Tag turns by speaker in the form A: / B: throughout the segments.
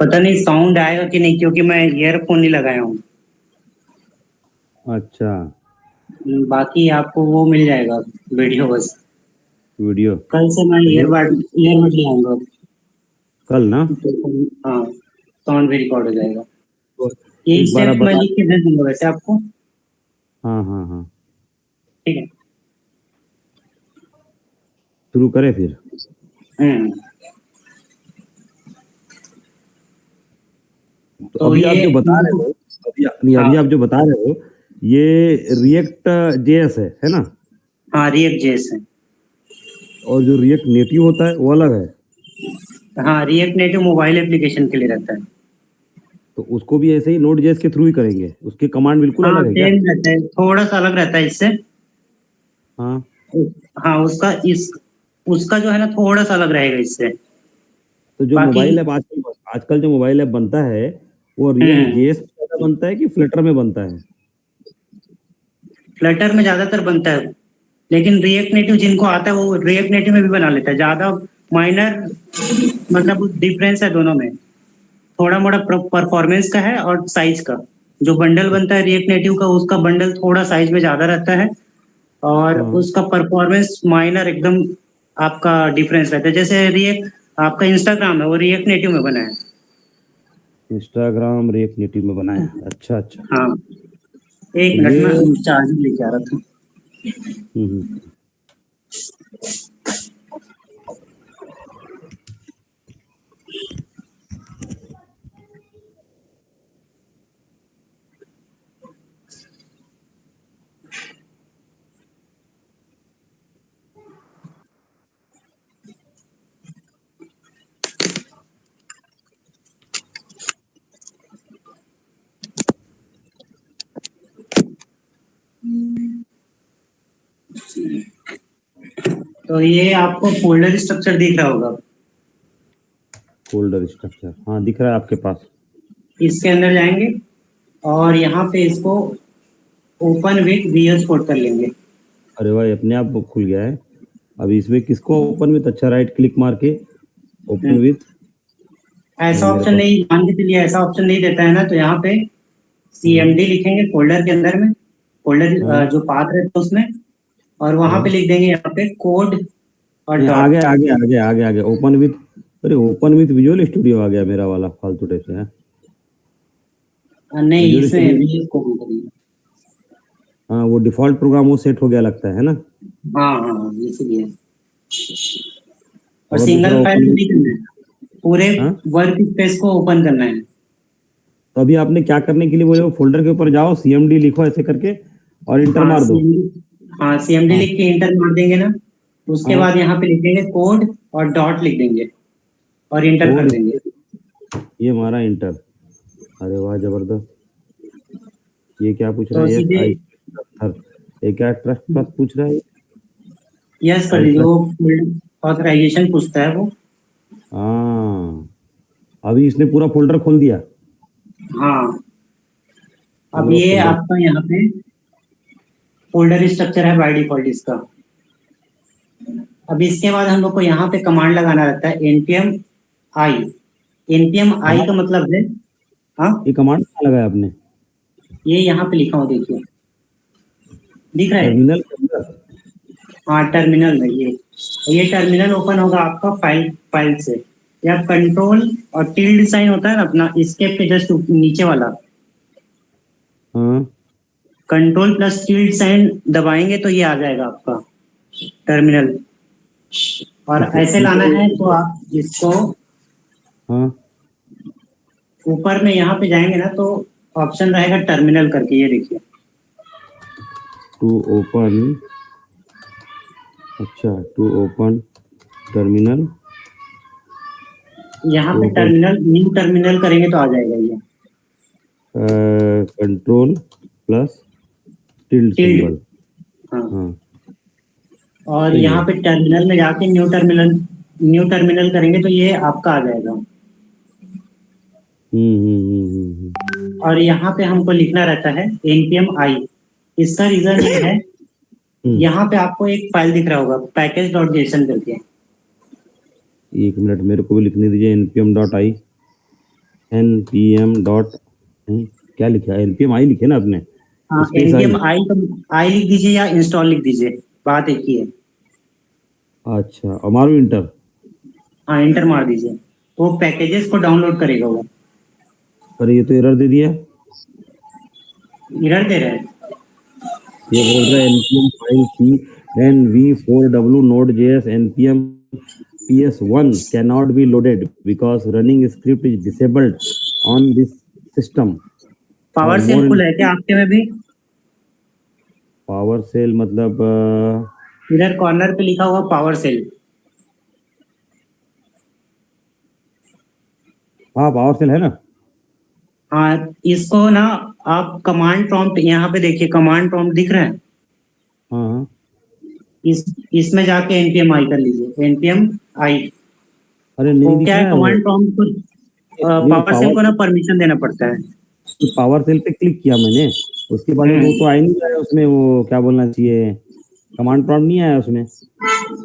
A: पता नहीं साउंड आएगा कि नहीं, क्योंकि मैं ईयरफोन नहीं लगाया हूँ।
B: अच्छा,
A: बाकी आपको वो मिल जाएगा वीडियो बस।
B: वीडियो
A: कल से मैं
B: चलिए,
A: ईयरबड ले आऊंगा।
B: कल ना।
A: हाँ, साउंड भी रिकॉर्ड हो जाएगा।
B: तो
A: ये
B: एक बार आप
A: स्टेप मैं
B: बता।
A: लिख के दे दूंगा वैसे आपको।
B: हाँ हाँ हाँ,
A: ठीक है।
B: शुरू करें फिर।
A: हम्म।
B: तो
A: तो
B: अभी आप
A: ये
B: जो बता रहे हो,
A: हाँ
B: अभी आप जो बता रहे हो, ये रिएक्ट जेएस है ना?
A: हाँ, रिएक्ट जेएस है।
B: और जो रिएक्ट नेटिव होता है वो अलग है।
A: हाँ, रिएक्ट नेटिव मोबाइल एप्लीकेशन के लिए रहता है।
B: तो उसको भी ऐसे ही नोड जेएस के थ्रू ही करेंगे, उसके कमांड बिल्कुल
A: हाँ,
B: अलग है क्या?
A: सेम रहता है, थोड़ा सा अलग रहता है इससे।
B: हाँ।
A: हाँ, उसका जो है ना थोड़ा सा अलग रहेगा इससे।
B: तो जो
A: बाकी
B: मोबाइल ऐप आजकल आजकल जो मोबाइल ऐप बनता है, वो रिएक्ट
A: हम्म
B: जेएस में ज्यादा बनता है कि फ्लटर में बनता है?
A: फ्लटर में ज्यादातर बनता है, लेकिन रिएक्ट नेटिव जिनको आता है वो रिएक्ट नेटिव में भी बना लेता है। ज्यादा माइनर मतलब डिफरेंस है दोनों में। थोड़ा मोड़ा परफॉर्मेंस का है और साइज का। जो बंडल बनता है रिएक्ट नेटिव का, उसका बंडल थोड़ा साइज में ज्यादा रहता है, और
B: हाँ,
A: उसका परफॉर्मेंस माइनर एकदम आपका डिफरेंस रहता है। जैसे रिएक्ट आपका इंस्टाग्राम है, वो रिएक्ट नेटिव में बना है।
B: इंस्टाग्राम रिएक्ट नेटिव में बना है, अच्छा अच्छा।
A: हाँ, एक मिनट
B: चलिए।
A: में चार्जर लेके आ रहा था।
B: हम्म।
A: तो ये आपको फोल्डर स्ट्रक्चर दिख रहा होगा।
B: फोल्डर स्ट्रक्चर, हाँ दिख रहा है आपके पास।
A: इसके अंदर जाएंगे और यहाँ पे इसको ओपन विथ वीएस कोड कर लेंगे।
B: अरे भाई, अपने आप वो खुल गया है। अभी इसमें किसको ओपन विथ, अच्छा राइट क्लिक मार के ओपन
A: हम्म,
B: विथ। अभी
A: ऐसा
B: मेरे
A: ऑप्शन
B: पास।
A: नहीं, मान के चलिए ऐसा ऑप्शन नहीं देता है ना, तो यहाँ पे
B: हाँ
A: सीएमडी लिखेंगे फोल्डर के अंदर में। फोल्डर
B: हाँ,
A: जो पाथ रहता है उसमें, और वहां पे
B: हाँ
A: लिख देंगे यहाँ पे कोड और
B: नहीं,
A: डॉट।
B: आगे आगे आगे आगे आगे ओपन विथ। अरे ओपन विथ विजुअल स्टूडियो आ गया मेरा वाला फालतू टाइप से है।
A: नहीं,
B: विजुअल
A: इसमें
B: स्टूडियो।
A: वीएस कोड करेंगे।
B: हाँ, वो डिफॉल्ट प्रोग्राम वो सेट हो गया लगता है ना?
A: हाँ हाँ हाँ, इसीलिए। और
B: और
A: सिंगल
B: दूसरा
A: फाइल
B: ओपन
A: में
B: विथ।
A: नहीं करना है, पूरे
B: हाँ।
A: वर्क स्पेस को ओपन करना है।
B: तो अभी आपने क्या करने के लिए बोले, वो फोल्डर के ऊपर जाओ, सीएमडी लिखो ऐसे करके और इंटर
A: हाँ
B: मार दो।
A: सीएमडी
B: हाँ।
A: लिख के इंटर मार देंगे ना। उसके
B: हाँ,
A: बाद यहाँ पे लिखेंगे कोड और डॉट लिख देंगे और इंटर कर
B: कोड,
A: देंगे।
B: ये हमारा इंटर। अरे वाह, जबरदस्त। ये क्या पूछ रहा
A: तो
B: है, यस
A: सीधे
B: आई ये क्या ट्रस्ट प्लस पूछ रहा है?
A: यस कर
B: आई
A: दीजिए,
B: ट्रस्ट।
A: वो ऑथराइजेशन पूछता है वो।
B: हाँ, अभी इसने पूरा फोल्डर खोल दिया।
A: हाँ, अब
B: पूरा
A: ये
B: फोल्डर।
A: आपका यहाँ पे फोल्डर स्ट्रक्चर है बाय डिफॉल्ट इसका। अब इसके बाद हम लोग को यहाँ पे कमांड लगाना रहता है npm i। npm i
B: कहाँ?
A: का मतलब है, हाँ,
B: ये कमांड कहाँ लगाया आपने?
A: ये यहाँ पे लिखा हो देखिए, दिख रहा है।
B: टर्मिनल के अंदर?
A: हाँ, टर्मिनल में ये टर्मिनल ओपन होगा आपका फाइल फाइल से, या कंट्रोल और टिल्ड साइन होता है ना अपना स्केप के जस्ट नीचे वाला,
B: हाँ।
A: कंट्रोल प्लस टिल्ड साइन दबाएंगे तो ये आ जाएगा आपका टर्मिनल। और
B: ठीक है,
A: ऐसे लाना है तो आप इसको
B: हाँ।
A: ऊपर में यहाँ पे जाएंगे ना, तो ऑप्शन रहेगा टर्मिनल करके, ये देखिए।
B: टू ओपन, अच्छा टू ओपन टर्मिनल।
A: यहाँ
B: टू
A: पे
B: ओपन
A: टर्मिनल न्यू टर्मिनल करेंगे तो आ जाएगा ये
B: control plus tilde
A: tilde.
B: Symbol.
A: हाँ,
B: हाँ,
A: और
B: सही
A: यहाँ
B: है।
A: पे टर्मिनल में जाके न्यू टर्मिनल करेंगे तो ये आपका आ जाएगा।
B: हम्म।
A: और यहाँ पे हमको लिखना रहता है npm i। इसका रीजन ये है,
B: हम्म,
A: यहाँ पे आपको एक फाइल दिख रहा होगा पैकेज डॉट जेसन करके।
B: एक मिनट मेरे को भी लिखने दीजिए, npm dot I. npm dot क्या लिखा है, npm आई लिखे ना आपने,
A: हाँ,
B: स्पेस आई।
A: npm आई लिख दीजिए या इंस्टॉल लिख दीजिए, बात एक ही है।
B: अच्छा, और मारो इंटर।
A: हाँ, एंटर मार दीजिए, वो पैकेजेस को डाउनलोड करेगा वो।
B: अरे ये तो एरर दे दिया।
A: एरर दे रहे हैं।
B: ये बोल रहा है npm file C nv4w node.js npm ps1 cannot be loaded because running script is disabled on this system for
A: power
B: more
A: shell खुला है क्या आपके में भी?
B: पावर सेल मतलब
A: इधर कॉर्नर पे लिखा हुआ पावर सेल।
B: हाँ पावर सेल है ना।
A: हाँ, इसको ना आप कमांड प्रॉम्प्ट यहाँ पे देखिए, कमांड प्रॉम्प्ट दिख रहा है।
B: हाँ हाँ।
A: इस इसमें जाके एनपीएम आई कर लीजिए, एनपीएम आई।
B: अरे
A: वो
B: नहीं दिख
A: क्या है,
B: रहा है वो।
A: कमांड प्रॉम्प्ट को
B: नहीं
A: पावर सेल को ना परमिशन देना पड़ता है।
B: पावर सेल पे क्लिक किया मैंने, उसके बाद में वो तो
A: हम्म।
B: आ ही नहीं रहा है उसमें, वो क्या बोलना चाहिए, कमांड प्रॉम्प्ट नहीं आया उसमें।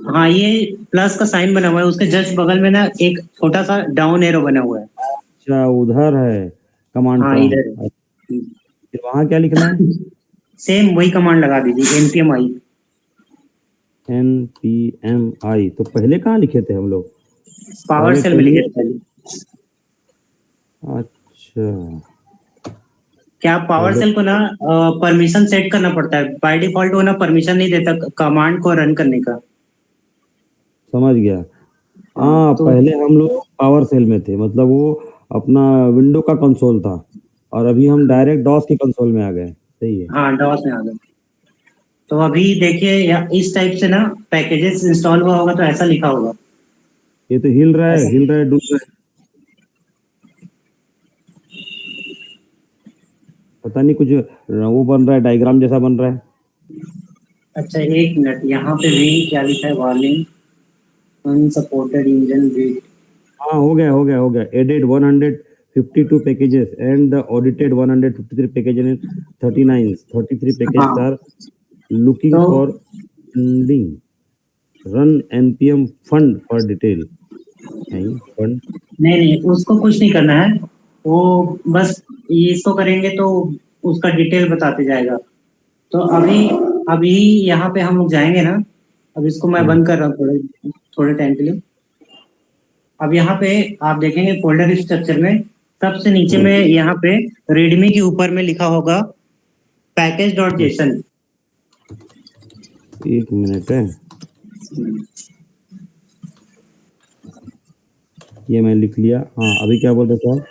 A: हाँ, ये प्लस का साइन बना हुआ है, उसके जस्ट बगल में ना एक छोटा सा डाउन एरो बना हुआ है।
B: अच्छा उधर है कमांड
A: हाँ, इधर
B: प्रॉम्प्ट।
A: है।
B: फिर वहाँ क्या लिखना है?
A: सेम वही कमांड लगा दीजिए, एनपीएम आई।
B: npm तो पहले कहाँ लिखे थे हम लोग?
A: पावर
B: पहले
A: सेल में लिखे
B: चलिए।
A: थे पहले।
B: अच्छा
A: क्या आप पावर
B: पहले
A: सेल को ना परमिशन सेट करना पड़ता है, बाय डिफॉल्ट वो ना परमिशन नहीं देता कमांड को रन करने का।
B: समझ गया।
A: हाँ
B: हाँ
A: तो।
B: पहले हम लोग पावर सेल में थे, मतलब वो अपना विंडो का कंसोल था, और अभी हम डायरेक्ट डॉस के कंसोल में आ गए। सही है।
A: हाँ, डॉस में आ गए। तो अभी देखिए इस टाइप से ना पैकेजेस इंस्टॉल हुआ होगा तो ऐसा लिखा होगा।
B: ये तो हिल रहा है,
A: ऐसा।
B: हिल रहा है, डूब रहा है, पता नहीं कुछ वो बन रहा है, डायग्राम जैसा बन रहा है।
A: अच्छा, एक मिनट, यहाँ पे भी क्या लिखा है, वार्निंग अनसपोर्टेड इंजन वेट।
B: हाँ हो गया added 152 packages and the audited 153 packages in 33 packages
A: हाँ
B: are looking
A: तो
B: for funding, run npm fund for detail। नहीं fund।
A: नहीं नहीं, उसको कुछ नहीं करना है। वो बस इसको करेंगे तो उसका डिटेल बताते जाएगा। तो अभी अभी यहाँ पे हम लोग जाएंगे ना। अब इसको मैं
B: हाँ
A: बंद कर रहा हूँ थोड़े थोड़े टाइम के लिए। अब यहाँ पे आप देखेंगे फोल्डर स्ट्रक्चर में सबसे नीचे
B: हाँ।
A: में यहाँ पे रीडमी के ऊपर में लिखा होगा पैकेज डॉट जेसन।
B: एक मिनट है, ये मैं लिख लिया। हाँ अभी क्या बोल रहे थे आप?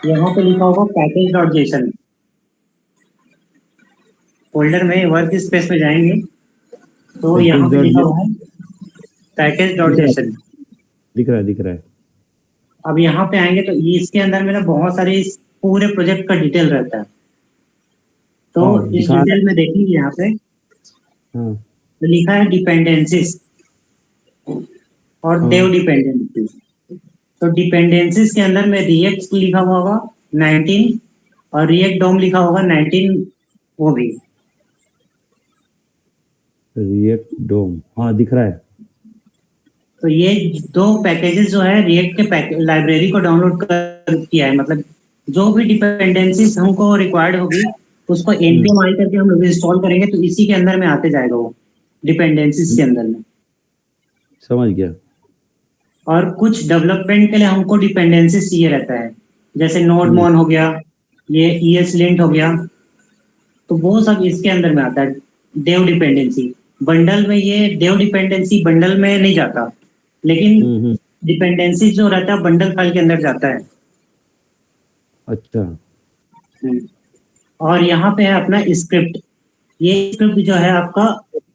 A: यहाँ पे लिखा होगा पैकेज डॉट जेसन। फोल्डर में वर्क स्पेस में जाएंगे तो यहाँ
B: पैकेज
A: पे
B: डॉट
A: लिखा हुआ है पैकेज डॉट
B: दिख रहा है,
A: जेसन।
B: दिख रहा है, दिख रहा है।
A: अब यहाँ पे आएंगे तो ये इसके अंदर में ना बहुत सारे इस पूरे प्रोजेक्ट का डिटेल रहता है। तो
B: हाँ
A: इस
B: दिखा रहा
A: डिटेल में देखेंगे यहाँ पे
B: है। हाँ
A: तो लिखा है डिपेंडेंसीज और
B: हाँ।
A: देव डिपेंडेंसीज। तो डिपेंडेंसीज के अंदर में रिएक्ट लिखा हुआ होगा 19 और रिएक्ट डोम लिखा होगा 19 वो भी।
B: रिएक्ट डोम हाँ दिख रहा है।
A: तो ये दो पैकेजेस जो है रिएक्ट के लाइब्रेरी को डाउनलोड कर किया है, मतलब जो भी डिपेंडेंसीज हमको रिक्वायर्ड होगी उसको
B: हम्म,
A: npm आई करके हम लोग इंस्टॉल करेंगे तो इसी के अंदर में आते जाएगा वो डिपेंडेंसीज के अंदर में।
B: समझ गया।
A: और कुछ डेवलपमेंट के लिए हमको डिपेंडेंसीज चाहिए रहता है, जैसे नोड
B: हम्म,
A: मॉन हो गया, ये ESLint हो गया। तो वो सब इसके अंदर में आता है, देव डिपेंडेंसी। बंडल में ये देव डिपेंडेंसी बंडल में नहीं जाता, लेकिन
B: हम्म।
A: डिपेंडेंसी जो रहता है बंडल फाइल के अंदर जाता है।
B: अच्छा
A: हम्म। और यहाँ पे है अपना स्क्रिप्ट। ये स्क्रिप्ट जो है आपका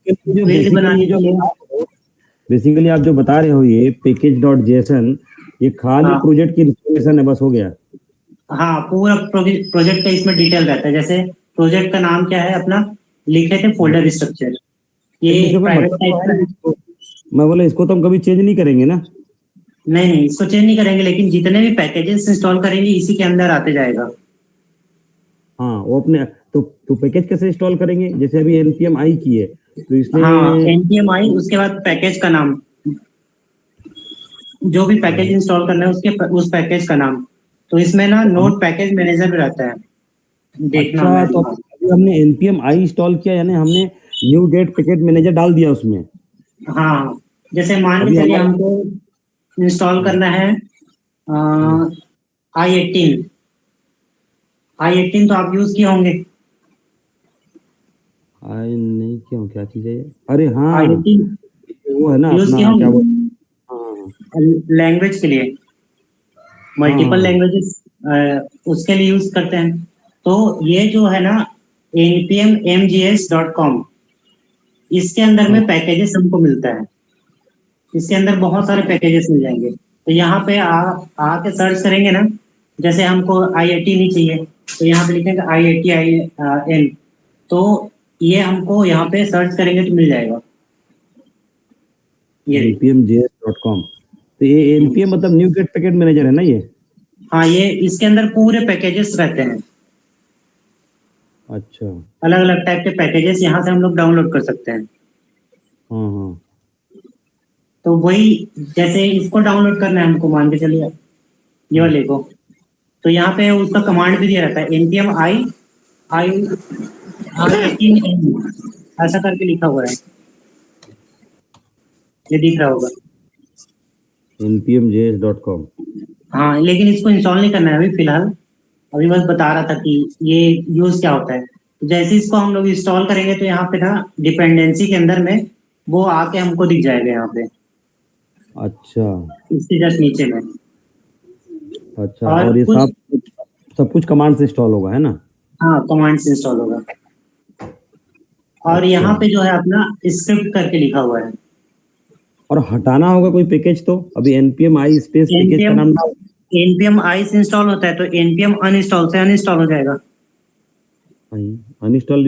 B: जो
A: बिल्ड बनाने के लिए।
B: बेसिकली आप जो बता रहे हो ये पैकेज डॉट जेसन, ये खाली
A: हाँ
B: प्रोजेक्ट की इंस्टॉलेशन है, बस हो गया।
A: हाँ, पूरा प्रोजेक्ट का इसमें डिटेल रहता है, जैसे प्रोजेक्ट का नाम क्या है अपना, लिखे थे
B: हाँ।
A: Folder structure. ये
B: लेकिन इसका कोई
A: प्राइवेट
B: मतलब तो
A: टाइप
B: है
A: का
B: नहीं
A: है।
B: इसको, मैं बोला इसको तो हम कभी चेंज नहीं करेंगे ना।
A: नहीं नहीं, इसको चेंज नहीं करेंगे, लेकिन जितने भी पैकेजेस इंस्टॉल करेंगे इसी के अंदर आते जाएगा।
B: हाँ वो अपने तो पैकेज कैसे इंस्टॉल करेंगे, जैसे अभी npm आई की है तो
A: हाँ,
B: इसमें।
A: npm आई, उसके बाद पैकेज का नाम, जो भी पैकेज इंस्टॉल करना है उसके उस पैकेज का नाम। तो इसमें ना नोड पैकेज मैनेजर भी रहता है, देखना
B: अच्छा,
A: मैं
B: तो
A: दिखा।
B: अभी हमने npm i इंस्टॉल किया, यानी हमने न्यू गेट पैकेट मैनेजर डाल दिया उसमें।
A: हाँ, जैसे मान के
B: अभी
A: चलिए
B: हमारे
A: हमको इंस्टॉल करना है i18। i18 तो आप यूज किए होंगे।
B: आई नहीं, क्यों, क्या चीज है ये? अरे हाँ,
A: i18
B: वो है ना
A: यूज किए
B: अपना, क्या बोल,
A: होंगे
B: हाँ
A: लैंग्वेज के लिए,
B: हाँ
A: मल्टीपल
B: हाँ
A: लैंग्वेजेस उसके लिए यूज करते हैं। तो ये जो है ना npmmgs.com, इसके अंदर
B: हाँ।
A: में पैकेजेस हमको मिलता है। इसके अंदर बहुत सारे पैकेजेस मिल जाएंगे। तो यहाँ पे आप आके सर्च करेंगे ना, जैसे हमको i18 ही चाहिए, तो यहाँ पे लिखेंगे i80 तो ये हमको यहाँ पे सर्च करेंगे तो मिल जाएगा। ये देखिए।
B: npmjs.com। तो ये npm मतलब न्यू गेट पैकेट मैनेजर है ना ये?
A: हाँ, ये इसके अंदर पूरे पैकेजेस रहते हैं,
B: अच्छा।
A: अलग अलग टाइप के पैकेजेस यहाँ से हम लोग डाउनलोड कर सकते हैं।
B: हाँ हाँ।
A: तो वही, जैसे इसको डाउनलोड करना है हमको, मान के चलिए ये
B: हाँ।
A: वाले को, तो यहाँ पे उसका कमांड भी दिया रहता है npm i आई 18 ऐसा करके लिखा हुआ है, ये दिख रहा होगा।
B: npmjs.com।
A: हाँ, लेकिन इसको इंस्टॉल नहीं करना है अभी फिलहाल, अभी बस बता रहा था कि ये यूज क्या होता है। तो जैसे इसको हम लोग इंस्टॉल करेंगे तो यहाँ पे ना डिपेंडेंसी के अंदर में वो आके हमको दिख जाएगा यहाँ पे,
B: अच्छा
A: इसके जस्ट नीचे में।
B: अच्छा,
A: और
B: और ये
A: कुछ,
B: सब कुछ कमांड से इंस्टॉल होगा, है ना?
A: हाँ, कमांड से इंस्टॉल होगा। और
B: अच्छा,
A: यहाँ पे जो है अपना स्क्रिप्ट करके लिखा हुआ है।
B: और हटाना होगा कोई पैकेज तो? अभी npm i स्पेस पैकेज का
A: npm
B: नाम ना।
A: npm i से इंस्टॉल होता है तो npm अनइंस्टॉल से अनइंस्टॉल हो जाएगा।
B: अनइंस्टॉल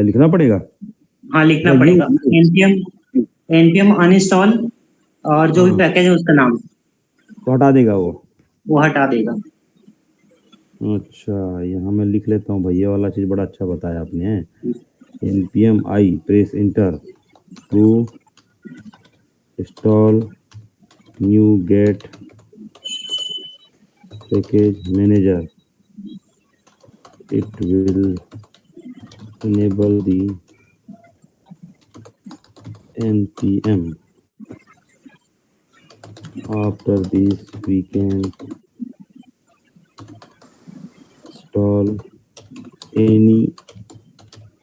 B: लिखना पड़ेगा?
A: हाँ, लिखना
B: अच्छा, यू
A: पड़ेगा
B: यू
A: npm npm अनइंस्टॉल, और जो भी
B: हाँ,
A: पैकेज है उसका नाम,
B: तो हटा देगा वो।
A: वो हटा देगा।
B: अच्छा, यहाँ मैं लिख लेता हूँ भाई, ये वाला चीज बड़ा अच्छा बताया आपने। npm i press enter to install new get package manager, it will enable the npm. After this we can install any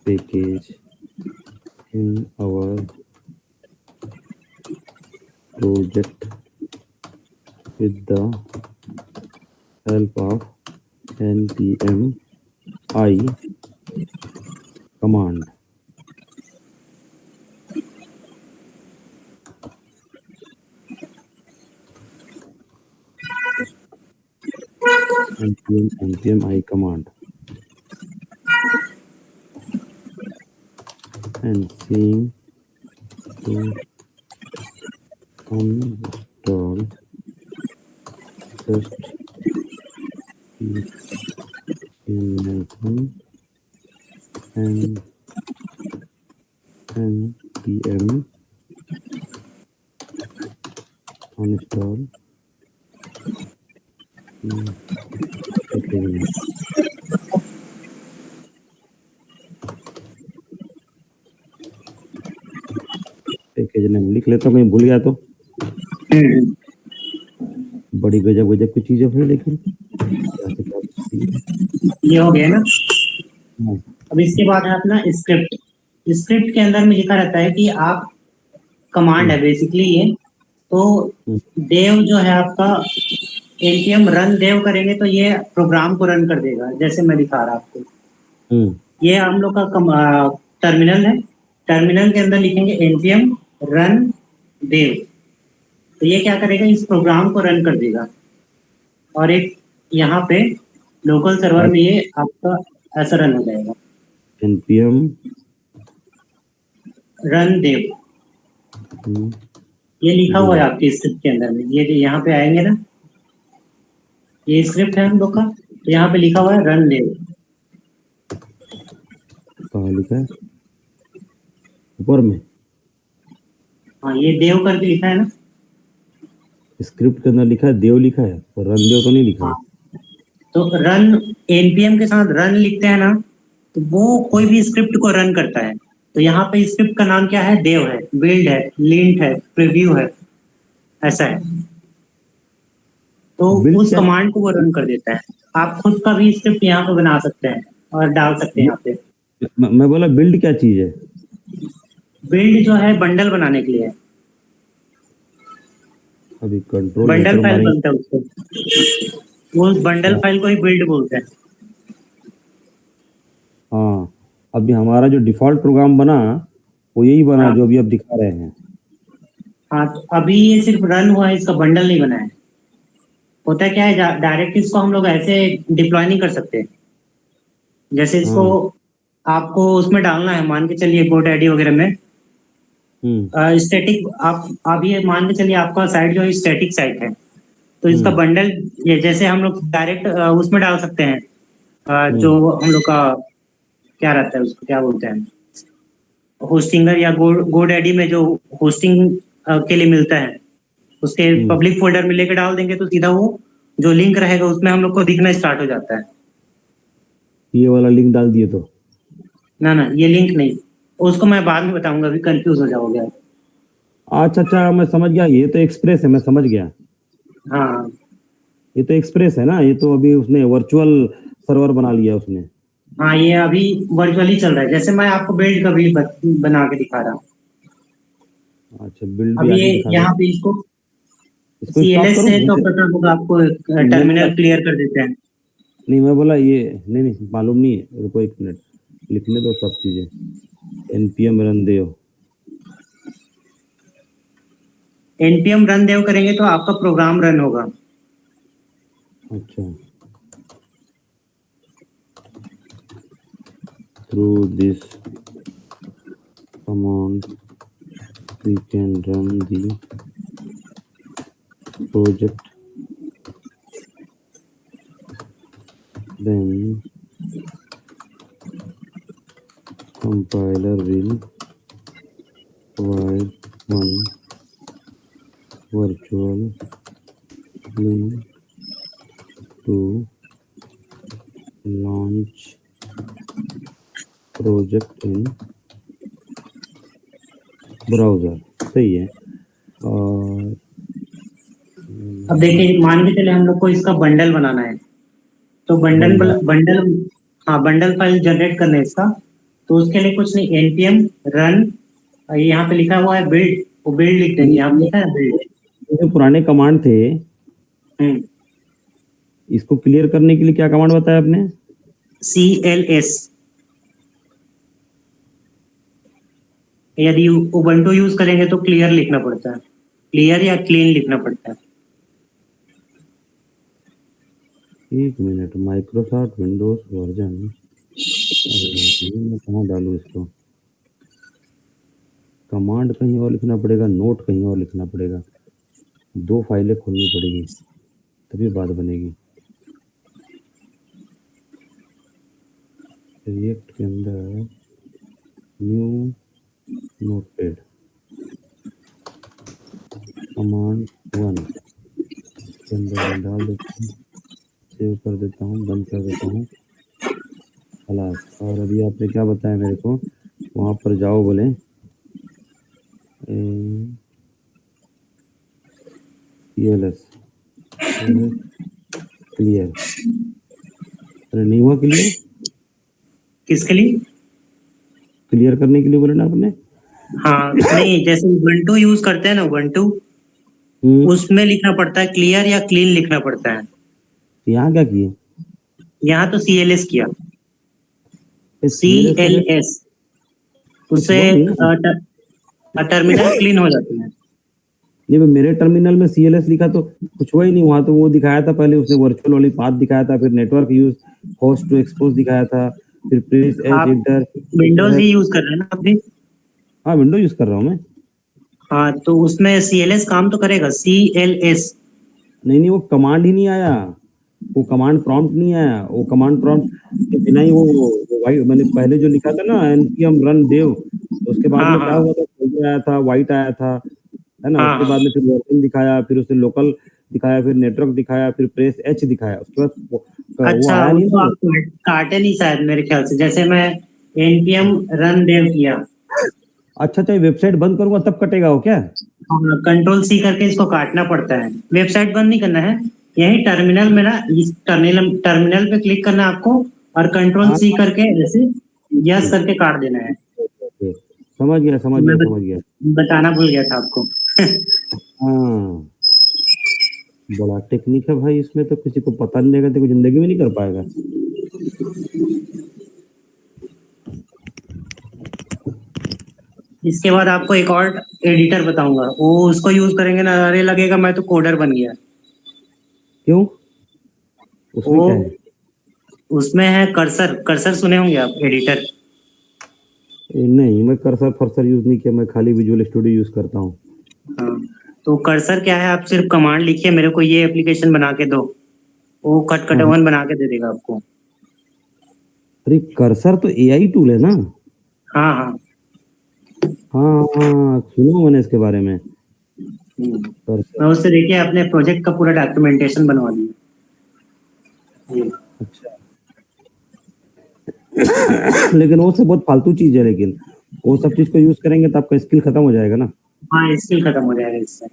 B: package in our project with the help of npm i command. npm i command and seeing to uninstall just keep in mention and npm uninstall package name लिख लेता हूँ, कहीं भूल गया तो।
A: हम्म,
B: बड़ी गजब गजब की चीजें हैं, लेकिन क्या से क्या होती है।
A: ये हो गया ना।
B: हाँ,
A: अब इसके बाद है अपना स्क्रिप्ट। स्क्रिप्ट के अंदर में लिखा रहता है कि आप, कमांड है बेसिकली ये। तो
B: हम्म,
A: देव जो है आपका, npm रन देव करेंगे तो ये प्रोग्राम को रन कर देगा, जैसे मैं दिखा रहा आपको।
B: हम्म,
A: ये हम लोग का टर्मिनल है। टर्मिनल के अंदर लिखेंगे npm रन देव, तो ये क्या करेगा, इस प्रोग्राम को रन कर देगा। और एक यहाँ पे लोकल सर्वर में ये आपका ऐसा रन हो जाएगा,
B: npm
A: रन देव। ये लिखा हुआ है आपके स्क्रिप्ट के अंदर में, ये जो यहाँ पे आएंगे ना, ये स्क्रिप्ट है हम लोग का, तो यहाँ पे लिखा हुआ है रन देव।
B: कहाँ लिखा है? ऊपर में
A: हाँ, ये देव करके लिखा है ना।
B: स्क्रिप्ट के अंदर लिखा है देव लिखा है, और रनदेव तो नहीं लिखा
A: हाँ,
B: है।
A: तो रन npm के साथ रन लिखते हैं ना, तो वो कोई भी स्क्रिप्ट को रन करता है। तो यहाँ पे स्क्रिप्ट का नाम क्या है? देव है, बिल्ड है, लिंट है, प्रीव्यू है, ऐसा है। तो
B: बिल्ड
A: उस
B: क्या?
A: कमांड को वो रन कर देता है। आप खुद का भी स्क्रिप्ट यहाँ पे बना सकते हैं और डाल सकते हैं यहाँ पे।
B: मैं बोला बिल्ड क्या चीज है?
A: बिल्ड जो है बंडल बनाने के लिए है।
B: अभी कंट्रोल
A: बंडल
B: एंटर
A: फाइल
B: मारेंगे।
A: बनता है उसको, उस बंडल
B: अच्छा,
A: फाइल को ही बिल्ड बोलते हैं।
B: हाँ। अभी हमारा जो डिफॉल्ट प्रोग्राम बना वो यही बना
A: हाँ
B: जो अभी आप दिखा रहे हैं।
A: हाँ, तो अभी ये सिर्फ रन हुआ है, इसका बंडल नहीं बना है। होता है क्या है, डायरेक्ट इसको हम लोग ऐसे डिप्लॉय नहीं कर सकते। जैसे इसको
B: हाँ।
A: आपको उसमें डालना है, मान के चलिए GoDaddy वगैरह में
B: हम्म।
A: स्टैटिक। आप ये मान के चलिए आपका साइट जो है स्टैटिक साइट है, तो इसका
B: हम्म।
A: बंडल ये जैसे हम लोग डायरेक्ट उसमें डाल सकते हैं। जो
B: हम्म।
A: हम लोग का क्या रहता है, उसको क्या बोलते हैं, होस्टिंगर या GoDaddy में जो होस्टिंग के लिए मिलता है, उसके
B: हम्म।
A: पब्लिक फोल्डर में लेके डाल देंगे तो सीधा वो जो लिंक रहेगा उसमें हम लोग को दिखना स्टार्ट हो जाता है।
B: ये वाला लिंक डाल दिए तो?
A: ना ना, ये लिंक नहीं, उसको मैं बाद में बताऊंगा, अभी कंफ्यूज हो जाओगे आप।
B: अच्छा अच्छा, मैं समझ गया, ये तो एक्सप्रेस है, मैं समझ गया।
A: हाँ
B: ये तो एक्सप्रेस है ना, ये तो अभी उसने वर्चुअल सर्वर बना लिया उसने।
A: हाँ, ये अभी वर्चुअली चल रहा है, जैसे मैं आपको बिल्ड का भी बना के दिखा रहा हूँ।
B: अच्छा, बिल्ड भी
A: अब ये
B: आगे दिखा दो।
A: यहाँ पे इसको
B: इसको स्टॉप
A: CLS
B: करूँ?
A: से तो पता होगा आपको,
B: मैं बोला
A: टर्मिनल क्लियर कर देते हैं।
B: नहीं, मैं बोला ये नहीं नहीं मालूम नहीं है, रुको एक मिनट, लिखने दो सब चीजें। npm रन देव।
A: npm रन देव करेंगे तो आपका प्रोग्राम रन होगा।
B: अच्छा, through this command we can run the project, then compiler will provide one virtual link to launch project in browser। सही है। और
A: अब देखिए, मान के चले हम लोग को इसका बंडल बनाना है, तो बंडल
B: बंडल।
A: बंडल हाँ, बंडल फाइल जनरेट करना है इसका। तो उसके लिए कुछ नहीं, npm रन, यहाँ पे लिखा हुआ है बिल्ड, वो बिल्ड लिख देंगे, यहाँ पे लिखा है बिल्ड।
B: ये जो पुराने कमांड थे,
A: हम्म,
B: इसको क्लियर करने के लिए क्या कमांड बताया आपने?
A: CLS। यदि उबंटू यूज करेंगे तो क्लियर लिखना पड़ता है, क्लियर या क्लीन लिखना पड़ता है।
B: एक मिनट, माइक्रोसॉफ्ट विंडोज वर्जन, अरे यार, ये मैं कहाँ डालूँ इसको? कमांड कहीं और लिखना पड़ेगा, नोट कहीं और लिखना पड़ेगा, दो फाइलें खोलनी पड़ेगी, तभी बात बनेगी। रिएक्ट के अंदर न्यू नोटपैड, कमांड 1 के अंदर मैं डाल देता हूँ, सेव कर देता हूँ, बंद कर देता हूँ, खलास। और अभी आपने क्या बताया मेरे को? वहाँ पर जाओ बोले CLS क्लियर। अरे नहीं हुआ क्लियर?
A: किसके लिए?
B: क्लियर करने के लिए बोले ना आपने?
A: हाँ नहीं, जैसे उबंटू यूज करते हैं ना, उबंटू,
B: हम्म।
A: उसमें लिखना पड़ता है क्लियर या क्लीन लिखना पड़ता है।
B: तो यहाँ क्या किए?
A: यहाँ तो CLS किया,
B: CLS करे
A: CLS,
B: कुछ
A: उससे
B: हुआ नहीं ना?
A: टर्मिनल क्लीन हो जाती है।
B: नहीं, मेरे टर्मिनल में CLS लिखा तो कुछ हुआ ही नहीं। वहां तो वो दिखाया था, पहले उसने वर्चुअल वाली पाथ दिखाया था, फिर network use host to expose दिखाया था, फिर प्रेस एज
A: आप
B: इंटर
A: विंडोज
B: है।
A: ही यूज कर रहे हैं ना अभी?
B: हाँ, विंडो यूज कर रहा हूँ मैं।
A: हाँ, तो उसमें CLS काम तो करेगा, CLS।
B: नहीं नहीं, वो कमांड ही नहीं आया, वो कमांड प्रॉम्प्ट नहीं आया, वो कमांड प्रॉम्प्ट के बिना ही वो वाइट, मैंने पहले जो लिखा था ना npm रन देव, तो उसके बाद
A: हाँ
B: में क्या
A: हाँ
B: हुआ था, folder आया था, वाइट आया था, है ना?
A: हाँ
B: उसके
A: हाँ
B: बाद में फिर वर्जन दिखाया, फिर उसने लोकल दिखाया, फिर नेटवर्क दिखाया, फिर प्रेस एच दिखाया, उसके बाद वो
A: अच्छा,
B: आया नहीं
A: उसको
B: ना।
A: आप काटे नहीं शायद मेरे ख्याल से, जैसे मैं npm रन देव किया।
B: अच्छा अच्छा, वेबसाइट बंद करूंगा तब कटेगा वो क्या?
A: हाँ, कंट्रोल सी करके इसको काटना पड़ता है, वेबसाइट बंद नहीं करना है। यही टर्मिनल में ना, इस टर्मिनल टर्मिनल पे क्लिक करना है आपको, और कंट्रोल
B: हाँ
A: सी करके ऐसे यस करके काट देना है।
B: ओके, समझ गया समझ
A: मैं
B: गया समझ गया।
A: बताना भूल गया था आपको।
B: हाँ, बड़ा टेक्निक है भाई इसमें, तो किसी को पता नहीं लगेगा तो कोई जिंदगी में नहीं कर पाएगा।
A: इसके बाद आपको एक और एडिटर बताऊंगा, वो उसको यूज करेंगे ना, अरे लगेगा मैं तो कोडर बन गया।
B: क्यों? उसमें
A: वो
B: क्या है?
A: उसमें है कर्सर, कर्सर सुने होंगे आप, एडिटर।
B: नहीं, मैं कर्सर फर्सर यूज नहीं किया, मैं खाली विजुअल स्टूडियो यूज करता हूँ।
A: हाँ, तो कर्सर क्या है, आप सिर्फ कमांड लिखिए मेरे को ये एप्लीकेशन बना के दो, वो खट
B: हाँ,
A: खटावन बना के दे देगा आपको।
B: अरे कर्सर तो एआई टूल है ना?
A: हाँ हाँ।
B: हाँ हाँ, सुना मैंने इसके बारे में। कर्सर,
A: मैं उससे देखिए अपने प्रोजेक्ट का पूरा डॉक्यूमेंटेशन बनवा दिया। ये।
B: अच्छा। लेकिन वो सब बहुत फालतू चीज है, लेकिन वो सब चीज को यूज करेंगे तो आपका स्किल खत्म हो जाएगा ना।
A: हाँ, स्किल खत्म हो जाएगा इससे,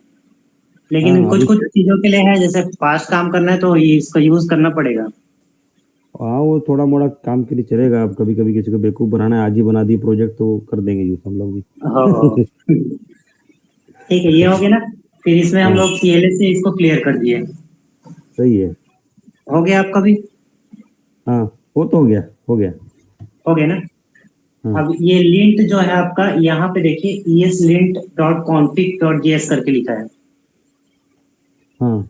A: लेकिन
B: हाँ
A: कुछ
B: अभी,
A: कुछ चीजों के लिए है, जैसे फास्ट काम करना है तो ये इसका यूज करना पड़ेगा।
B: हाँ वो थोड़ा मोड़ा काम के लिए चलेगा। अब कभी कभी किसी को बेवकूफ बनाना है, आज ही बना दिए प्रोजेक्ट तो कर देंगे यूज हम लोग
A: हाँ।
B: भी।
A: ठीक है, ये हो गया ना। फिर इसमें हम
B: हाँ
A: लोग सीएलएस से इसको क्लियर कर दिए।
B: सही है।
A: हो गया आपका भी?
B: हाँ, वो तो हो गया, हो गया।
A: हो गया ना।
B: हाँ
A: अब ये लिंट जो है आपका, यहाँ पे देखिए eslint.config.js करके लिखा है।
B: हाँ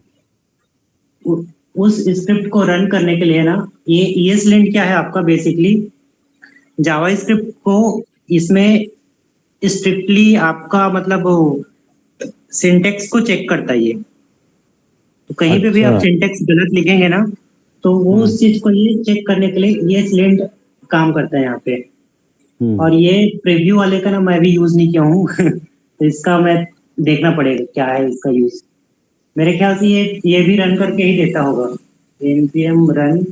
A: उ- उस स्क्रिप्ट को रन करने के लिए ना, ये eslint क्या है आपका, बेसिकली जावास्क्रिप्ट को इसमें स्ट्रिक्टली आपका मतलब सिंटेक्स को चेक करता है ये। तो कहीं पे भी आप
B: अच्छा।
A: सिंटेक्स गलत लिखेंगे ना, तो वो
B: हाँ।
A: उस चीज को ये चेक करने के लिए ये स्लेंट काम करता है यहाँ पे।
B: हम्म।
A: और ये प्रीव्यू वाले का ना मैं भी यूज नहीं किया हूँ। तो इसका मैं देखना पड़ेगा क्या है इसका यूज। मेरे ख्याल से ये भी रन करके ही देता होगा, npm रन
B: हम्म।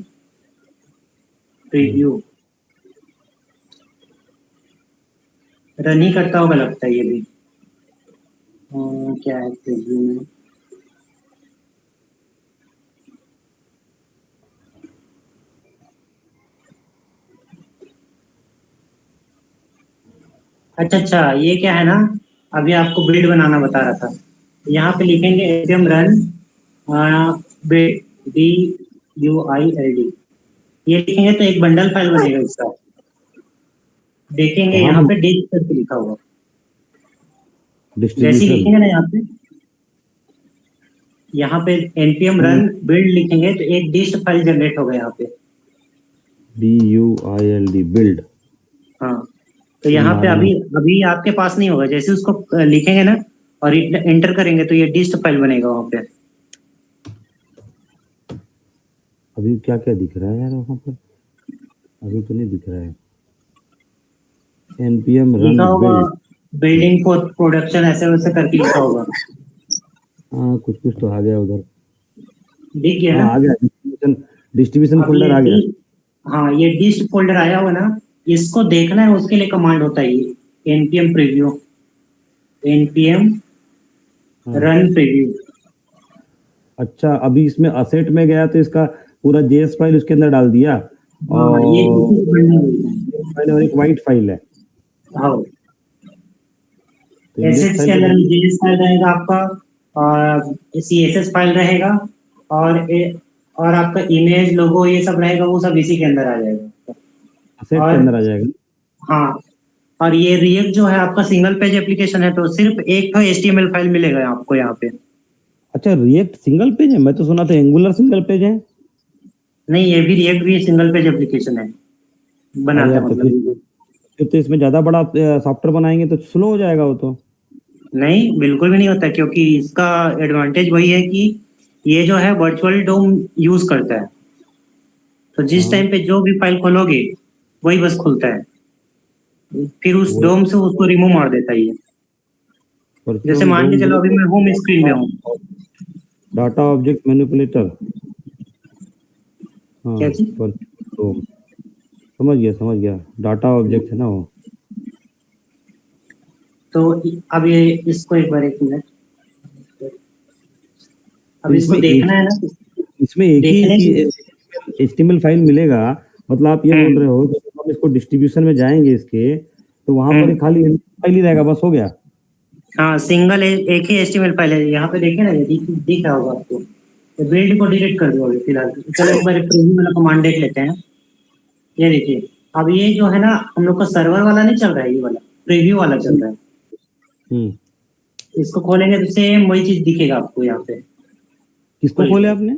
A: प्रीव्यू, रन ही करता होगा लगता है ये भी। क्या है प्रीव्यू में? अच्छा अच्छा, ये क्या है ना, अभी आपको बिल्ड बनाना बता रहा था। यहाँ पे लिखेंगे npm run B U I L D, ये लिखेंगे तो एक बंडल फाइल बनेगा इसका। देखेंगे
B: कहाँ
A: यहाँ
B: बन,
A: पे डिस्ट करके लिखा होगा। जैसे ही
B: डिस्ट्रीब्यूशन?
A: लिखेंगे ना यहाँ पे, यहाँ पे npm
B: हाँ,
A: रन बिल्ड लिखेंगे तो एक डिस्ट फाइल जनरेट होगा यहाँ पे।
B: BUILD build.
A: हाँ, तो यहाँ पे अभी अभी आपके पास नहीं होगा, जैसे उसको लिखेंगे ना और एंटर करेंगे तो ये डिस्ट फाइल बनेगा वहाँ पे।
B: अभी क्या क्या दिख रहा है यार वहाँ पर? अभी तो नहीं दिख रहा है। npm रन
A: लिखा होगा
B: बिल्ड।
A: बिल्डिंग फॉर प्रोडक्शन, ऐसे वैसे करके लिखा होगा।
B: हाँ कुछ कुछ तो आ गया उधर।
A: दिख गया ना।
B: हाँ आ गया, डिस्ट्रीब्यूशन, डिस्ट्रीब्यूशन
A: अब
B: फोल्डर
A: ये
B: आ गया।
A: हाँ, ये डिस्ट फोल्डर आया हुआ ना, इसको देखना है, उसके लिए कमांड होता है ये npm प्रीव्यू, npm
B: हाँ।
A: Run preview.
B: अच्छा, अभी इसमें असेट में गया तो इसका पूरा जेएस फाइल उसके अंदर डाल दिया,
A: हाँ, ये
B: और
A: इसी बंडल में
B: फाइल और एक वाइट फाइल है।
A: है। हाँ,
B: तो इंडेक्स
A: एसेट्स के
B: फाइल
A: अंदर
B: बनाइए।
A: जेएस फाइल रहेगा आपका, और सीएसएस फाइल रहेगा, और आपका इमेज लोगो ये सब रहेगा, वो सब इसी के अंदर आ जाएगा।
B: असेट के
A: और
B: अंदर आ जाएगा।
A: हाँ, और ये रिएक्ट जो है आपका सिंगल पेज एप्लीकेशन है, तो सिर्फ एक तो एचटीएमएल फाइल मिलेगा आपको यहाँ पे।
B: अच्छा, रिएक्ट सिंगल पेज है? मैं तो सुना था एंगुलर सिंगल पेज है।
A: नहीं, ये भी रिएक्ट भी सिंगल पेज एप्लीकेशन है,
B: अरे
A: बनाता
B: यार,
A: है
B: तो
A: मतलब।
B: फिर तो इसमें ज्यादा बड़ा सॉफ्टवेयर बनाएंगे तो स्लो हो जाएगा वो तो।
A: नहीं, बिल्कुल भी नहीं होता, क्योंकि इसका एडवांटेज वही है कि ये जो है वर्चुअल डोम यूज करता है। तो जिस
B: हाँ
A: टाइम पे जो भी फाइल खोलोगे वही बस खुलता है, फिर उस
B: वो
A: डोम से उसको रिमूव मार देता है ये। जैसे
B: वर्चुअल
A: मान के
B: डोम
A: चलो
B: बोले
A: अभी
B: तो
A: मैं होम स्क्रीन में हूँ।
B: Data object manipulator. हाँ
A: क्या चीज?
B: पर तो समझ गया डाटा ऑब्जेक्ट है ना वो।
A: तो अब ये इसको एक बार, एक मिनट,
B: तो
A: अब इसको देखना है ना।
B: इसमें एक ही
A: देखने के लिए।
B: HTML फाइल मिलेगा। मतलब आप ये बोल
A: हम्म
B: रहे हो कि जब हम इसको डिस्ट्रीब्यूशन में जाएंगे इसके, तो वहां पर
A: हम्म।
B: ही खाली फाइल ही रहेगा, बस हो गया।
A: हाँ, सिंगल एक ही एचटीएमएल फाइल है। यहाँ पे देखिए ना, ये दिख रहा होगा आपको। तो बिल्ड को डिलीट कर दो अभी फिलहाल। चलो एक बार प्रीव्यू वाला कमांड देख लेते हैं। ये देखिए, अब ये जो है ना, हम लोग का सर्वर वाला नहीं चल रहा है, ये वाला प्रीव्यू वाला चल रहा है।
B: हम्म।
A: इसको खोलेंगे तो सेम वही चीज दिखेगा आपको यहाँ पे।
B: किसको
A: खोल
B: खोले
A: के
B: आपने?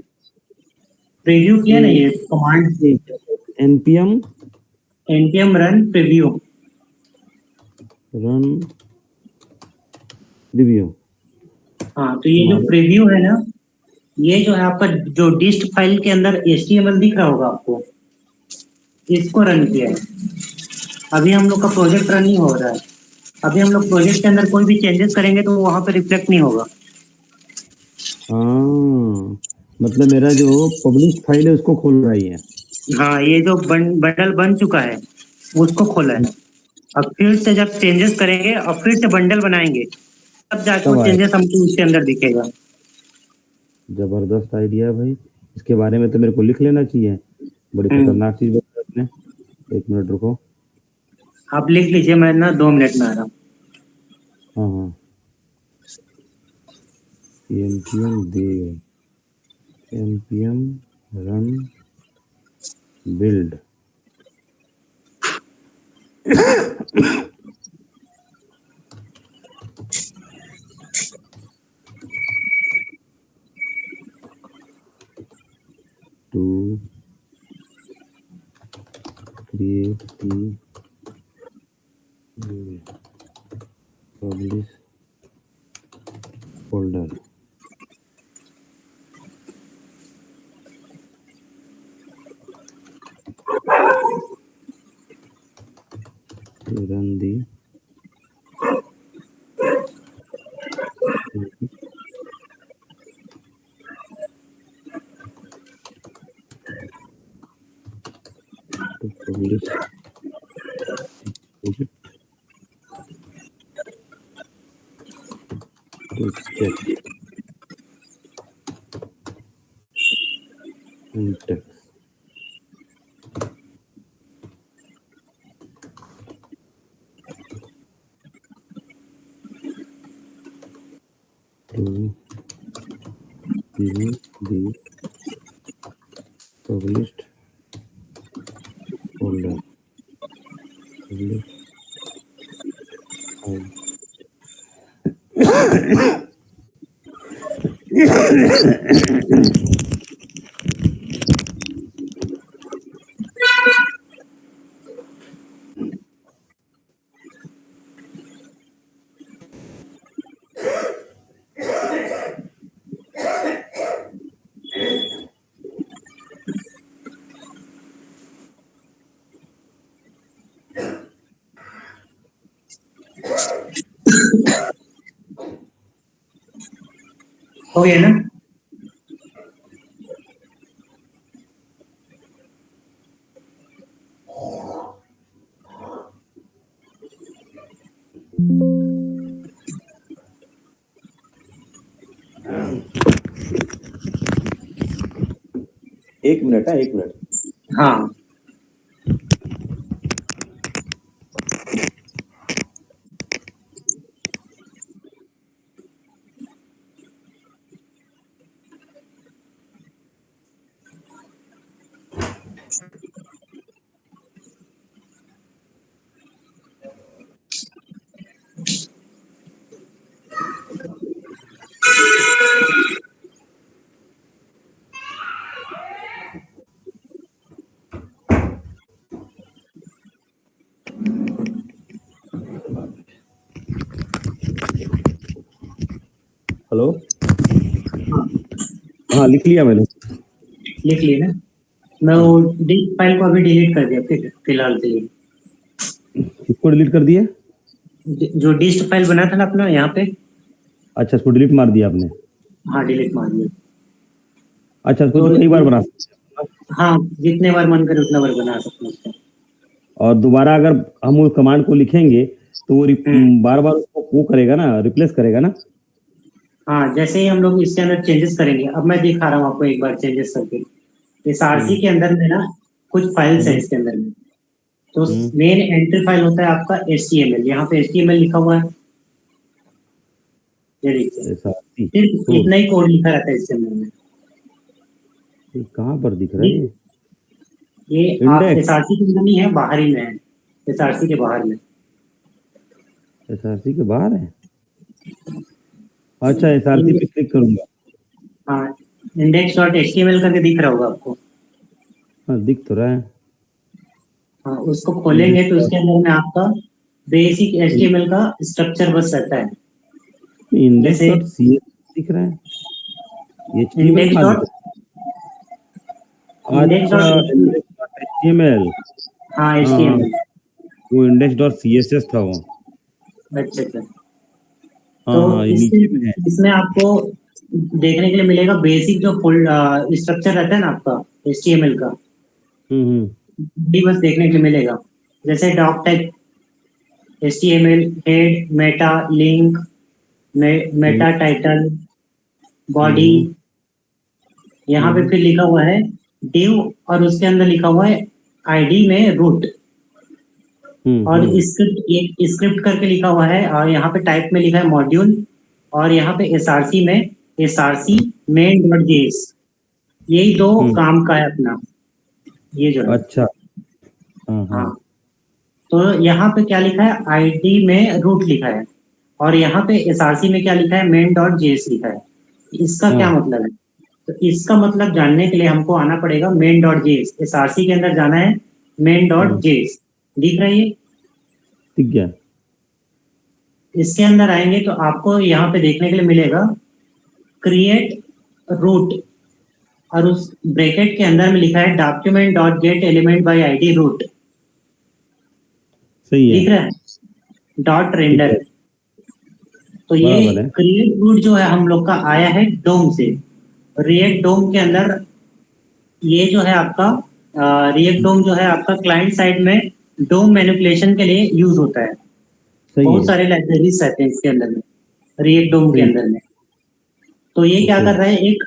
A: प्रीव्यू किया ना, ये command
B: npm
A: npm run preview.
B: Run review.
A: हाँ, तो ये जो
B: हमारे
A: प्रीव्यू है ना, ये जो है आपका, जो डिस्ट फाइल के अंदर एचटीएमएल दिख रहा होगा आपको, इसको रन किया है। अभी हम लोग का प्रोजेक्ट रन नहीं हो रहा है। अभी हम लोग प्रोजेक्ट के अंदर कोई भी चेंजेस करेंगे तो वहां पे रिफ्लेक्ट नहीं होगा।
B: हाँ, मतलब मेरा जो पब्लिश फाइल है उसको खोल रहा है।
A: हाँ, ये जो बंडल बन चुका है, उसको खोला है। अब फिर से जब चेंजेस करेंगे और फिर से बंडल बनाएंगे, तब जाके वो
B: तब आएगा।
A: चेंजेस हमको उसके अंदर दिखेगा।
B: जबरदस्त आइडिया भाई। इसके बारे में तो मेरे को लिख लेना चाहिए। बड़ी
A: हम्म।
B: खतरनाक चीज बताई आपने। 1 मिनट रुको।
A: आप लिख लीजिए, मैं ना 2 मिनट में आ रहा हूँ।
B: हाँ हाँ। npm Dev npm run build to create the publish folder. Run the to publish project to check syntax to view the published folder. Published file.
A: हो गया ना?
B: एक मिनट है, 1 मिनट।
A: हाँ।
B: हेलो। हाँ, लिख लिया मैंने।
A: लिख लिए ना? मैं वो डिस्ट फाइल को अभी डिलीट कर दिया फिर फिलहाल के लिए।
B: इसको डिलीट कर दिया।
A: जो डिस्ट फाइल बना था ना अपना यहाँ पे।
B: अच्छा, इसको डिलीट मार दिया आपने।
A: हाँ, डिलीट मार दिया।
B: अच्छा, तो
A: तो
B: कई बार बना सकते हैं।
A: हाँ, जितने बार मन करे उतना बार बना सकते हैं उसको।
B: और दोबारा अगर हम उस कमांड को लिखेंगे तो वो
A: हम्म।
B: बार बार उसको वो करेगा ना, रिप्लेस करेगा ना।
A: हाँ, जैसे ही हम लोग इसके अंदर चेंजेस करेंगे, अब मैं दिखा रहा हूँ आपको एक बार चेंजेस करके। इस आरसी
B: हम्म
A: के अंदर में ना कुछ फाइल्स है
B: हम्म
A: इसके अंदर में। तो
B: हम्म
A: मेन एंट्री फाइल होता है आपका HTML, यहाँ पे HTML लिखा हुआ है, ये देखिए।
B: ऐसा
A: सिर्फ इतना
B: सोर्स
A: ही कोड लिखा रहता है इसके अंदर में।
B: कहाँ पर दिख रहा है
A: ठीक,
B: ये?
A: ये आप
B: इंडेक्स
A: SRC के अंदर नहीं है, बाहर ही में है, SRC के बाहर में।
B: एसआरसी के बाहर है। अच्छा, एसआरसी पे क्लिक करूंगा।
A: हाँ, index.html करके दिख रहा होगा आपको।
B: हाँ, दिख तो रहा है।
A: हाँ, उसको खोलेंगे तो
B: इंडेक्स
A: उसके अंदर में आपका बेसिक HTML का स्ट्रक्चर बस रहता है।
B: इंडेक्स
A: जैसे
B: डॉट सी एस दिख रहा है। एचटीएमएल
A: इंडेक्स
B: कहाँ दिख
A: डॉट
B: रहा है?
A: इंडेक्स
B: अच्छा,
A: डॉट
B: इंडेक्स डॉट एचटीएमएल।
A: हाँ,
B: हाँ हाँ,
A: HTML।
B: वो इंडेक्स डॉट सीएसएस था वो।
A: अच्छा अच्छा। तो
B: हाँ हाँ, ये
A: इसके
B: नीचे में है।
A: इसमें आपको देखने के लिए मिलेगा बेसिक जो फुल स्ट्रक्चर रहता है ना आपका HTML का,
B: हम्म।
A: भी बस देखने के लिए मिलेगा। जैसे doc type HTML, head, meta, link,
B: hmm
A: meta title, body.
B: हम्म
A: यहाँ पे
B: हम्म
A: फिर लिखा हुआ है div, और उसके अंदर लिखा हुआ है ID में रूट। और
B: हम्म।
A: स्क्रिप्ट, एक स्क्रिप्ट करके लिखा हुआ है, और यहाँ पे टाइप में लिखा है मॉड्यूल। और यहाँ पे SRC में SRC मेन डॉट जेएस। यही दो
B: हम्म।
A: काम का है अपना, ये जो है।
B: अच्छा। हाँ हाँ।
A: हाँ, तो यहाँ पे क्या लिखा है, आईडी में रूट लिखा है, और यहाँ पे SRC में क्या लिखा है, मेन डॉट जेएस लिखा है। इसका क्या
B: हाँ,
A: मतलब है? तो इसका मतलब जानने के लिए हमको आना पड़ेगा मेन डॉट जेएस, SRC के अंदर जाना है, मेन डॉट जेएस। दिख रहा है ये?
B: दिख गया।
A: इसके अंदर आएंगे तो आपको यहाँ पे देखने के लिए मिलेगा क्रिएट रूट, और उस ब्रैकेट के अंदर में लिखा है document dot get element by ID root.
B: सही है।
A: दिख रहा है? डॉट
B: दिख
A: रेंडर।
B: रहा
A: तो
B: है,
A: ये
B: बराबर है।
A: क्रिएट रूट जो है हम लोग का आया है डोम से। रिएक्ट डोम के अंदर ये जो है आपका रिएक्ट डोम जो है आपका क्लाइंट साइड में डोम मैनिपुलेशन के लिए यूज होता है।
B: सही
A: बहुत
B: है।
A: सारे लाइब्रेरीज रहते हैं इसके अंदर में, रिएक्ट डोम के
B: सही है।
A: अंदर में। तो ये क्या
B: ओके।
A: कर रहा है, एक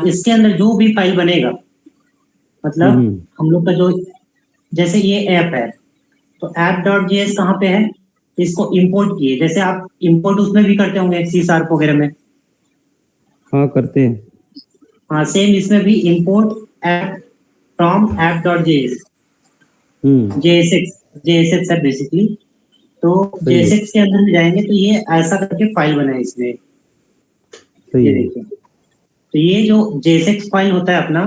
A: इसके अंदर जो भी फाइल बनेगा, मतलब
B: हम्म।
A: हम लोग का जो, जैसे ये ऐप है, तो ऐप डॉट जेएस कहाँ पे है, इसको इंपोर्ट किए। जैसे आप इंपोर्ट उसमें भी करते होंगे सी शार्प वगैरह में।
B: हाँ, करते हैं।
A: हाँ, सेम इसमें भी import app from app dot JS,
B: hmm.
A: JSX है बेसिकली। तो
B: सही है।
A: जेएसएक्स के अंदर में जाएंगे तो ये ऐसा करके फाइल बना है इसमें,
B: सही
A: ये
B: है।
A: देखिए। तो ये जो जेएसएक्स फाइल होता है अपना,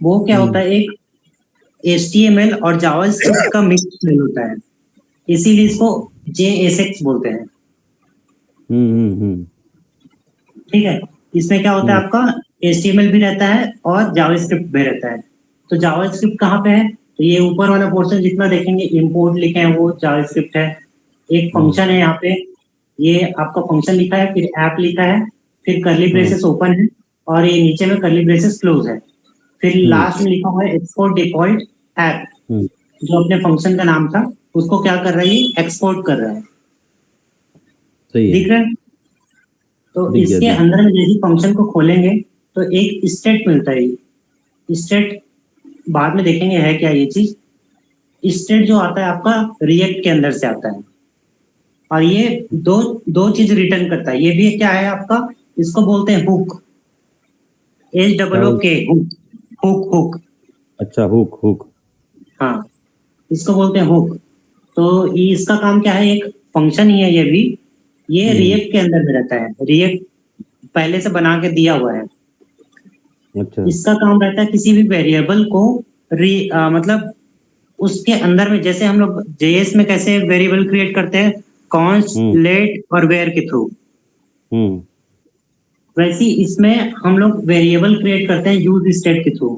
A: वो क्या होता
B: हम्म
A: है, एक HTML और जावास्क्रिप्ट का मिक्स फाइल होता है, इसीलिए इसको JSX बोलते हैं।
B: हम्म।
A: ठीक है, इसमें क्या होता है
B: हम्म
A: आपका, HTML भी रहता है और जावास्क्रिप्ट भी रहता है। तो जावास्क्रिप्ट कहाँ पे है, तो ये ऊपर वाला पोर्शन जितना देखेंगे इंपोर्ट लिखे हैं वो जावास्क्रिप्ट है। एक
B: हम्म
A: फंक्शन है यहाँ पे, ये आपका फंक्शन लिखा है, फिर ऐप लिखा है, फिर करली
B: हम्म
A: ब्रेसेस ओपन है, और ये नीचे में करली ब्रेसेस क्लोज है। फिर
B: हम्म
A: लास्ट में लिखा हुआ है एक्सपोर्ट डिफॉल्ट ऐप,
B: हम्म।
A: जो अपने फंक्शन का नाम था, उसको क्या कर रहा है, ये एक्सपोर्ट कर रहा है।
B: सही है।
A: दिख रहा है? तो
B: दिख गया,
A: इसके
B: दिख
A: अंदर में जैसे फंक्शन को खोलेंगे तो एक स्टेट मिलता है। स्टेट बाद में देखेंगे है क्या ये चीज। स्टेट जो आता है आपका रिएक्ट के अंदर से आता है, और ये दो दो चीज रिटर्न करता है। ये भी क्या है आपका, इसको बोलते हैं हुक, एच
B: क्या
A: डबल ओ
B: बोलते
A: के,
B: हैं?
A: Hook, hook hook.
B: अच्छा, हुक हुक।
A: हाँ, इसको बोलते हैं हुक। तो इसका काम क्या है, एक फंक्शन ही है ये भी। ये
B: हम्म।
A: रिएक्ट के अंदर में रहता है, रिएक्ट पहले से बना के दिया हुआ है।
B: अच्छा।
A: इसका काम रहता है किसी भी वेरिएबल को मतलब उसके अंदर में, जैसे हम लोग जेएस में कैसे वेरिएबल क्रिएट करते हैं, कॉन्स्ट,
B: हम्म
A: लेट और वेयर के थ्रू,
B: हम्म
A: वैसे ही इसमें हम लोग वेरिएबल क्रिएट करते हैं यूज स्टेट के थ्रू।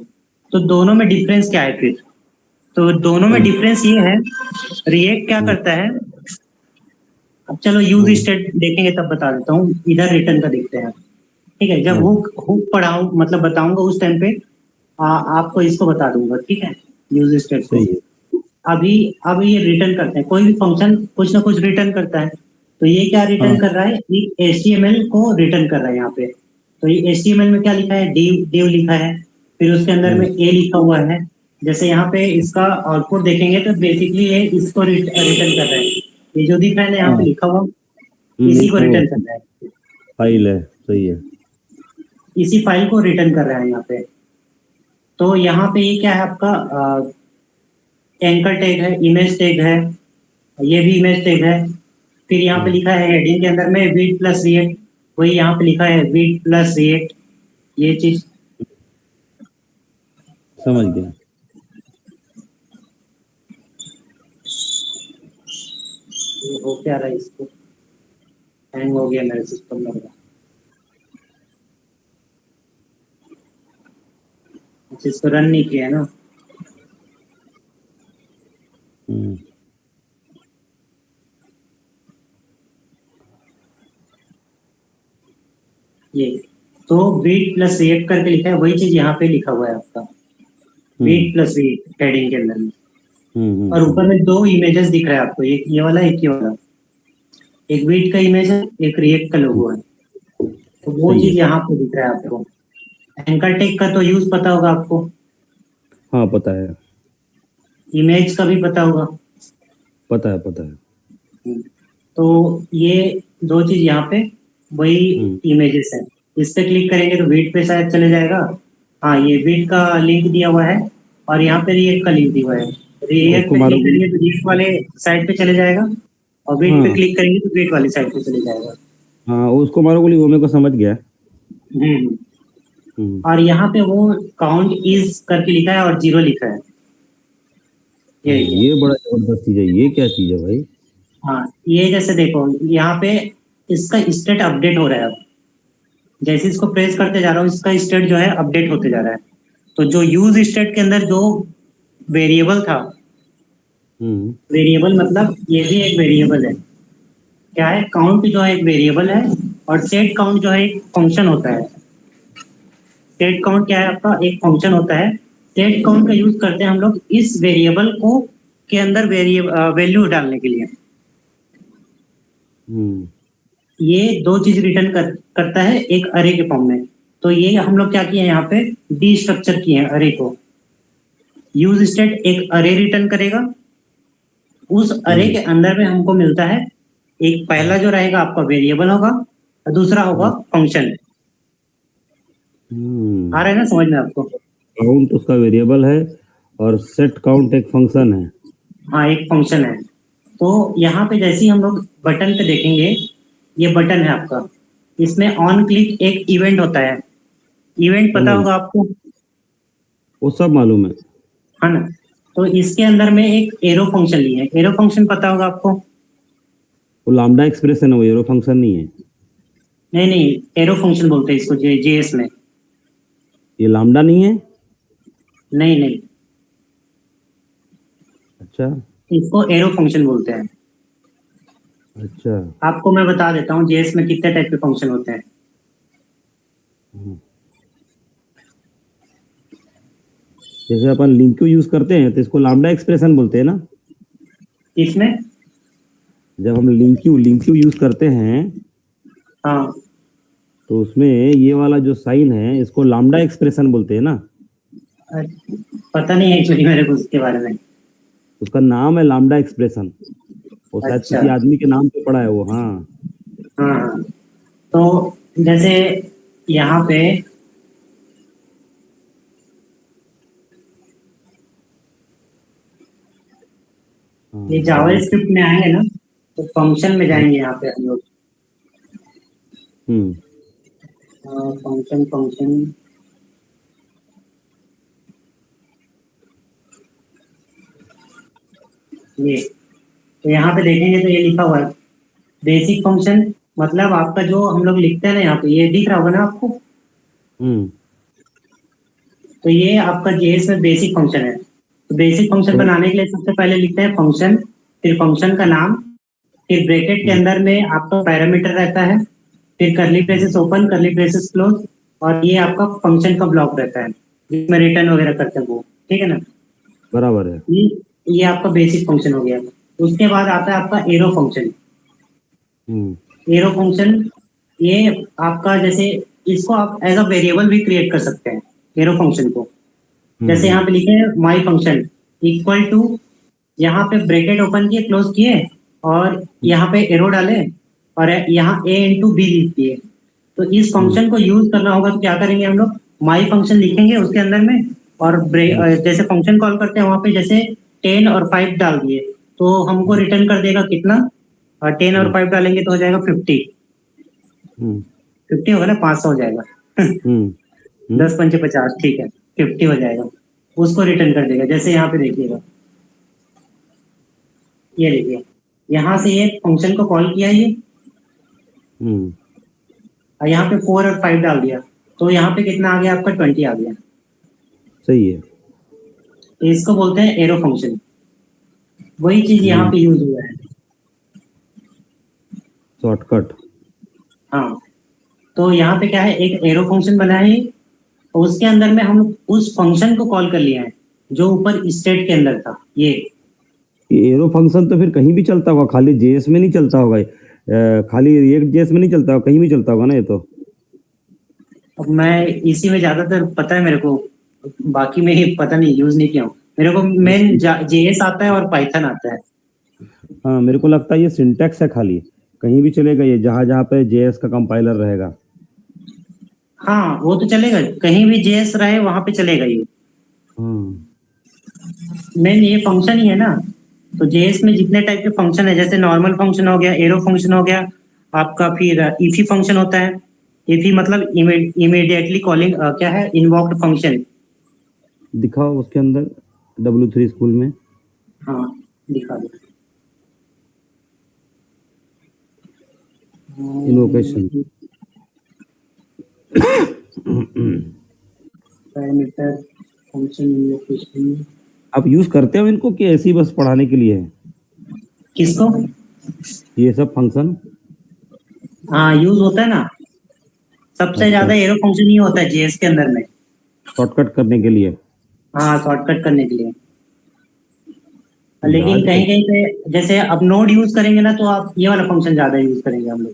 A: तो दोनों में डिफरेंस क्या है फिर? तो दोनों में
B: हम्म
A: डिफरेंस ये है, रिएक्ट क्या
B: हम्म
A: करता है, अब चलो यूज
B: हम्म
A: स्टेट देखेंगे तब बता देता हूँ, इधर रिटर्न का देखते हैं। ठीक है, जब
B: हाँ।
A: हुक पढ़ाऊँ मतलब बताऊंगा उस टाइम पे आपको इसको बता दूंगा, ठीक है, यूज स्टेट को।
B: सही है।
A: अभी अब ये रिटर्न करते हैं, कोई भी फंक्शन कुछ ना कुछ रिटर्न करता है। तो ये क्या रिटर्न
B: हाँ।
A: कर रहा है, ये HTML को रिटर्न कर रहा है यहाँ पे। तो ये HTML में क्या लिखा है, div लिखा है, फिर उसके अंदर में a लिखा हुआ है। जैसे यहाँ पे इसका आउटपुट देखेंगे तो बेसिकली ये इसको रिटर्न कर रहा है, ये जो दिख रहा है ना यहाँ पे
B: हाँ।
A: लिखा हुआ, इसी को
B: वो
A: रिटर्न कर रहा है,
B: फाइल है, सही है।
A: इसी फाइल को रिटर्न कर रहा है यहाँ पे। तो यहाँ पे ये क्या है आपका एंकर टैग है, इमेज टैग है, ये भी इमेज टैग है। फिर यहाँ पे लिखा है हेडिंग के अंदर में वीट प्लस रिएक्ट, वही यहाँ पे लिखा है वीट प्लस रिएक्ट, ये चीज।
B: समझ गया।
A: ये हो क्या रहा है, इसको हैंग हो गया मेरे सिस्टम में। अच्छा, इसको रन नहीं किया है ना।
B: हम्म।
A: ये तो वीट प्लस रिएक्ट करके लिखा है, वही चीज यहाँ पे लिखा हुआ है आपका, वीट प्लस रिएक्ट हेडिंग के अंदर में। और ऊपर में दो इमेजेस दिख रहा है आपको, एक ये वाला एक ये वाला, एक वीट का इमेज है, एक रिएक्ट का लोगो है। तो वो
B: सही
A: चीज
B: है।
A: यहाँ पे दिख रहा है आपको। एंकर टेक का तो यूज पता होगा आपको,
B: हाँ, पता है।
A: इमेज का भी पता होगा।
B: पता है, पता है।
A: तो ये दो चीज यहाँ पे वही
B: हम्म।
A: इमेजेस है। इस पे क्लिक करेंगे तो वीट पे शायद चले जाएगा। हाँ, ये वीट का लिंक दिया हुआ है और यहाँ पे रिएक्ट का लिंक दिया हुआ है। रिएक्ट
B: उसको
A: पे
B: मारो
A: क्लिक
B: गोली।
A: करेंगे तो रिएक्ट वाले साइड पे चले जाएगा, और वीट पे
B: हाँ।
A: क्लिक करेंगे तो वीट वाली साइड पे चले जाएगा।
B: हाँ, उसको मारो गोली, वो मेरे को समझ गया।
A: हम्म।
B: हम्म।
A: और यहाँ पे वो काउंट इज करके लिखा है और 0 लिखा है, ये देखिए।
B: ये बड़ा जबरदस्त चीज है, ये क्या चीज है भाई?
A: हाँ, ये जैसे देखो यहाँ पे इसका स्टेट अपडेट हो रहा है अब। जैसे इसको प्रेस करते जा रहा हूँ, इसका स्टेट जो है अपडेट होते जा रहा है। तो जो यूज स्टेट के अंदर जो वेरिएबल था,
B: हम्म।
A: वेरिएबल मतलब ये भी एक वेरिएबल है, क्या है, काउंट जो है एक वेरिएबल है, और सेट काउंट जो है एक फंक्शन होता है। सेट काउंट क्या है आपका, एक फंक्शन होता है। सेट काउंट का यूज करते हैं हम लोग इस वेरिएबल को के अंदर वैल्यू डालने के लिए।
B: हम्म।
A: ये दो चीज रिटर्न करता है एक अरे के फॉर्म में। तो ये हम लोग क्या किए हैं यहाँ पे, डी स्ट्रक्चर किए हैं अरे को। यूज स्टेट एक अरे रिटर्न करेगा, उस अरे के अंदर में हमको मिलता है, एक पहला जो रहेगा आपका वेरिएबल होगा और दूसरा होगा फंक्शन। आ रहा है ना समझ में आपको?
B: काउंट उसका वेरिएबल है और सेट काउंट एक फंक्शन है।
A: हाँ, एक फंक्शन है। तो यहाँ पे जैसे ही हम लोग बटन पे देखेंगे, ये बटन है आपका, इसमें ऑन क्लिक एक इवेंट होता है। इवेंट पता
B: समझ गया।
A: होगा आपको,
B: वो सब मालूम है।
A: है ना? तो इसके अंदर में एक एरो फंक्शन लिए है, एरो फंक्शन पता होगा आपको?
B: वो लैम्बडा एक्सप्रेशन है, वो एरो फंक्शन नहीं है।
A: नहीं नहीं, एरो फंक्शन बोलते हैं इसको जेएस में।
B: ये लैम्बडा नहीं है।
A: नहीं नहीं,
B: अच्छा।
A: इसको एरो फंक्शन बोलते हैं।
B: अच्छा।
A: आपको मैं बता देता हूँ जेएस में कितने टाइप के फंक्शन होते हैं।
B: जैसे अपन लिंक को यूज करते हैं तो इसको लैम्बडा एक्सप्रेशन बोलते हैं ना।
A: इसमें
B: जब हम लिंक क्यू यूज करते हैं
A: हाँ,
B: तो उसमें ये वाला जो साइन है इसको लैम्बडा एक्सप्रेशन बोलते हैं ना।
A: पता नहीं है एक्चुअली मेरे को उसके बारे में।
B: उसका नाम है लैम्बडा एक्सप्रेशन। वो शायद
A: अच्छा,
B: किसी आदमी के नाम पे पड़ा है वो। हाँ।
A: हाँ हाँ। तो जैसे यहाँ पे ये जावा
B: हाँ।
A: स्क्रिप्ट में आएंगे ना, तो फंक्शन में जाएंगे यहाँ पे हम लोग।
B: हम्म।
A: फंक्शन फंक्शन ये, तो यहाँ पे देखेंगे तो ये लिखा हुआ है बेसिक फंक्शन। मतलब आपका जो हम लोग लिखते हैं ना यहाँ पे, ये दिख रहा होगा ना आपको।
B: हम्म।
A: तो ये आपका जेएस में बेसिक फंक्शन है। तो बेसिक फंक्शन
B: तो
A: बनाने के लिए सबसे पहले लिखते हैं फंक्शन, फिर फंक्शन का नाम, फिर ब्रैकेट के अंदर में आपका पैरामीटर रहता है, फिर करली ब्रेसेस ओपन, करली ब्रेसेस क्लोज, और ये आपका फंक्शन का ब्लॉक रहता है जिसमें रिटर्न वगैरह करते हैं वो, ठीक है ना।
B: बराबर है।
A: ये ये आपका बेसिक फंक्शन हो गया। उसके बाद आता है आपका एरो फंक्शन। एरो फंक्शन ये आपका, जैसे इसको आप एज अ वेरिएबल भी क्रिएट कर सकते हैं एरो फंक्शन को। जैसे यहाँ पे लिखे हैं माई फंक्शन इक्वल टू, यहाँ पे ब्रैकेट ओपन किए क्लोज किए और यहाँ पे एरो डाले और यहाँ a इंटू बी लिख दिए। तो इस फंक्शन को यूज करना होगा तो क्या करेंगे हम लोग, माई फंक्शन लिखेंगे उसके अंदर में, और जैसे फंक्शन कॉल करते हैं वहां पे जैसे 10 और 5 डाल दिए तो हमको रिटर्न कर देगा कितना, और 10 और 5 डालेंगे तो हो जाएगा 50। 50 होगा ना, 500 हो जाएगा। 10 पंचे 50, ठीक है, 50 हो जाएगा। उसको रिटर्न कर देगा। जैसे यहाँ पे देखिएगा, ये देखिए यहाँ से ये फंक्शन को कॉल किया ये, और यहाँ पे 4 और 5 डाल दिया तो यहाँ पे कितना आ गया आपका, 20 आ गया।
B: सही है।
A: तो इसको बोलते हैं एरो फंक्शन। वही चीज यहाँ पे यूज हुआ है।
B: शॉर्टकट।
A: हाँ, तो यहाँ पे क्या है, एक एरो फंक्शन बना है और उसके अंदर में हम उस फंक्शन को कॉल कर लिया है जो ऊपर स्टेट के अंदर था ये।
B: एरो फंक्शन तो फिर कहीं भी चलता होगा, खाली जेएस में नहीं चलता होगा, खाली रिएक्ट जेएस में नहीं चलता होगा, कहीं भी चलता होगा ना ये तो।
A: अब मैं इसी में ज्यादातर पता है मेरे को, बाकी में ही पता नहीं, यूज नहीं किया हूँ। मेरे को मेन जेएस आता है और पाइथन आता है।
B: हाँ, मेरे को लगता है ये सिंटैक्स है खाली, कहीं भी चलेगा ये, जहाँ जहाँ पे जेएस का कंपाइलर रहेगा।
A: हाँ वो तो चलेगा, कहीं भी जेएस रहे वहां पे चलेगा ये। मेन ये फंक्शन ही है ना। तो जेएस में जितने टाइप के फंक्शन है, जैसे नॉर्मल फंक्शन हो गया, एरो फंक्शन हो गया आपका, फिर इफी फंक्शन होता है। इफी मतलब इमीडिएटली कॉलिंग, क्या है, इन्वोक्ड फंक्शन।
B: दिखाओ उसके अंदर W3 स्कूल में।
A: हाँ दिखा दो।
B: इन्वोकेशन।
A: Parameter function invocation.
B: आप यूज करते हो इनको कि ऐसे ही बस पढ़ाने के लिए है
A: किसको?
B: ये सब फंक्शन?
A: हाँ यूज होता है ना, सबसे
B: अच्छा,
A: ज्यादा एरो फंक्शन ही होता है जेएस के अंदर में।
B: शॉर्टकट करने के लिए।
A: हाँ शॉर्टकट करने के लिए। लेकिन
B: याद
A: कहीं
B: कर।
A: कहीं पे जैसे अब नोड यूज करेंगे ना तो आप ये वाला फंक्शन ज्यादा यूज करेंगे हम लोग,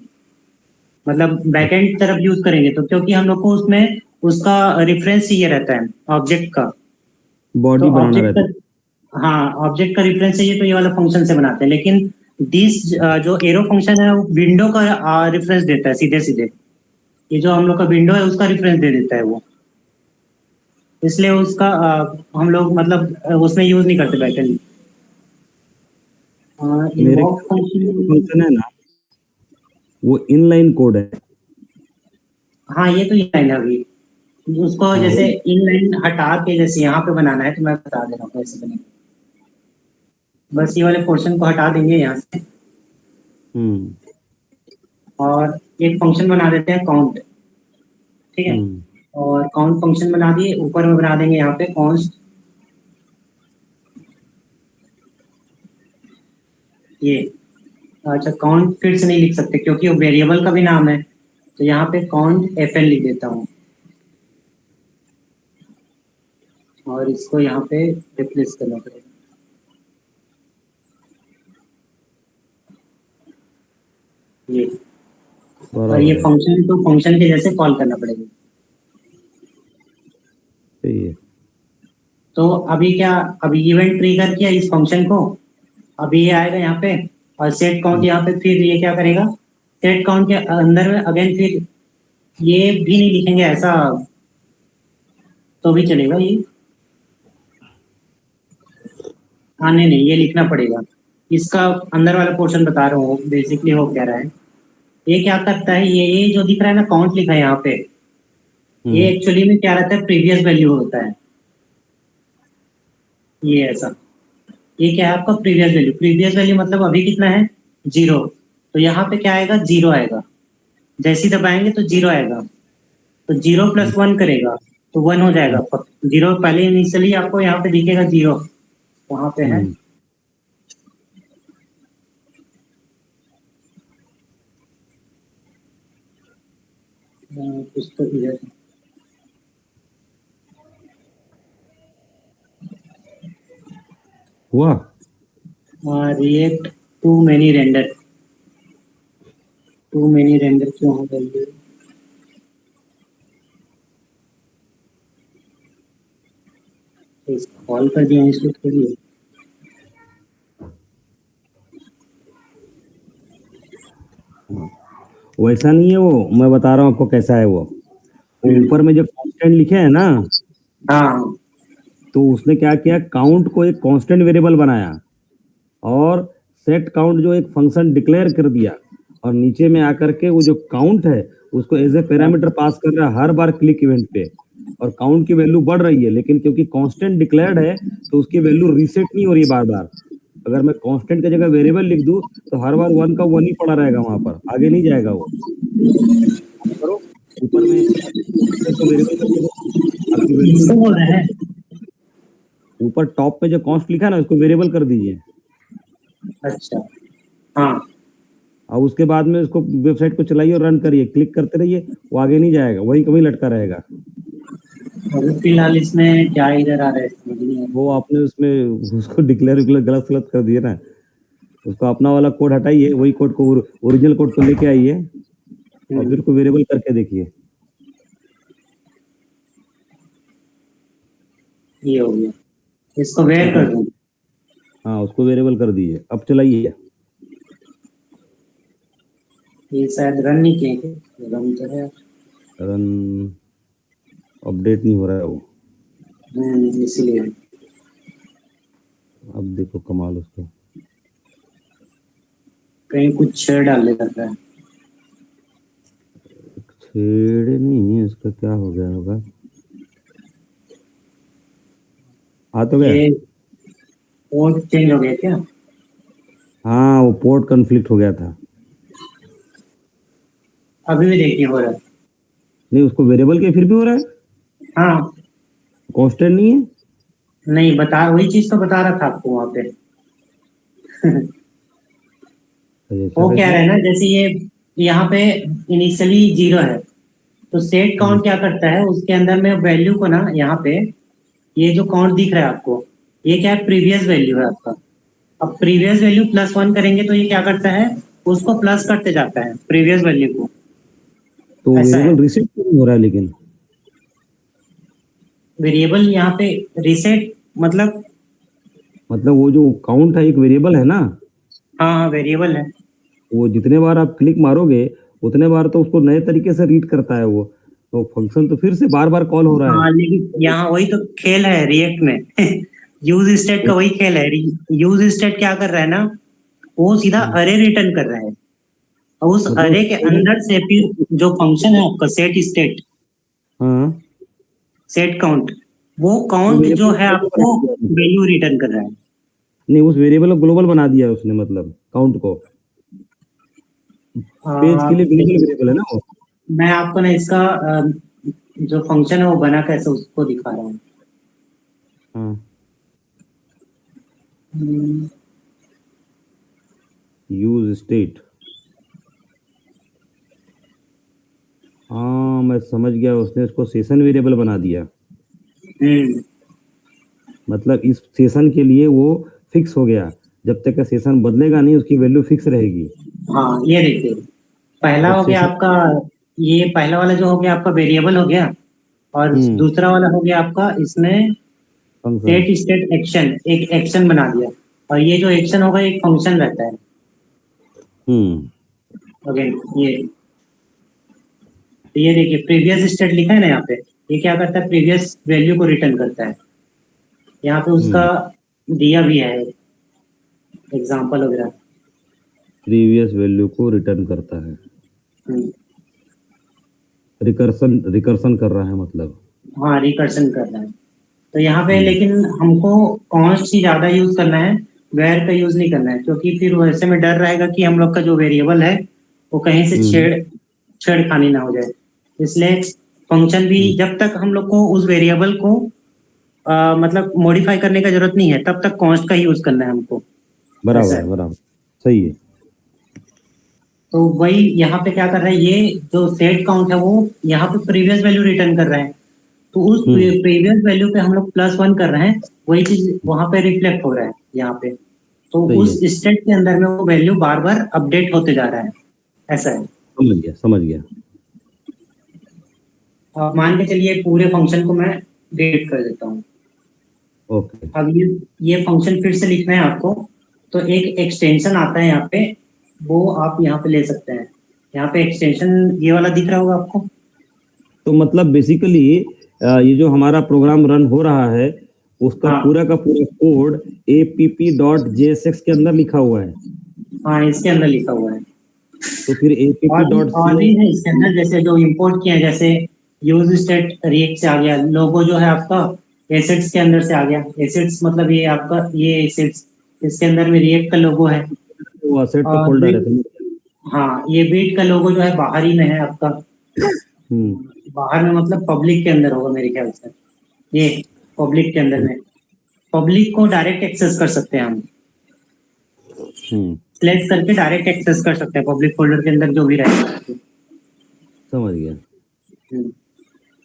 A: मतलब बैकएंड तरफ यूज करेंगे तो, क्योंकि हम लोग को उसमें उसका रेफरेंस चाहिए रहता है ऑब्जेक्ट का। तो
B: बॉडी बनाना
A: ऑब्जेक्ट
B: रहता है।
A: का, हाँ ऑब्जेक्ट का रेफरेंस चाहिए तो ये वाला फंक्शन से बनाते हैं। लेकिन दिस जो एरो फंक्शन है वो विंडो का रेफरेंस देता है सीधे सीधे। ये जो हम लोग का विंडो है उसका रेफरेंस दे देता है वो, इसलिए उसका हम लोग मतलब उसमें यूज नहीं करते बैकएंड।
B: मेरे
A: इन्वॉक फंक्शन।
B: फंक्शन है ना, वो इनलाइन कोड है।
A: हाँ ये तो ये लाइन है अभी, उसको
B: हाँ
A: जैसे
B: वो।
A: इन लाइन हटा के जैसे यहाँ पे बनाना है तो मैं बता दे रहा हूँ कैसे बनेगा। बस ये वाले पोर्शन को हटा देंगे यहाँ से,
B: हम्म
A: और एक फंक्शन बना देते हैं काउंट, ठीक है।
B: हम्म
A: और काउंट फंक्शन बना दिए, ऊपर में बना देंगे यहाँ पे कॉन्स्ट, ये। अच्छा काउंट फिर से नहीं लिख सकते क्योंकि वो वेरिएबल का भी नाम है, तो यहाँ पे काउंट एफएन लिख देता हूँ और इसको यहाँ पे रिप्लेस करना पड़ेगा। ये, और ये
B: बराबर है।
A: फंक्शन तो फंक्शन के जैसे कॉल करना पड़ेगा।
B: सही है।
A: तो अभी क्या, अभी इवेंट ट्रिगर किया इस फंक्शन को, अभी ये आएगा यहाँ पे, और सेट काउंट यहाँ पे, फिर ये क्या करेगा, सेट काउंट के अंदर में अगेन फिर ये भी नहीं लिखेंगे ऐसा तो भी चलेगा ये। हाँ नहीं नहीं, ये लिखना पड़ेगा। इसका अंदर वाला पोर्शन बता रहा हूँ बेसिकली हो क्या रहा है। ये क्या करता है, ये जो दिख रहा है ना काउंट लिखा है यहाँ पे, ये
B: हम्म
A: एक्चुअली में क्या रहता है, प्रीवियस वैल्यू होता है ये ऐसा। ये क्या है आपका प्रीवियस वैल्यू, प्रीवियस वैल्यू मतलब अभी कितना है, 0। तो यहाँ पे क्या आएगा, 0 आएगा। जैसे ही दबाएंगे तो 0 आएगा, तो 0 + 1 करेगा तो 1 हो जाएगा। 0 पहले इनिशियली आपको यहाँ पे दिखेगा 0, वहां पे है।
B: हम्म
A: कुछ तो इधर
B: हुआ।
A: रिएक्ट टू मेनी रेंडर क्यों हो गई है? कॉल कर दिया इसको थोड़ी है।
B: वैसा नहीं है वो, मैं बता रहा हूँ आपको कैसा है वो ऊपर में जो कांस्टेंट लिखे हैं ना,
A: हाँ
B: तो उसने क्या किया, काउंट को एक कांस्टेंट वेरिएबल बनाया और सेट काउंट जो एक फंक्शन डिक्लेयर कर दिया, और नीचे में आकर के वो जो काउंट है उसको एज ए पैरामीटर पास कर रहा है हर बार क्लिक इवेंट पे, और काउंट की वैल्यू बढ़ रही है, लेकिन क्योंकि कांस्टेंट डिक्लेयर्ड है तो उसकी वैल्यू रीसेट नहीं हो रही बार बार। अगर मैं कांस्टेंट की जगह वेरिएबल लिख दूं तो हर बार वन का वन ही पड़ा रहेगा, वहां पर आगे नहीं जाएगा वो। करो ऊपर में इसको वेरिएबल करके दो, आपकी
A: किसको
B: वैल्यू
A: बोल रहे हैं?
B: ऊपर टॉप पे जो कॉन्स्ट लिखा है ना उसको वेरिएबल कर दीजिए,
A: अच्छा हाँ।
B: और उसके बाद में उसको वेबसाइट को चलाइए और रन करिए, क्लिक करते रहिए, वो आगे नहीं जाएगा, वही कहीं लटका रहेगा।
A: अभी फिलहाल इसमें क्या इधर आ रहा है समझ नहीं आ
B: वो आपने उसमें उसको डिक्लेयर गलत गलत कर दिए ना, उसको अपना वाला कोड हटाइए, वही कोड को ओरिजिनल कोड को लेके आइए
A: रहा।
B: और फिर को वेरिएबल करके देखिए।
A: ये हो गया, इसको वेयर कर दूं।
B: हाँ उसको वेरिएबल कर दीजिए, अब चलाइए।
A: ये शायद रन नहीं किए थे, रन तो है।
B: रन अपडेट नहीं हो रहा है वो,
A: इसीलिए।
B: अब देखो कमाल उसको।
A: कहीं कुछ छेड़ डालने करता है।
B: छेड़े नहीं है, इसका क्या हो गया होगा, आ तो गया।
A: ये पोर्ट चेंज हो गया क्या?
B: हाँ वो पोर्ट कन्फ्लिक्ट हो गया था।
A: अभी भी देखिए हो रहा है।
B: नहीं उसको वेरिएबल के फिर भी हो रहा है,
A: हाँ
B: कांस्टेंट नहीं है।
A: नहीं बता, वही चीज तो बता रहा था आपको वहां पे।
B: ऐसा
A: वो क्या
B: कैसे?
A: रहा है ना, जैसे ये यहाँ पे इनिशियली 0 है, तो सेट
B: हम्म,
A: काउंट क्या करता है उसके अंदर में वैल्यू को ना, यहाँ पे ये जो काउंट दिख रहा है आपको, ये क्या है, प्रीवियस वैल्यू है आपका। अब प्रीवियस वैल्यू +1 करेंगे तो ये क्या करता है, उसको प्लस करते जाता है प्रीवियस वैल्यू को।
B: तो
A: ऐसा है।
B: वेरिएबल रिसेट क्यों नहीं हो रहा है लेकिन?
A: वेरिएबल यहाँ पे रीसेट मतलब?
B: मतलब वो जो काउंट है एक वेरिएबल है ना,
A: हाँ हाँ वेरिएबल है।
B: वो जितने बार आप क्लिक मारोगे उतने बार तो उसको नए तरीके से रीड करता है वो, तो फंक्शन तो फिर से बार बार कॉल हो रहा है।
A: हाँ लेकिन यहाँ वही तो खेल है रिएक्ट में। यूज स्टेट का वही खेल है। यूज स्टेट क्या कर रहा है ना, वो सीधा
B: हम्म,
A: अरे रिटर्न कर रहा है, और उस
B: मतलब
A: अरे के अंदर से फिर जो फंक्शन है आपका सेट स्टेट,
B: हाँ
A: सेट काउंट, वो
B: वो
A: काउंट जो
B: वेरिएबल
A: है
B: ग्लोबल बना
A: आपको
B: दिया मतलब।
A: वैल्यू रिटर्न कर रहा है।
B: नहीं उस वेरिएबल को ग्लोबल बना दिया उसने, मतलब काउंट को पेज के लिए ग्लोबल
A: देखिए
B: वेरिएबल है ना वो।
A: मैं आपको ना इसका जो फंक्शन है वो बना कैसे उसको दिखा रहा हूँ।
B: हाँ
A: हम्म,
B: यूज स्टेट, हाँ मैं समझ गया, उसने इसको सेशन वेरिएबल बना दिया,
A: हम्म,
B: मतलब इस सेशन के लिए वो फिक्स हो गया, जब तक का सेशन बदलेगा नहीं उसकी वैल्यू फिक्स रहेगी।
A: हाँ ये देखिए, पहला
B: जब
A: हो गया
B: सेशन
A: आपका, ये पहला वाला जो हो गया आपका वेरिएबल हो गया, और
B: हम्म
A: दूसरा वाला हो गया आपका इसमें
B: फंक्शन
A: सेट स्टेट एक्शन, एक एक्शन बना दिया, और ये जो एक्शन होगा एक फंक्शन रहता है।
B: हम्म
A: ओके, ये ये देखिए प्रीवियस स्टेट लिखा है ना यहाँ पे, ये क्या करता है, प्रीवियस वैल्यू को रिटर्न करता है। यहाँ पे उसका
B: हम्म
A: दिया भी है एग्जाम्पल वगैरह।
B: प्रीवियस वैल्यू को रिटर्न करता है,
A: हम्म,
B: रिकर्सन रिकर्सन कर रहा है मतलब।
A: हाँ रिकर्सन कर रहा है। तो यहाँ पे
B: हम्म
A: लेकिन हमको कॉन्स्ट ही ज्यादा यूज करना है, वेर का यूज नहीं करना है, क्योंकि फिर वैसे में डर रहेगा कि हम लोग का जो वेरिएबल है वो कहीं से
B: हम्म
A: छेड़खानी ना हो जाए। इसलिए फंक्शन भी
B: हम्म,
A: जब तक हम लोग को उस वेरिएबल को मतलब मॉडिफाई करने का जरूरत नहीं है, तब तक कॉन्स्ट का ही यूज करना है हमको। ऐसा
B: बराबर
A: है।
B: बराबर, सही है।
A: तो वही यहाँ पे क्या कर रहा है, ये जो सेट काउंट है वो यहाँ पे प्रीवियस वैल्यू रिटर्न कर रहा है। तो उस प्रीवियस वैल्यू पे हम लोग +1 कर रहे हैं, वही चीज वहां पे रिफ्लेक्ट हो रहा है यहाँ पे। तो
B: सही
A: उस
B: है,
A: स्टेट के अंदर में वो वैल्यू बार बार अपडेट होते जा रहा है, ऐसा है।
B: समझ गया समझ गया।
A: अब मान के चलिए पूरे फंक्शन को मैं डिलीट कर देता हूँ।
B: ओके।
A: अब ये फंक्शन फिर से लिखना है आपको, तो एक एक्सटेंशन आता है यहाँ पे, वो आप यहाँ पे ले सकते हैं। यहाँ पे एक्सटेंशन ये वाला दिख रहा होगा आपको।
B: तो मतलब बेसिकली ये जो हमारा प्रोग्राम रन हो रहा है उसका
A: हाँ
B: पूरा का पूरा कोड app.jsx के अंदर लिखा हुआ है।
A: हाँ, इसके अंदर लिखा हुआ है।
B: तो फिर
A: और भी
B: app.cs
A: है इसके अंदर, जैसे जो इंपोर्ट किया है, जैसे यूज स्टेट रिएक्ट से आ गया, लोगो जो है आपका एसेट्स के अंदर से आ गया। एसेट्स मतलब ये आपका ये एसेट्स, इसके अंदर में रिएक्ट का लोगो है।
B: वो असेट का
A: और
B: फोल्डर है,
A: बीट,
B: समझ गया।
A: हाँ ये बीट का लोगो जो है बाहर ही में है आपका।
B: हम्म
A: बाहर में मतलब पब्लिक के अंदर होगा मेरे ख्याल से। ये पब्लिक के अंदर में, पब्लिक को डायरेक्ट एक्सेस कर सकते हैं हम,
B: हम्म
A: सिलेक्ट करके डायरेक्ट एक्सेस कर सकते हैं पब्लिक फोल्डर के अंदर जो भी रहेगा।
B: समझ गया।
A: हम्म,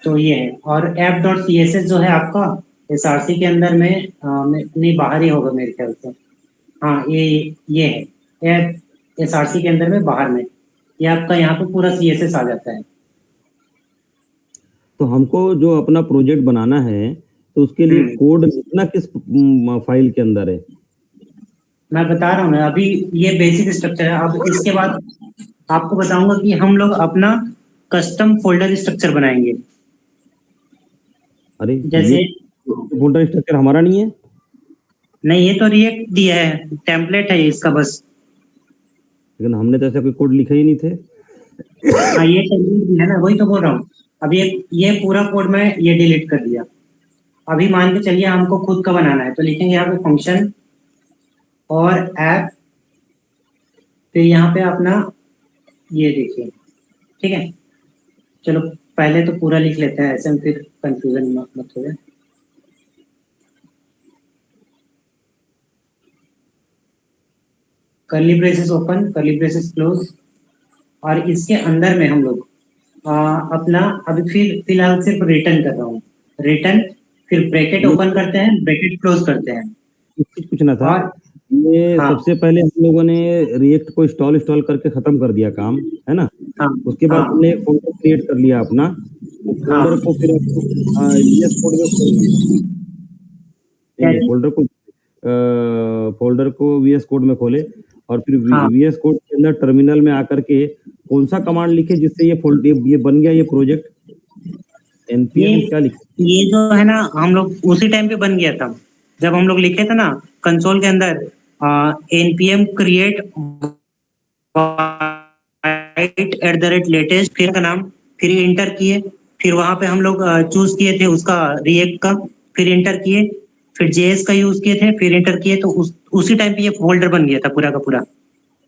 A: तो ये है। और app.css जो है आपका एसआरसी के अंदर में नहीं, बाहर ही होगा मेरे ख्याल से। हाँ ये है ऐप एसआरसी के अंदर में बाहर में, ये आपका यहाँ पे पूरा CSS आ जाता है।
B: तो हमको जो अपना प्रोजेक्ट बनाना है तो उसके लिए कोड लिखना किस फाइल के अंदर है?
A: मैं बता रहा हूँ ना, अभी ये बेसिक स्ट्रक्चर है। अब इसके बाद आपको बताऊंगा कि हम लोग अपना कस्टम फोल्डर स्ट्रक्चर बनाएंगे।
B: अरे ये
A: जैसे
B: फोल्डर स्ट्रक्चर हमारा नहीं है।
A: नहीं, ये तो रिएक्ट दिया है, टेम्पलेट है ये इसका बस।
B: लेकिन हमने तो ऐसा कोई कोड लिखा ही नहीं थे।
A: हाँ ये टेम्पलेट भी है ना, वही तो बोल रहा हूँ। अब ये पूरा कोड मैं ये डिलीट कर दिया। अभी मान के चलिए हमको खुद का बनाना है, तो लिखेंगे यहाँ पे फंक्शन और ऐप, फिर यहाँ पे अपना ये देखिए, ठीक है। चलो पहले तो पूरा लिख लेते हैं, ऐसे में फिर कंफ्यूजन मत हो जाए। Curly braces open, curly braces close, और इसके अंदर में हम लोग अपना अभी फिर फिलहाल सिर्फ रिटर्न कर रहा हूँ, रिटर्न, फिर ब्रैकेट
B: ये
A: ओपन करते हैं, ब्रैकेट क्लोज करते हैं।
B: एक चीज पूछना था।
A: और
B: ये
A: हाँ
B: सबसे पहले हम लोगों ने रिएक्ट को इंस्टॉल करके खत्म कर दिया काम, है ना?
A: हाँ
B: उसके बाद
A: हाँ
B: हमने एक फोल्डर क्रिएट कर लिया अपना। वो
A: हाँ,
B: फोल्डर को फिर वीएस कोड में खोल दिया। नहीं
A: क्या
B: नहीं,
A: जी?
B: फोल्डर को वीएस कोड में खोले और फिर
A: हाँ,
B: वीएस कोड के अंदर टर्मिनल में आकर के कौन सा कमांड लिखे जिससे ये फोल्डर ये बन गया ये प्रोजेक्ट?
A: ये
B: npm क्या लिखे?
A: ये जो है ना, हम लोग उसी टाइम पे बन गया था जब हम लोग लिखे थे ना कंसोल के अंदर, npm क्रिएट @latest, फिर का नाम, फिर इंटर किए, फिर वहां पे हम लोग चूज किए थे उसका रिएक्ट का, फिर इंटर किए, फिर जेएस का यूज किए थे, फिर इंटर किए, तो उसी टाइम पे ये फोल्डर बन गया था पूरा का पूरा।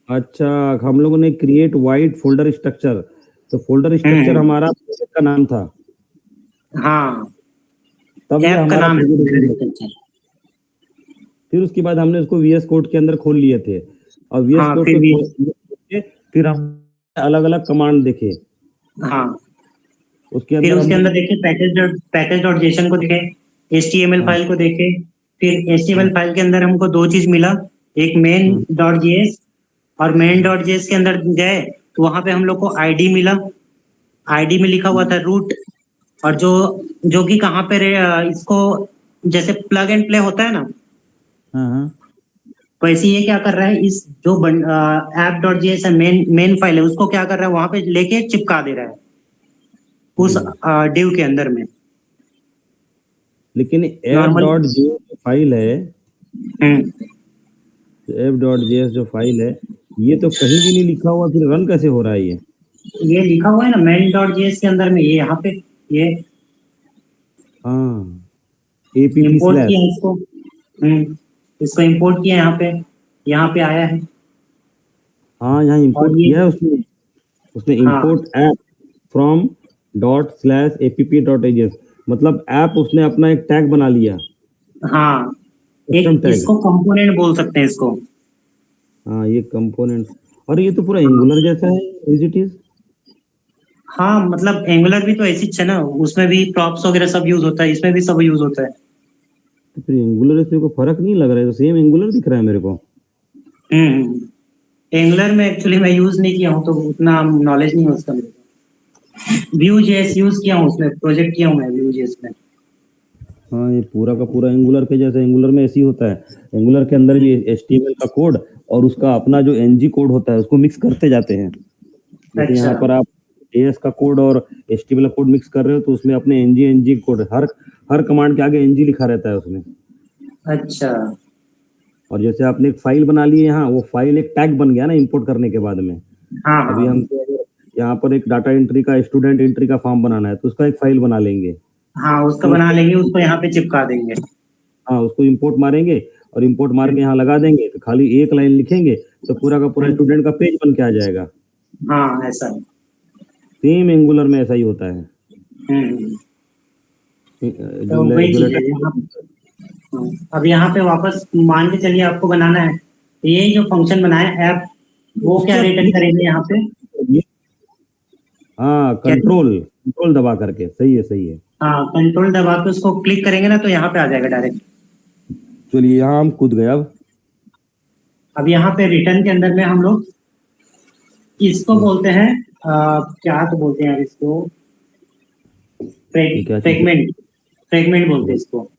B: अच्छा, हम लोगों ने क्रिएट वाइड फोल्डर स्ट्रक्चर, तो फोल्डर स्ट्रक्चर
A: हम्म,
B: हमारा प्रोजेक्ट का नाम था,
A: हाँ
B: तब ये
A: ऐप का
B: हमारा
A: नाम है
B: प्रोजेक्ट बन
A: फोल्डर
B: गया।
A: स्ट्रक्चर।
B: फिर उसके बाद हमने उसको वीएस कोड के अंदर खोल लिए थे और वीएस
A: हाँ
B: कोड
A: फिर
B: को
A: भी,
B: खोल के फिर हम अलग अलग कमांड देखे।
A: हाँ
B: उसके
A: फिर
B: अंदर
A: उसके
B: हमने
A: अंदर देखे पैकेज.जेसन को देखे, HTML
B: हाँ
A: फाइल को देखे। फिर
B: हाँ
A: HTML फाइल के अंदर हमको दो चीज मिला, एक मेन
B: हाँ
A: डॉट जेएस, और मेन डॉट जेएस के अंदर गए तो वहां पे हम लोग को आईडी मिला। आईडी में लिखा हुआ था रूट, और जो जो कि कहाँ पे इसको, जैसे प्लग एंड प्ले होता है ना,
B: हाँ हाँ,
A: वैसे ये क्या कर रहा है, इस जो app.js है, मेन फाइल है, उसको क्या कर रहा है वहां पे लेके चिपका दे रहा है उस
B: हम्म।
A: डिव के अंदर में।
B: लेकिन ऐप
A: नॉर्मल।
B: डॉट जे जो फाइल है,
A: हम्म,
B: ऐप डॉट जेएस जो फाइल है, ये तो कहीं भी नहीं लिखा हुआ, फिर रन कैसे हो रहा है ये?
A: ये लिखा हुआ है ना main.js के अंदर में, ये यहाँ पे ये
B: हाँ, app
A: इंपोर्ट किया
B: स्लैश।
A: है इसको। इसको इंपोर्ट किया है यहाँ पे आया है।
B: हाँ, यहाँ
A: और
B: इंपोर्ट
A: ये,
B: किया है उसने। उसने
A: हाँ
B: import app from dot slash app.js, मतलब ऐप उसने अपना एक टैग बना लिया,
A: हाँ,
B: कस्टम
A: एक
B: टैग।
A: इसको कंपोनेंट बोल सकते हैं इसको।
B: हाँ, ये कंपोनेंट। और ये तो पूरा एंगुलर जैसा है एज इट इज।
A: हाँ मतलब एंगुलर भी तो ऐसी है ना, उसमें भी प्रॉप्स वगैरह सब यूज होता है, इसमें भी सब यूज होता है।
B: तो फिर एंगुलर से को फर्क नहीं लग रहा है, तो सेम एंगुलर दिख रहा है मेरे को।
A: एंगुलर में एक्चुअली मैं यूज नहीं किया हूँ तो उतना नॉलेज नहीं है उसका मेरे को। व्यू जेएस यूज किया हूँ, उसमें प्रोजेक्ट किया हूँ मैं व्यू जेएस में।
B: हाँ, ये पूरा का पूरा एंगुलर के जैसा, एंगुलर में ऐसे ही होता है। एंगुलर के अंदर भी HTML का कोड और उसका अपना जो NG कोड होता है उसको मिक्स करते जाते हैं। जैसे
A: अच्छा।
B: यहाँ पर आप JS का कोड और HTML का कोड मिक्स कर रहे हो, तो उसमें अपने NG कोड, हर हर कमांड के आगे NG लिखा रहता है उसमें।
A: अच्छा।
B: और जैसे आपने एक फाइल बना ली है, यहाँ वो फाइल एक टैग बन गया ना इंपोर्ट करने के बाद में।
A: हाँ
B: अभी
A: हाँ।
B: हमको अगर यहाँ पर एक डाटा एंट्री का, स्टूडेंट एंट्री का फॉर्म बनाना है, तो उसका एक फाइल बना लेंगे।
A: हाँ उसका
B: फिर
A: बना
B: उसको,
A: लेंगे, उसको यहाँ पे चिपका देंगे।
B: हाँ, उसको इंपोर्ट मारेंगे और इंपोर्ट मार के
A: हम्म,
B: यहाँ लगा देंगे, तो खाली एक लाइन लिखेंगे तो पूरा का पूरा
A: हम्म,
B: स्टूडेंट का पेज बन के आ जाएगा।
A: हाँ ऐसा है।
B: सेम एंगुलर में ऐसा ही होता है।
A: हम्म।
B: जो
A: तो वही
B: जो
A: चीज है
B: लेटर।
A: यहाँ। हाँ, अब यहाँ पे वापस मान के चलिए आपको बनाना है, तो यही जो फंक्शन बनाए ऐप, वो
B: उस
A: क्या
B: पर
A: रिटर्न
B: क्लिक,
A: करेंगे यहाँ पे?
B: हाँ,
A: क्या?
B: कंट्रोल कंट्रोल दबा करके, सही है सही है।
A: हाँ कंट्रोल दबा के उसको क्लिक करेंगे ना तो यहाँ पे आ जाएगा डायरेक्ट।
B: चलिए यहाँ हम कूद गए अब।
A: अब यहाँ पे रिटर्न के अंदर में हम लोग इसको बोलते हैं क्या तो बोलते हैं यार इसको,
B: ये क्या चीज है?
A: फ्रेगमेंट। फ्रेगमेंट बोलते हैं इसको।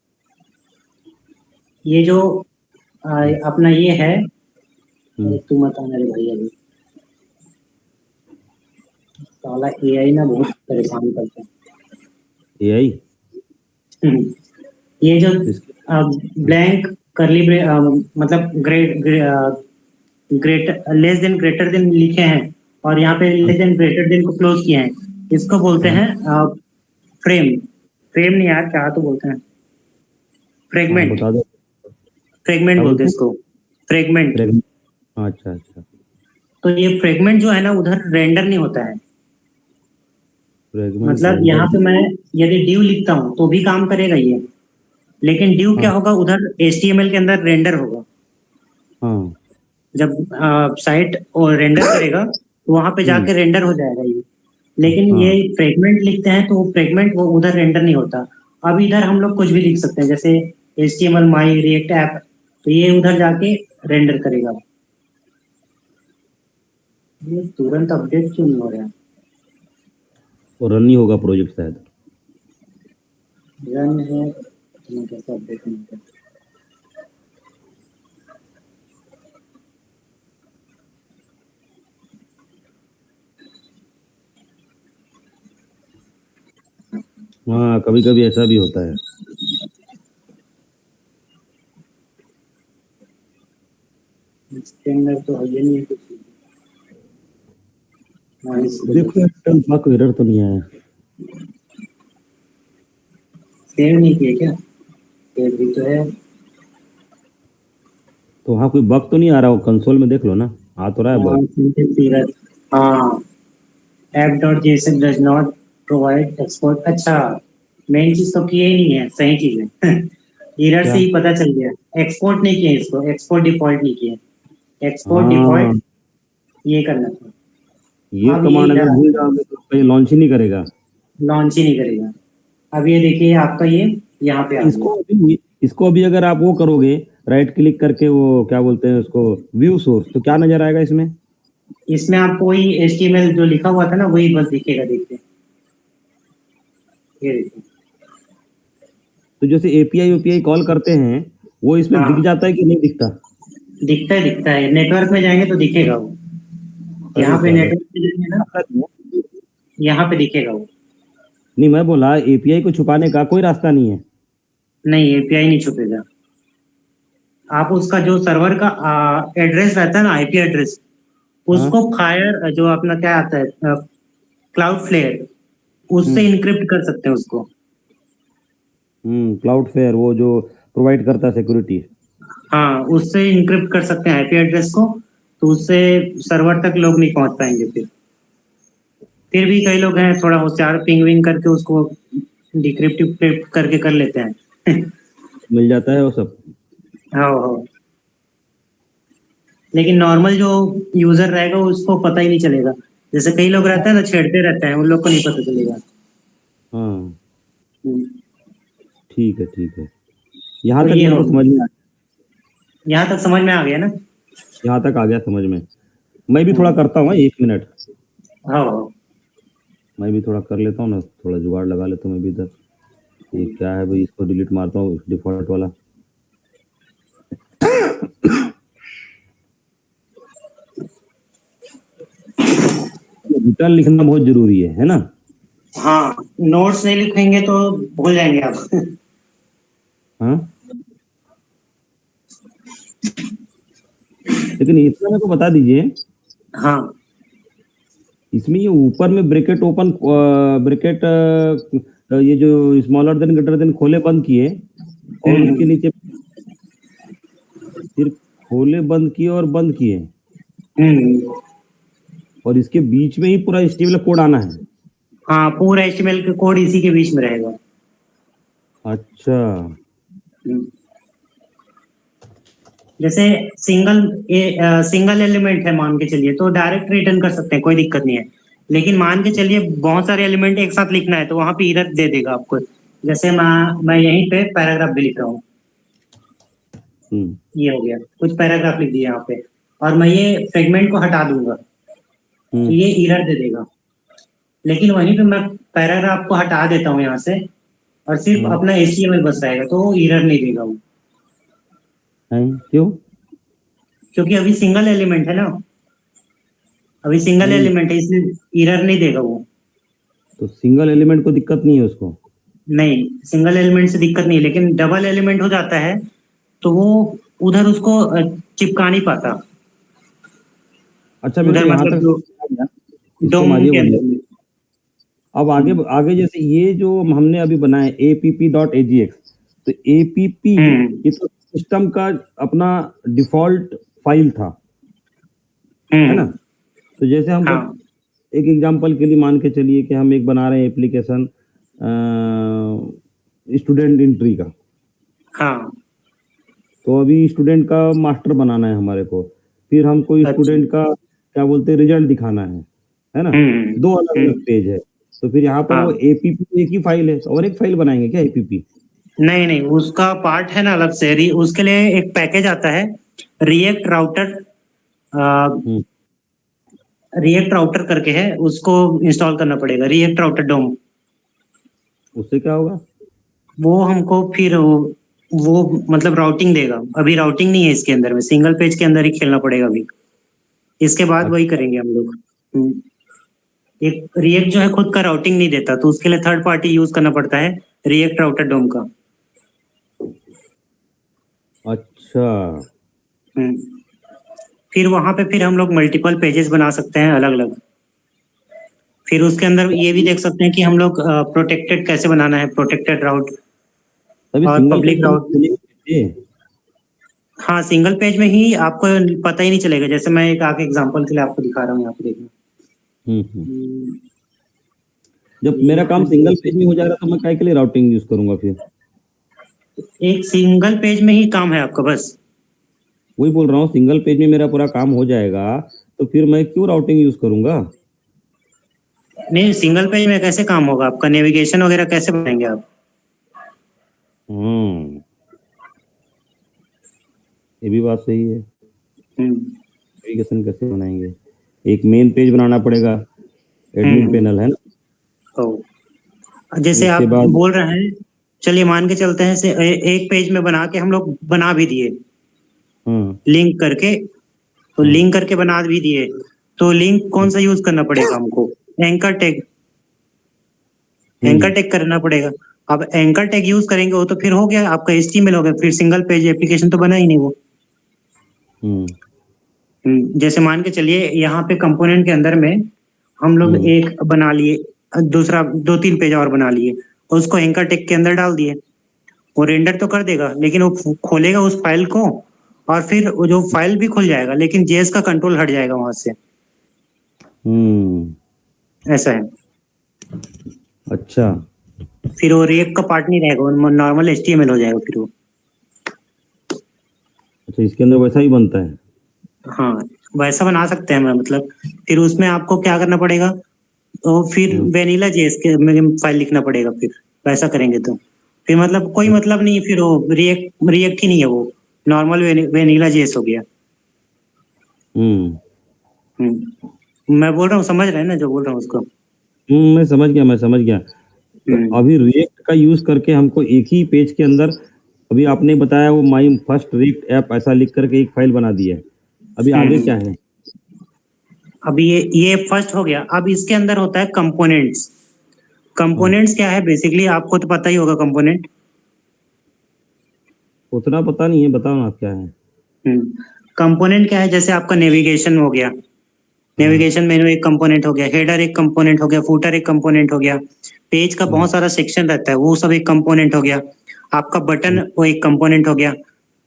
A: ये जो अपना ये है। अरे तू मत आना रे भाई अभी, साला एआई ना बहुत परेशान करता
B: AI
A: है। ये जो
B: इसके।
A: ब्लैंक करली मतलब greater less than greater than लिखे हैं, और यहाँ पे लेस देन ग्रेटर देन को क्लोज किए हैं, इसको बोलते
B: हाँ
A: हैं फ्रेम। फ्रेम नहीं यार, क्या तो बोलते हैं,
B: हाँ,
A: फ्रेगमेंट।
B: बता दो।
A: फ्रेगमेंट
B: क्या
A: बोलते हैं
B: बोलते हैं?
A: इसको। फ्रेगमेंट।
B: फ्रेगमेंट। अच्छा अच्छा।
A: तो ये फ्रेगमेंट जो है ना उधर रेंडर नहीं होता है।
B: फ्रेगमेंट
A: मतलब
B: रेंडर।
A: यहाँ पे मैं यदि ड्यू लिखता हूँ तो भी काम करेगा ये, लेकिन ड्यू क्या
B: हाँ
A: होगा उधर HTML के अंदर रेंडर होगा।
B: हाँ।
A: जब साइट और रेंडर करेगा तो वहां पे
B: हम्म।
A: जाके रेंडर हो जाएगा ये। लेकिन ये
B: हाँ,
A: फ्रेगमेंट लिखते हैं तो वो फ्रेगमेंट वो उधर रेंडर नहीं होता। अब इधर हम लोग कुछ भी लिख सकते हैं, जैसे HTML माई रिएक्ट ऐप, तो ये उधर जाके रेंडर करेगा। ये तुरंत अपडेट क्यों नहीं हो रहा है?
B: और रन नहीं होगा प्रोजेक्ट शायद।
A: रन है तो मैं कैसे अपडेट नहीं कर?
B: हाँ, कभी कभी ऐसा भी होता है।
A: इसके अंदर तो है नहीं कुछ। हाँ इसको
B: देखो यार, टर्न कोई एरर तो नहीं आया।
A: सेव नहीं किया क्या? सेव भी तो है।
B: तो वहाँ कोई बग तो नहीं आ रहा, हो कंसोल में देख लो ना, आ तो रहा है
A: हाँ
B: बग।
A: सीरत। हाँ app.json does not provide export। अच्छा, मेन चीज तो किए ही नहीं है, सही चीज है। एरर से
B: क्या?
A: ही पता चल गया। एक्सपोर्ट नहीं किया इसको, एक्सपोर्ट डिफॉल्ट नहीं किया। एक्सपोर्ट
B: हाँ,
A: डिफॉल्ट ये करना था।
B: ये
A: अब ये
B: कमांड अगर
A: इधर
B: भूल जाओगे तो ये लॉन्च ही नहीं करेगा।
A: लॉन्च ही नहीं करेगा। अब ये देखिए आपका ये यहाँ पे आ गया।
B: इसको अभी अगर आप वो करोगे, राइट क्लिक करके, वो क्या बोलते हैं उसको, व्यू सोर्स, तो क्या नजर आएगा इसमें?
A: इसमें आपको वही HTML जो लिखा हुआ था ना वही बस दिखेगा, देखिए। ये देखिए।
B: तो जैसे API UPI कॉल करते हैं, वो इसमें दिख
A: हाँ
B: जाता है कि नहीं दिखता?
A: दिखता है, नेटवर्क में जाएंगे तो दिखेगा वो।
B: अरे
A: यहाँ पे
B: साले,
A: नेटवर्क पे जाएंगे ना,
B: रास्ता नहीं है।
A: यहाँ पे दिखेगा वो।
B: नहीं, मैं बोला API को छुपाने का कोई रास्ता नहीं है।
A: नहीं एपीआई नहीं छुपेगा। आप उसका जो सर्वर का एड्रेस रहता है ना, IP एड्रेस,
B: हाँ।
A: उसको फायर जो अपना क्या आता है क्लाउड फ्लेयर, उससे
B: हम्म।
A: इनक्रिप्ट कर सकते हैं उसको।
B: क्लाउड फेयर, वो जो प्रोवाइड करता है सिक्योरिटी।
A: हाँ उससे इनक्रिप्ट कर सकते हैं IP एड्रेस को, तो उससे सर्वर तक लोग नहीं पहुंच पाएंगे। फिर भी कई लोग हैं थोड़ा होशियार, पिंग विंग करके उसको डिक्रिप्ट करके कर लेते हैं।
B: मिल जाता है वो सब।
A: हाँ हाँ। लेकिन नॉर्मल जो यूजर रहेगा उसको पता ही नहीं चलेगा। जैसे कई लोग रहते हैं ना, छेड़ते रहते हैं, उन लोग को नहीं पता चलेगा।
B: हाँ,
A: हम्म,
B: ठीक है, ठीक है। यहाँ
A: तो
B: तक
A: ये
B: मेरे
A: हो
B: को
A: गया।
B: समझ में आ
A: यहाँ तक समझ में आ गया ना?
B: यहाँ तक आ गया समझ में। मैं भी थोड़ा
A: हम्म,
B: करता हूँ, 1 मिनट।
A: हाँ हाँ।
B: मैं भी थोड़ा कर लेता हूँ ना, थोड़ा जुगाड़ लगा लेता हूँ मैं भी इधर। ये क्या है भाई, इसको डिलीट मारता हूँ, डिफॉल्ट वाला। रिटर्न लिखना बहुत जरूरी है ना?
A: हाँ, नोट्स नहीं लिखेंगे तो भूल जाएंगे आप।
B: हाँ, लेकिन इतना मेरे को बता दीजिए,
A: हाँ।
B: इसमें ये ऊपर में ब्रैकेट ओपन, ब्रैकेट, ये जो स्मॉलर देन ग्रेटर देन खोले बंद किए, और उसके
A: हम्म
B: नीचे फिर खोले बंद किए और बंद किए,
A: हम्म।
B: और इसके बीच में ही पूरा HTML कोड आना है।
A: हाँ, पूरा HTML का कोड इसी के बीच में रहेगा।
B: अच्छा।
A: हम्म। जैसे सिंगल एलिमेंट है मान के चलिए, तो डायरेक्ट रिटर्न कर सकते हैं, कोई दिक्कत नहीं है। लेकिन मान के चलिए बहुत सारे एलिमेंट एक साथ लिखना है, तो वहां पे एरर दे देगा आपको। जैसे मैं यहीं पे पैराग्राफ भी लिख रहा हूँ।
B: हम्म
A: ये हो गया, कुछ पैराग्राफ लिख दिए यहाँ पे, और मैं ये फ्रेगमेंट को हटा दूंगा, तो
B: हम्म
A: ये एरर दे देगा। लेकिन वहीं पे मैं पैराग्राफ को हटा देता हूँ यहाँ से, और सिर्फ
B: हम्म
A: अपना HTML बस रहेगा, तो वो एरर नहीं देगा वो।
B: है क्यों?
A: क्योंकि अभी सिंगल एलिमेंट है ना, अभी सिंगल
B: नहीं,
A: एलिमेंट है, इसलिए एरर नहीं देगा वो।
B: तो सिंगल एलिमेंट को दिक्कत नहीं है उसको?
A: नहीं, सिंगल एलिमेंट से दिक्कत नहीं है, लेकिन डबल एलिमेंट हो जाता है तो वो उधर उसको चिपका नहीं पाता।
B: अच्छा, मेरे को
A: उधर
B: यहाँ
A: मतलब
B: तक
A: जो
B: समझ आ गया। इसको
A: डोम
B: मारिए
A: के
B: बढ़िया।
A: अंदर में।
B: अब आगे
A: हम्म
B: आगे जैसे ये जो हमने अभी बनाए app.agx, तो app
A: हम्म
B: ये तो सिस्टम का अपना डिफॉल्ट फाइल था, है ना?
A: हम्म,
B: तो जैसे हमको
A: हाँ
B: एक एग्जांपल के लिए मान के चलिए कि हम एक बना रहे हैं एप्लीकेशन स्टूडेंट एंट्री का।
A: हाँ।
B: तो अभी स्टूडेंट का मास्टर बनाना है हमारे को, फिर हमको
A: अच्छा।
B: स्टूडेंट का क्या बोलते हैं रिजल्ट दिखाना है ना? दो अलग अलग
A: हम्म,
B: पेज है। तो फिर यहाँ पर वो
A: हाँ।
B: एपीपी एक ही फाइल है, तो और एक फाइल बनाएंगे क्या एपीपी?
A: नहीं नहीं, उसका पार्ट है ना अलग से। उसके लिए एक पैकेज आता है, रिएक्ट राउटर।
B: हम्म
A: रिएक्ट राउटर करके है, उसको इंस्टॉल करना पड़ेगा, रिएक्ट राउटर डोम।
B: उससे क्या होगा?
A: वो हमको फिर वो मतलब राउटिंग देगा। अभी राउटिंग नहीं है इसके अंदर में, सिंगल पेज के अंदर ही खेलना पड़ेगा अभी। इसके बाद वही
B: अच्छा।
A: करेंगे हम लोग। एक रिएक्ट जो है खुद का राउटिंग नहीं देता, तो उसके लिए थर्ड पार्टी यूज करना पड़ता है, रिएक्ट राउटर डोम का।
B: अच्छा।
A: हम्म। फिर वहां पे फिर हम लोग मल्टीपल पेजेस बना सकते हैं अलग अलग। फिर उसके अंदर ये भी
B: तभी
A: देख सकते हैं कि हम लोग प्रोटेक्टेड कैसे बनाना है, प्रोटेक्टेड राउट
B: तभी
A: और
B: सिंगल पेज
A: पब्लिक
B: में हम
A: राउट।
B: खोलेंगे कैसे?
A: हाँ, सिंगल पेज में ही आपको पता ही नहीं चलेगा। जैसे मैं एक आगे एग्जांपल के लिए आपको दिखा रहा हूँ, यहाँ पे देखना।
B: हम्म।
A: हम्म,
B: जब मेरा
A: एक
B: काम सिंगल पेज में हो जाएगा तो मैं काय के लिए राउटिंग यूज करूंगा फिर?
A: एक सिंगल पेज में ही काम है आपका बस।
B: वही बोल रहा हूँ, सिंगल पेज में मेरा पूरा काम हो जाएगा, तो फिर मैं क्यों राउटिंग यूज करूंगा?
A: नहीं, सिंगल पेज में कैसे काम होगा आपका? नेविगेशन वगैरह कैसे बनाएंगे आप?
B: हम्म ये भी बात सही है।
A: हम्म
B: एप्लीकेशन कैसे बनाएंगे? एक मेन पेज बनाना पड़ेगा, एडमिन
A: हम्म।
B: पैनल है ना?
A: तो जैसे
B: उसके
A: आप
B: बाद
A: बोल रहे हैं, चलिए मान के चलते हैं एक पेज में बना के हम लोग बना भी दिए,
B: हाँ
A: लिंक करके। तो
B: हाँ
A: लिंक करके बना भी दिए, तो लिंक कौन सा यूज करना पड़ेगा हमको? Anchor tag. एंकर
B: हम्म
A: टैग करना पड़ेगा। अब एंकर टैग यूज करेंगे वो तो फिर हो गया आपका HTML हो गया, फिर सिंगल पेज एप्लीकेशन तो बना ही नहीं वो।
B: हम्म
A: जैसे मान के चलिए यहाँ पे कंपोनेंट के अंदर में हम लोग
B: हम्म
A: एक बना लिए, दूसरा 2-3 पेज और बना लिए, और उसको एंकर टैग के अंदर डाल दिए। वो रेंडर तो कर देगा, लेकिन वो खोलेगा उस फाइल को, और फिर वो जो फाइल भी खुल जाएगा, लेकिन जेएस का कंट्रोल हट जाएगा वहां से।
B: हम्म।
A: ऐसा है।
B: अच्छा।
A: फिर वो रिएक्ट का पार्ट नहीं रहेगा, वो नॉर्मल HTML हो जाएगा फिर वो।
B: अच्छा, इसके अंदर वैसा ही बनता है?
A: हाँ, वैसा बना सकते हैं, मैं मतलब फिर उसमें आपको क्या करना पड़ेगा, तो फिर
B: हम्म,
A: वेनिला जेएस के में फाइल लिखना पड़ेगा, फिर वैसा करेंगे तो फिर मतलब कोई मतलब नहीं है, फिर वो रिएक्ट रिएक्ट ही नहीं है, वो नॉर्मल वेनिला जेएस हो गया।
B: हम्म,
A: मैं बोल रहा हूँ, समझ रहे हैं ना जो बोल रहा हूँ उसको।
B: मैं समझ गया, मैं समझ गया। तो
A: हम्म
B: अभी रिएक्ट का यूज करके हमको एक ही पेज के अंदर, अभी आपने बताया वो माई फर्स्ट रिएक्ट ऐप ऐसा लिख करके एक फाइल बना दी है। अभी आगे
A: हम्म।
B: क्या है?
A: अभी ये फर्स्ट हो गया, अब इसके अंदर होता है कंपोनेंट्स।
B: हाँ,
A: कंपोनेंट्स क्या है बेसिकली, आपको तो पता ही होगा कंपोनेंट।
B: उतना पता नहीं है, बताओ ना आप क्या है।
A: कंपोनेंट क्या है, जैसे आपका नेविगेशन हो गया,
B: हाँ।
A: नेविगेशन मेनू एक कंपोनेंट हो गया, हेडर एक कंपोनेंट हो गया, फूटर एक कंपोनेंट हो गया, पेज का
B: हम्म,
A: बहुत सारा सेक्शन रहता है वो सब एक कंपोनेंट हो गया, आपका बटन वो एक कंपोनेंट हो गया,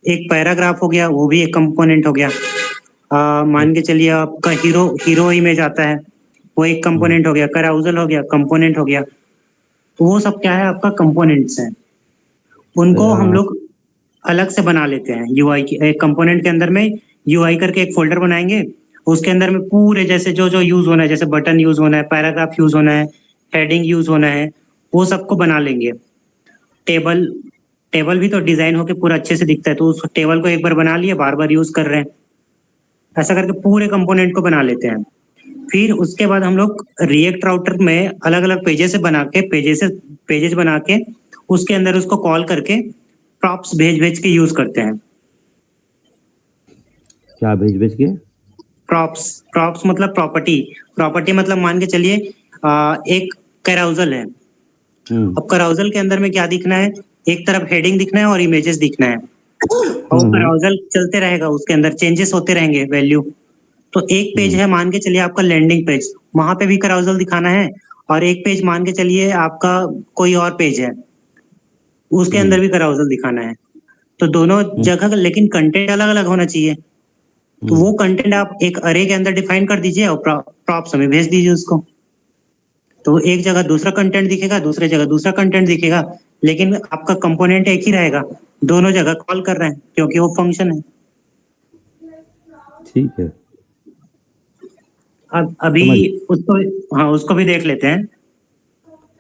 A: एक पैराग्राफ हो गया वो भी एक कंपोनेंट हो गया। मान के चलिए आपका हीरो हीरो इमेज आता है, वो एक
B: हम्म,
A: कंपोनेंट हो गया, कराउजल हो गया कंपोनेंट हो गया। तो वो सब क्या है, आपका कंपोनेंट्स हैं। उनको हम
B: आ,
A: लोग अलग से बना लेते हैं यूआई की, एक कंपोनेंट के अंदर में यूआई करके एक फोल्डर बनाएंगे, उसके अंदर में पूरे जैसे जो जो यूज होना है, जैसे बटन यूज होना है, पैराग्राफ यूज होना है, हेडिंग यूज होना है, वो सबको बना लेंगे। टेबल टेबल भी तो डिजाइन होके पूरा अच्छे से दिखता है, तो उस टेबल को एक बार बना लिए, बार बार यूज कर रहे हैं, ऐसा करके पूरे कंपोनेंट को बना लेते हैं। फिर उसके बाद हम लोग रिएक्ट राउटर में अलग अलग पेजेस से बना के पेजेस बना के उसके अंदर उसको कॉल करके प्रॉप्स भेज भेज के यूज करते हैं।
B: क्या भेज भेज के?
A: प्रॉप्स प्रॉप्स मतलब प्रॉपर्टी, प्रॉपर्टी मतलब मान के चलिए एक कैराउजल है।
B: हम्म,
A: अब कैराउजल के अंदर में क्या दिखना है, एक तरफ हेडिंग दिखना है और इमेजेस दिखना है, और वो
B: हम्म,
A: कैराउजल चलते रहेगा, उसके अंदर चेंजेस होते रहेंगे वैल्यू। तो एक पेज
B: हम्म,
A: है मान के चलिए आपका लैंडिंग पेज, वहां पे भी कैराउजल दिखाना है, और एक पेज मान के चलिए आपका कोई और पेज है, उसके
B: हम्म,
A: अंदर भी कैराउजल दिखाना है। तो दोनों
B: हम्म,
A: जगह लेकिन कंटेंट अलग अलग होना चाहिए। तो
B: हम्म,
A: वो कंटेंट आप एक अरे के अंदर डिफाइन कर दीजिए और प्रॉप्स हमें भेज दीजिए उसको। तो एक जगह दूसरा कंटेंट दिखेगा, दूसरे जगह दूसरा कंटेंट दिखेगा, लेकिन आपका कंपोनेंट एक ही रहेगा, दोनों जगह कॉल कर रहे हैं क्योंकि वो फंक्शन है।
B: ठीक है,
A: अब अभी
B: समझ।
A: उसको, हाँ उसको भी देख लेते हैं।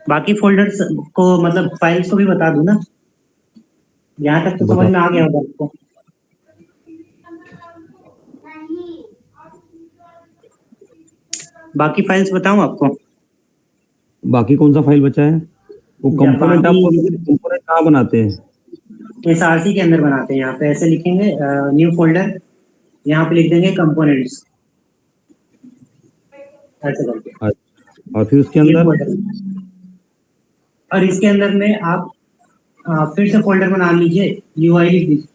A: बाकी फोल्डर्स को मतलब फाइल्स को भी बता दूं ना, यहाँ तक तो समझ
B: बताओ।
A: में आ गया होगा आपको। बाकी फाइल्स बताऊं आपको,
B: बाकी कौन सा फाइल बचा है? वो
A: या
B: कंपोनेंट
A: बाकी
B: आप बोलोगे तो कंपोनेंट कहाँ बनाते हैं?
A: एसआरसी के अंदर बनाते हैं, यहाँ पे ऐसे लिखेंगे न्यू फोल्डर, यहाँ पे लिख देंगे कंपोनेंट्स, ऐसे करके
B: अच्छा, और फिर उसके
A: न्यू
B: अंदर?
A: फोल्डर। और इसके अंदर में आप फिर से फोल्डर बना लीजिए, यूआई लिख दीजिए।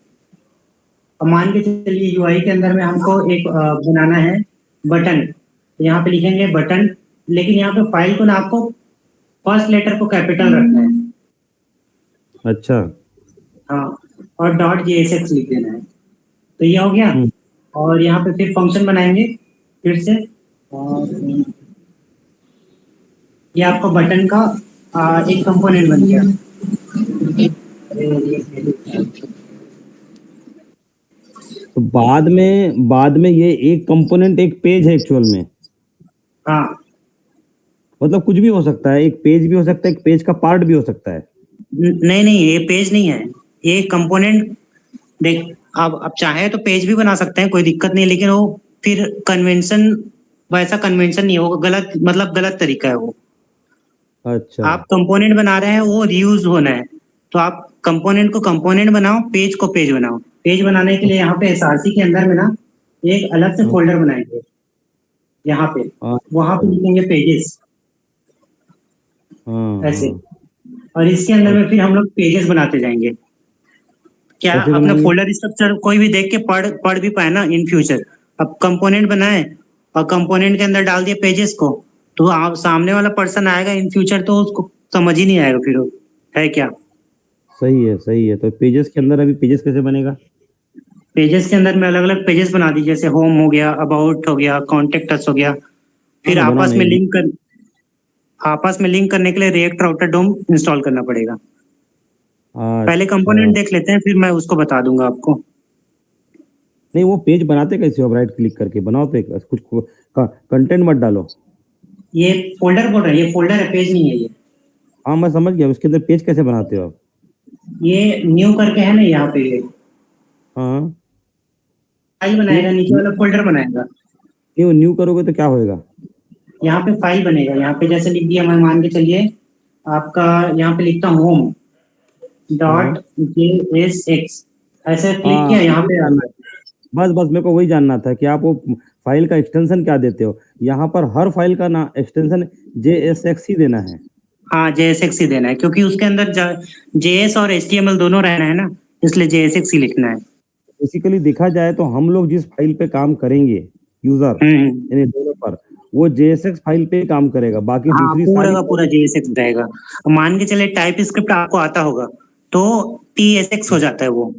A: अब मान के चलिए यूआई के अंदर में हमको एक बनाना है बटन, तो यहाँ पे लिखेंगे बटन, लेकिन यहाँ पे फाइल को ना आपको फर्स्ट लेटर को कैपिटल रखना है।
B: अच्छा।
A: हाँ, और डॉट जेएसएक्स लिख देना है। तो ये हो गया।
B: हम्म,
A: और यहाँ पे फिर फंक्शन बनाएंगे फिर से, और ये आपका बटन का एक कंपोनेंट बन गया।
B: तो बाद में ये एक कंपोनेंट एक पेज है एक्चुअल में?
A: हाँ,
B: मतलब कुछ भी हो सकता है, एक पेज भी हो सकता है, एक पेज का पार्ट भी हो सकता है।
A: नहीं नहीं, ये पेज नहीं है, ये कंपोनेंट। देख, आप चाहे तो पेज भी बना सकते हैं, कोई दिक्कत नहीं, लेकिन वो फिर कन्वेंशन, वैसा कन्वेंशन नहीं होगा, गलत मतलब गलत तरीका है वो।
B: अच्छा।
A: आप कंपोनेंट बना रहे हैं, वो रीयूज होना है, तो आप कंपोनेंट को कंपोनेंट बनाओ, पेज को पेज बनाओ। पेज बनाने के लिए यहाँ पे एसआरसी के अंदर में ना एक अलग से
B: हाँ,
A: फोल्डर बनाएंगे, यहाँ पे वहां पे
B: अच्छा,
A: लिखेंगे पेजेस,
B: हाँ,
A: ऐसे।
B: हाँ।
A: और इसके अंदर
B: और
A: में फिर हम लोग पेजेस बनाते जाएंगे, क्या
B: कैसे
A: अपना
B: बनाएंगे?
A: फोल्डर स्ट्रक्चर कोई भी देख के पढ़ भी पाए ना इन फ्यूचर। अब कंपोनेंट बनाए और कंपोनेंट के अंदर डाल दिए पेजेस को, तो आप सामने वाला पर्सन आएगा इन फ्यूचर तो उसको समझ ही नहीं आएगा फिर वो है क्या।
B: सही है, सही है। तो पेजेस के अंदर अभी पेजेस कैसे बनेगा?
A: पेजेस के अंदर में अलग अलग पेजेस बना दीजिए, जैसे होम हो गया, अबाउट हो गया, कॉन्टेक्ट अस हो गया।
B: हाँ
A: फिर
B: ना, बना लेंगे।
A: आपस में लिंक करने के लिए रिएक्ट राउटर डोम इंस्टॉल करना पड़ेगा। पहले
B: अच्छा।
A: कंपोनेंट देख लेते हैं, फिर मैं उसको बता दूंगा आपको।
B: नहीं, वो पेज बनाते कैसे हो? राइट क्लिक करके बनाओ तो कुछ कंटेंट मत डालो।
A: ये फोल्डर बोल रहे हैं, ये फोल्डर है, पेज नहीं है ये।
B: हाँ, मैं समझ गया, उसके अंदर पेज कैसे बनाते हो आप?
A: ये न्यू करके है ना यहाँ पे, ये
B: हाँ,
A: फाइल बनाएगा, नीचे वाला फोल्डर बनाएगा।
B: न्यू न्यू करोगे तो क्या होएगा?
A: यहाँ पे फाइल बनेगा, यहाँ पे जैसे लिख दिया, मैं मान के चलिए आपका, यहाँ पे लिखता हूँ होम
B: हाँ
A: डॉट JSX, ऐसे क्लिक
B: हाँ,
A: किया, यहाँ पे आता है।
B: बस बस मेरे को वही जानना था कि आप वो फाइल का एक्सटेंशन क्या देते हो? यहाँ पर हर फाइल का ना एक्सटेंशन JSX ही देना है।
A: हाँ, JSX ही देना है, क्योंकि उसके अंदर JS और HTML दोनों रहना है ना, इसलिए JSX ही लिखना है।
B: बेसिकली देखा जाए तो हम लोग जिस फाइल पे काम करेंगे, यूजर
A: हम्म।
B: यानी डेवलपर, वो JSX फाइल पे ही काम करेगा, बाकी
A: हाँ,
B: दूसरी
A: पूरा
B: सारी
A: का पूरा JSX रहेगा। मान के चले टाइप स्क्रिप्ट आपको आता होगा, तो TSX हो जाता है वो।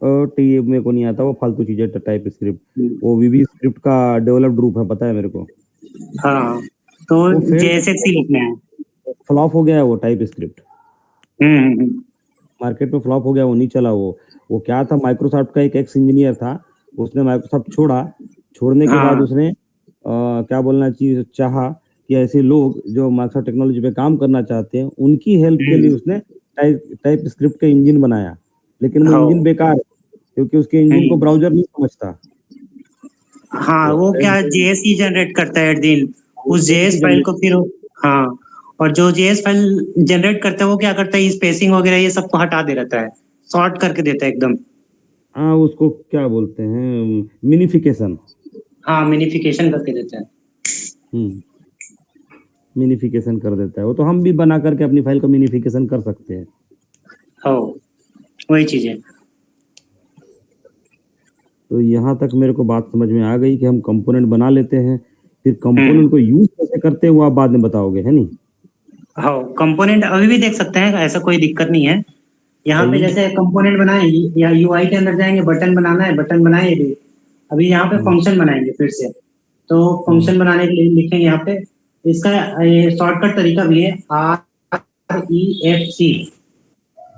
B: टी मेरे को नहीं आता, वो फालतू चीजें, टाइप स्क्रिप्ट।
A: हम्म।
B: वो VB स्क्रिप्ट का डेवलप्ड रूप है, पता है मेरे को।
A: हाँ, तो
B: वो फेल
A: JSX ही लिखना है।
B: फ्लॉप हो गया है वो टाइप स्क्रिप्ट,
A: हम्म।
B: मार्केट में फ्लॉप हो गया, वो नहीं चला। वो क्या था, माइक्रोसॉफ्ट का एक एक्स इंजीनियर था, उसने माइक्रोसॉफ्ट छोड़ा। छोड़ने के बाद
A: हाँ।
B: उसने क्या बोलना चाहिए, चाहा कि ऐसे लोग जो माइक्रोसॉफ्ट टेक्नोलॉजी पे काम करना चाहते हैं, उनकी हेल्प के लिए
A: हम्म।
B: उसने टाइप स्क्रिप्ट का इंजन बनाया। लेकिन वो
A: हाँ।
B: इंजन बेकार है, क्योंकि उसके इंजन को
A: हम्म।
B: ब्राउजर नहीं समझता।
A: हाँ,
B: तो
A: वो क्या जेएस ही जनरेट करता है एट दिन, उस जेएस फाइल को फिर। हाँ, और जो जेएस फाइल जनरेट करता है वो क्या करता है, स्पेसिंग वगैरह ये सबको हटा दे रहता है, सॉर्ट करके देता है एकदम।
B: हाँ, उसको क्या बोलते हैं, मिनिफिकेशन।
A: हाँ, मिनिफिकेशन करके देता है।
B: हम्म, मिनिफिकेशन कर देता है वो। तो हम भी बना करके अपनी फाइल को मिनिफिकेशन कर सकते हैं।
A: हो, वही चीज है।
B: तो यहाँ तक मेरे को बात समझ में आ गई कि हम कंपोनेंट बना लेते हैं, फिर
A: हम्म।
B: कंपोनेंट को यूज कैसे करते हैं वो आप बाद में बताओगे, है नहीं?
A: हाँ, कंपोनेंट अभी भी देख सकते हैं, ऐसा कोई दिक्कत नहीं है। यहाँ पे
B: बताइए।
A: जैसे कंपोनेंट बनाए, या यूआई के अंदर जाएंगे, बटन बनाना है, बटन बनाए भी। अभी यहाँ पे
B: हाँ
A: फंक्शन बनाएंगे फिर से, तो
B: हाँ
A: फंक्शन बनाने के लिए लिखेंगे यहाँ पे। इसका शॉर्टकट तरीका भी है, REFC।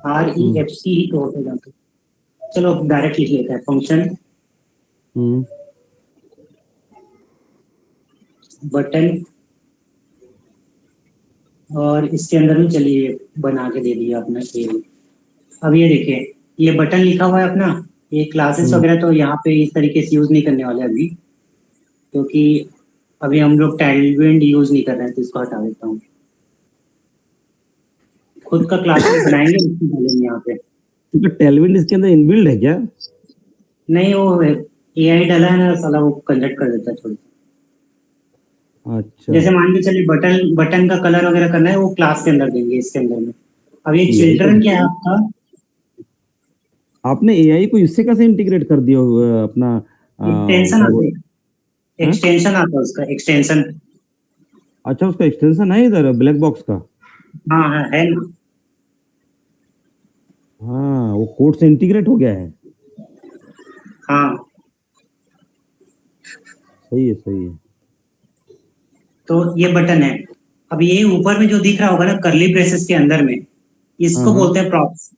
B: हम्म
A: REFC ही तो होता है। चलो डायरेक्ट लिख लेते हैं, फंक्शन
B: हम्म
A: बटन, और इसके अंदर में चलिए बना के दे दिया अपना खेल। अब ये देखिए, ये बटन लिखा हुआ है अपना, ये क्लासेस
B: हम्म
A: वगैरह तो यहाँ पे इस तरीके से यूज नहीं करने वाले अभी, क्योंकि अभी हम लोग टैलविंड यूज नहीं कर रहे हैं, तो इसको हटा देता हूँ। खुद का क्लासेस बनाएंगे, उसको डालेंगे यहाँ पे।
B: तो टेलविंड इसके अंदर इनबिल्ड है क्या?
A: नहीं, वो AI डाला है ना साला, वो कन्वर्ट कर देता है थोड़ी।
B: अच्छा,
A: जैसे मान के चलिए बटन बटन का कलर वगैरह करना है, वो क्लास के अंदर देंगे, इसके अंदर में। अब ये
B: यही तो
A: चिल्ड्रन क्या है आपका?
B: आपने एआई को इससे कैसे इंटीग्रेट कर दिया अपना
A: एक्सटेंशन
B: क्या
A: आता
B: बोल,
A: है,
B: हाँ?
A: एक्सटेंशन आता है उसका, एक्सटेंशन।
B: अच्छा, उसका एक्सटेंशन है इधर ब्लैक बॉक्स का?
A: हाँ हाँ, है ना।
B: हाँ, वो कोड से इंटीग्रेट हो गया है।
A: हाँ,
B: सही है, सही है।
A: तो ये बटन है। अब ये ऊपर में जो दिख रहा होगा ना कर्ली ब्रेसेस के अंदर में,
B: हाँ
A: इसको
B: हाँ
A: बोलते हैं प्रॉप्स।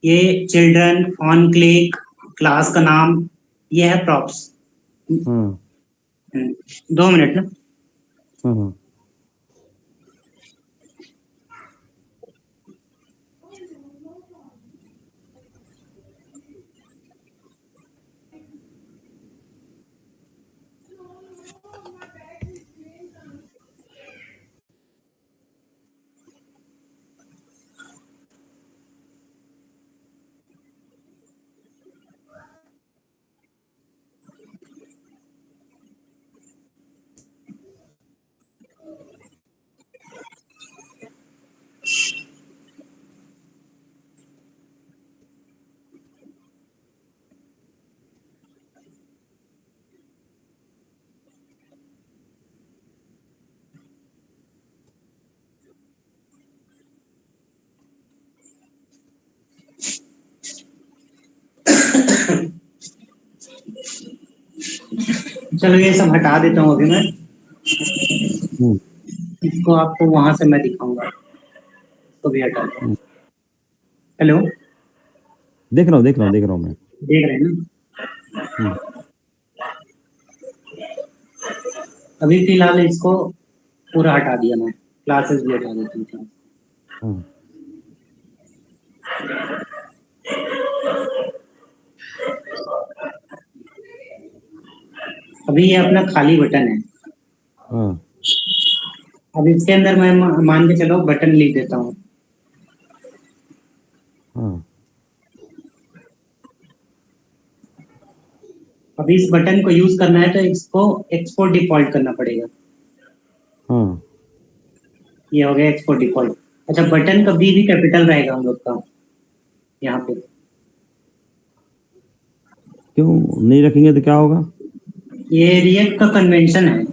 A: ये चिल्ड्रन, ऑन क्लिक, क्लास का नाम, ये है प्रॉप्स।
B: हाँ
A: 2 मिनट ना।
B: हाँ हाँ।
A: चलो ये सब हटा देता हूँ अभी मैं,
B: हम्म
A: इसको आपको वहां से मैं दिखाऊंगा, इसको भी हटा दो।
B: हम्म।
A: हेलो,
B: देख रहा हूँ, देख रहा हूँ, देख रहा हूँ मैं।
A: देख रहे हैं ना?
B: हम्म,
A: अभी फिलहाल इसको पूरा हटा दिया मैं, क्लासेस भी हटा देती थी।
B: हाँ
A: अभी ये अपना खाली बटन है।
B: हाँ
A: अब इसके अंदर मैं मान के चलो बटन लिख देता हूँ।
B: हाँ
A: अभी इस बटन को यूज करना है तो इसको एक्सपोर्ट डिफॉल्ट करना पड़ेगा।
B: हाँ।
A: ये हो गया एक्सपोर्ट डिफॉल्ट। अच्छा, बटन का बी भी कैपिटल रहेगा हम लोग का यहाँ पे।
B: क्यों नहीं रखेंगे तो क्या होगा?
A: ये रिएक्ट का कन्वेंशन है।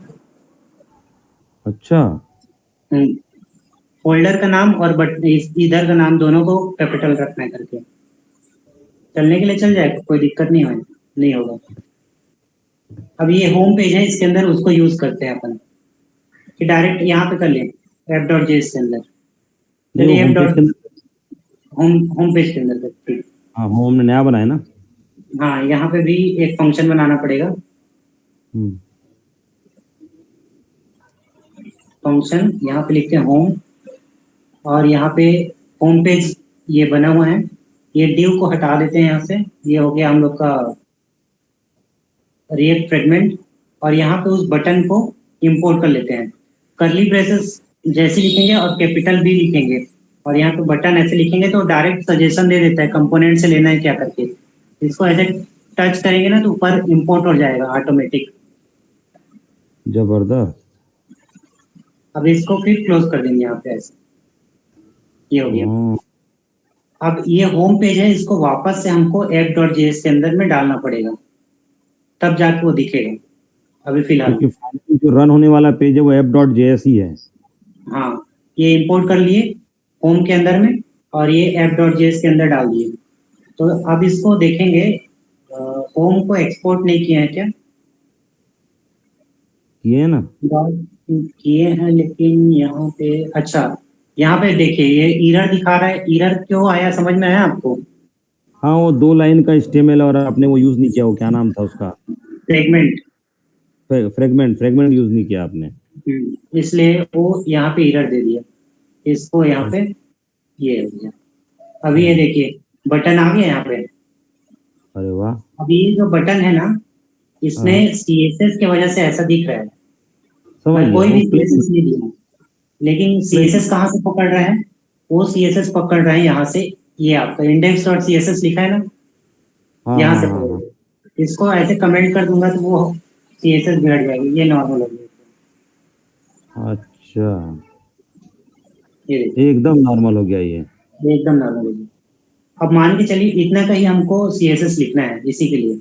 B: अच्छा।
A: फोल्डर का नाम और बट इधर का नाम दोनों को कैपिटल रखना है करके। चलने के लिए चल जाएगा, कोई दिक्कत नहीं है, नहीं होगा। अब ये होम पेज है, इसके अंदर उसको यूज करते हैं अपन कि डायरेक्ट यहाँ पे कर ले app.js के अंदर।
B: नहीं, वो
A: चलिए
B: होम
A: एप
B: पेज
A: डॉट
B: के अंदर।
A: होम होम पेज के अंदर करते हैं।
B: हाँ, वो हमने नया बनाया ना।
A: हाँ, यहाँ पे भी एक फंक्शन बनाना पड़ेगा।
B: हम्म,
A: फंक्शन यहाँ पे लिखते हैं होम, और यहाँ पे होम पेज ये बना हुआ है। ये div को हटा देते हैं यहाँ से। ये हो गया हम लोग का रिएक्ट फ्रेगमेंट। और यहाँ पे उस बटन को इंपोर्ट कर लेते हैं। कर्ली ब्रेसेस जैसे लिखेंगे और कैपिटल बी लिखेंगे, और यहाँ पे बटन ऐसे लिखेंगे तो डायरेक्ट सजेशन दे देता है कंपोनेंट से लेना है क्या करके। इसको ऐसे टच करेंगे ना तो ऊपर इंपोर्ट हो जाएगा ऑटोमेटिक।
B: जबरदस्त।
A: अब इसको फिर क्लोज कर देंगे यहाँ पे ऐसे। ये हो गया।
B: हाँ,
A: अब ये होम पेज है, इसको वापस से हमको app.js के अंदर में डालना पड़ेगा, तब जाके वो दिखेगा। अभी फिलहाल
B: क्योंकि फाइनली जो रन होने वाला पेज है वो app.js ही है।
A: हाँ, ये इंपोर्ट कर लिए होम के अंदर में, और ये app.js के अंदर डाल दिए। तो अब इसको देखेंगे, होम को एक्सपोर्ट नहीं किया है क्या?
B: ये है ना।
A: किए हैं, लेकिन यहाँ पे अच्छा, यहाँ पे देखिए ये एरर दिखा रहा है। एरर क्यों आया समझ में आया आपको?
B: हाँ, वो 2 लाइन का HTML और आपने वो यूज नहीं किया, वो क्या नाम था उसका?
A: फ्रेगमेंट।
B: फ्रेगमेंट। फ्रेगमेंट यूज नहीं किया आपने।
A: इसलिए वो यहाँ पे एरर दे दिया। इसको यहाँ पे ये हो गया। अभी ये
B: हाँ,
A: देखिए बटन आ गया यहाँ पे।
B: अरे वाह।
A: अभी ये जो बटन है ना,
B: हाँ,
A: इसमें CSS की वजह से ऐसा दिख रहा है।
B: समझ
A: मैं
B: गया
A: कोई
B: वो
A: भी CSS नहीं दिया, लेकिन
B: प्लेन।
A: CSS कहाँ से पकड़ रहा है? वो CSS पकड़ रहा है यहाँ से। ये आपका index.css लिखा है ना,
B: हाँ
A: यहाँ
B: हाँ
A: से
B: हाँ
A: पकड़
B: हाँ।
A: रहा है। इसको ऐसे कमेंट कर दूंगा तो वो CSS बिगड़ जाएगी। ये नॉर्मल हो गया।
B: अच्छा,
A: ये देखिए,
B: एकदम नॉर्मल हो गया ये।
A: ये एकदम नॉर्मल हो गया। अब मान के चलिए इतना का ही हमको CSS लिखना है इसी के लिए।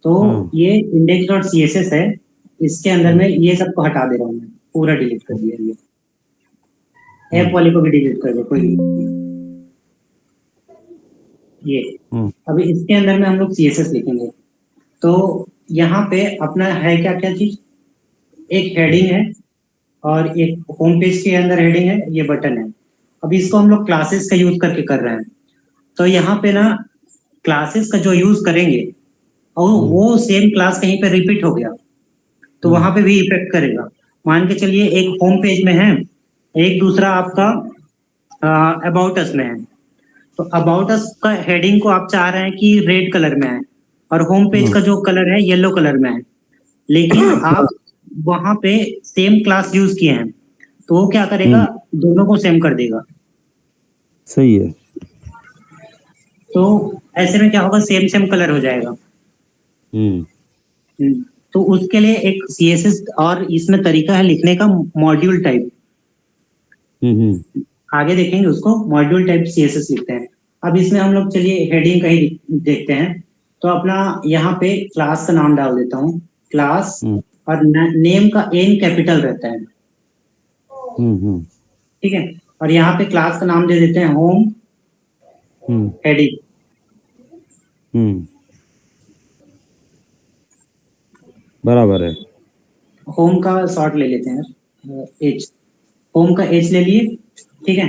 A: तो
B: हाँ।
A: ये index.css है, इसके अंदर
B: हम्म,
A: में ये सबको हटा दे रहा हूँ मैं, पूरा डिलीट कर दिया। ये ऐप
B: हम्म,
A: वाले को भी डिलीट कर दो, कोई दिक्कत नहीं। ये
B: हम्म,
A: अभी इसके अंदर में हम लोग CSS लिखेंगे। तो यहाँ पे अपना है क्या क्या चीज, एक हेडिंग है और एक होम पेज के अंदर हेडिंग है, ये बटन है। अभी इसको हम लोग क्लासेस का यूज करके कर रहे हैं। तो यहाँ पे ना क्लासेस का जो यूज करेंगे और
B: हम्म,
A: वो सेम क्लास कहीं पे रिपीट हो गया तो
B: हम्म,
A: वहां पे भी इफेक्ट करेगा। मान के चलिए एक होम पेज में है, एक दूसरा आपका अबाउट अस में है। तो अबाउट अस का हेडिंग को आप चाह रहे हैं कि रेड कलर में है, और होम पेज
B: हम्म।
A: का जो कलर है येलो कलर में है, लेकिन आप वहां पे सेम क्लास यूज किए हैं तो वो क्या करेगा,
B: हम्म,
A: दोनों को सेम कर देगा।
B: सही है।
A: तो ऐसे में क्या होगा, सेम सेम कलर हो जाएगा।
B: हम्म,
A: हम्म, तो उसके लिए एक CSS और इसमें तरीका है लिखने का, मॉड्यूल टाइप।
B: हम्म,
A: आगे देखेंगे उसको, मॉड्यूल टाइप CSS लिखते हैं। अब इसमें हम लोग चलिए हेडिंग का ही देखते हैं। तो अपना यहाँ पे क्लास का नाम डाल देता हूँ, क्लास,
B: हम्म,
A: और नेम का N कैपिटल रहता है,
B: हम्म,
A: ठीक है। और यहाँ पे क्लास का नाम दे देते हैं होम
B: हम्म,
A: हेडिंग।
B: हम्म, बराबर है।
A: होम का शॉर्ट ले लेते हैं, एच। होम का एच ले लिए, ठीक है।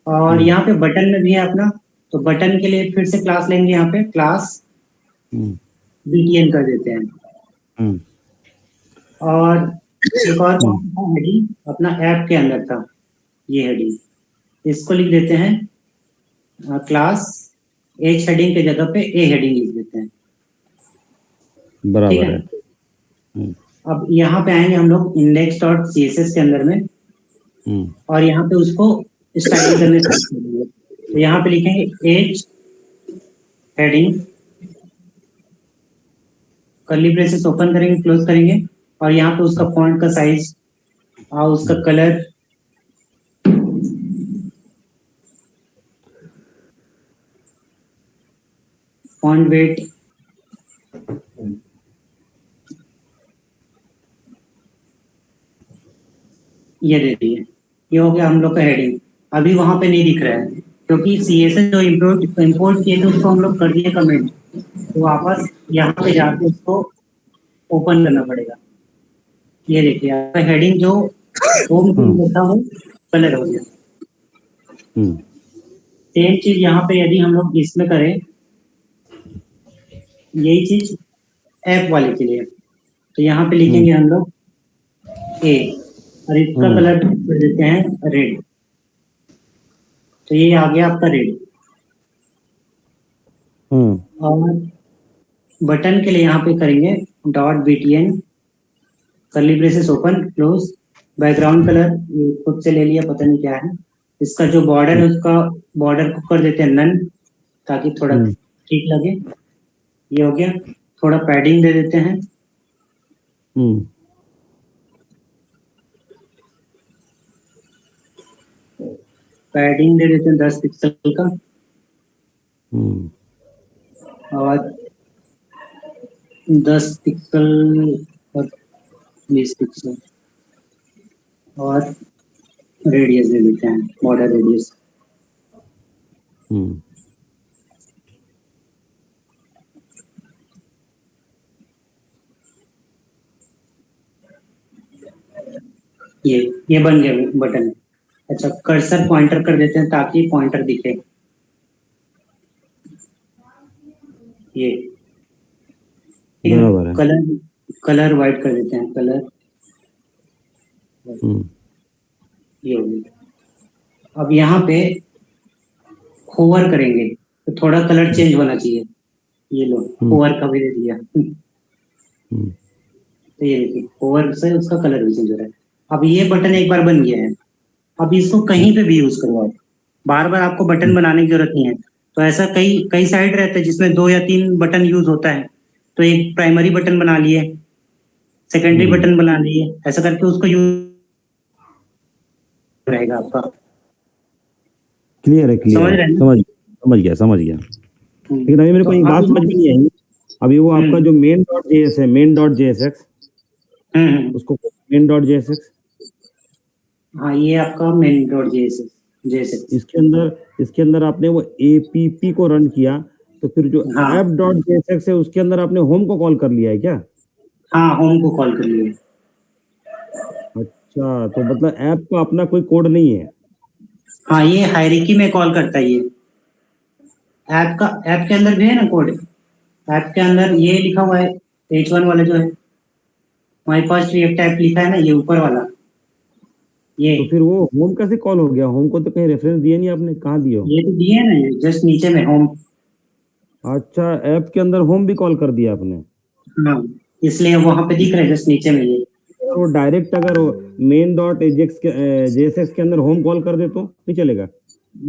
A: और
B: हम्म,
A: यहाँ पे बटन में भी है अपना, तो बटन के लिए फिर से क्लास लेंगे, यहाँ पे क्लास
B: हम्म,
A: BTN कर देते हैं।
B: हम्म,
A: और एक और हेडिंग अपना ऐप के अंदर था, ये हेडिंग, इसको लिख देते हैं क्लास एच हेडिंग के जगह पे ए हेडिंग लिख देते हैं। ठीक
B: बराबर
A: है।
B: है।
A: अब यहाँ पे आएंगे हम लोग इंडेक्स डॉट CSS के अंदर में, और यहाँ पे उसको स्टाइल करने स्टार्ट करेंगे। तो यहाँ पे लिखेंगे H heading, curly braces open करेंगे, क्लोज करेंगे, और यहाँ पे उसका फॉन्ट का साइज और उसका कलर, फॉन्ट वेट, ये दे दिए। ये हो गया हम लोग का हेडिंग। अभी वहां पे नहीं दिख रहा है क्योंकि CSS जो इम्पोर्ट किए थे उसको हम लोग कर दिए कमेंट, तो वापस यहाँ पे जाके उसको ओपन करना पड़ेगा। ये देखिए आपका हेडिंग जो होम पेज था वो कलर हो गया। सेम चीज यहाँ पे यदि हम लोग इसमें करें, यही चीज ऐप वाले के लिए, तो यहाँ पे लिखेंगे हम लोग ए, और इसका कलर कर देते हैं रेड। तो ये आ गया आपका रेड। और बटन के लिए यहाँ पे करेंगे dot BTN, curly braces open close, background colour ये खुद से ले लिया, पता नहीं क्या है। इसका जो बॉर्डर है उसका बॉर्डर को कर देते हैं नन, ताकि थोड़ा ठीक लगे। ये हो गया। थोड़ा पैडिंग दे देते हैं, पैडिंग दे देते हैं 10 पिक्सल का, और 10 पिक्सल और 20 पिक्सल, और रेडियस दे देते हैं, बॉर्डर रेडियस। ये बन गया बटन। अच्छा, कर्सर पॉइंटर कर देते हैं ताकि पॉइंटर दिखे। ये ठीक है। कलर वाइट कर देते हैं, कलर ये हो गया। अब यहाँ पे होवर करेंगे तो थोड़ा कलर चेंज होना चाहिए। ये लो, होवर का भी दे दिया। तो ये देखिए होवर से उसका कलर भी चेंज हो रहा है। अब ये बटन एक बार बन गया है, अब इसको कहीं पे भी यूज करो आप, बार बार आपको बटन बनाने की जरूरत नहीं है। तो ऐसा कई कई साइट रहते हैं जिसमें 2 या 3 बटन यूज होता है, तो एक प्राइमरी बटन बना लिए, सेकेंडरी बटन बना लिए, ऐसा करके उसको यूज रहेगा आपका।
B: क्लियर है,
A: समझ रहे हैं?
B: समझ गया। लेकिन अभी मेरे को एक बात समझ में नहीं आई। अभी वो आपका जो मेन डॉट जेएस है, मेन डॉट जेएसएक्स, उसको मेन डॉट जेएसएक्स,
A: हाँ ये आपका मेन डॉट जेएसएक्स।
B: इसके अंदर आपने वो एपीपी को रन किया, तो फिर जो ऐप डॉट जेएसएक्स है उसके अंदर आपने होम को कॉल कर लिया है क्या?
A: हाँ, होम को कॉल कर लिया।
B: अच्छा, तो मतलब ऐप का अपना कोई कोड नहीं है?
A: हाँ, ये हायरार्की में कॉल करता है। ये ऐप के अंदर भी है ना कोड, ऐप के अंदर ये लिखा हुआ है H1 वाला जो है, हमारे पास रिएक्ट ऐप लिखा है ना, ये ऊपर वाला ये।
B: तो फिर वो होम कैसे कॉल हो गया? होम को तो कहीं रेफरेंस दिया नहीं आपने, कहाँ दिया?
A: ये तो दिए है ना, जस्ट नीचे में होम।
B: अच्छा, ऐप के अंदर होम भी कॉल कर दिया आपने?
A: हाँ, इसलिए वहां पे दिख रहा है जस्ट नीचे में ये।
B: वो डायरेक्ट अगर मेन डॉट एजेक्स के जेएसएक्स के अंदर होम कॉल कर दे तो नहीं चलेगा?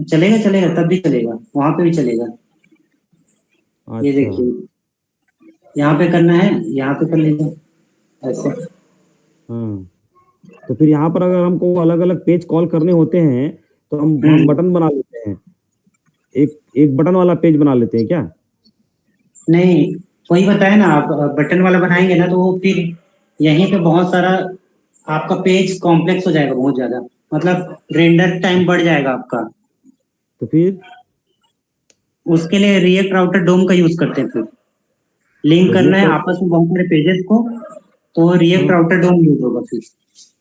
A: चलेगा, तब भी चलेगा, वहां पे भी चलेगा। ये
B: अच्छा।
A: देखिए, यहाँ पे करना है, यहाँ पे कर लीजिए ऐसे।
B: हाँ, तो फिर यहाँ पर अगर हमको अलग अलग पेज कॉल करने होते हैं तो हम बटन बना लेते हैं, एक एक बटन वाला पेज बना लेते हैं क्या?
A: नहीं, वही बताया ना, आप बटन वाला बनाएंगे ना तो वो फिर यहीं पे बहुत सारा आपका पेज कॉम्प्लेक्स हो जाएगा, बहुत ज्यादा, मतलब रेंडर टाइम बढ़ जाएगा आपका।
B: तो फिर
A: उसके लिए रिएक्ट राउटर डोम का यूज करते हैं। फिर लिंक करना है आपस में बहुत सारे पेजेस को, तो रिएक्ट राउटर डोम यूज होगा फिर।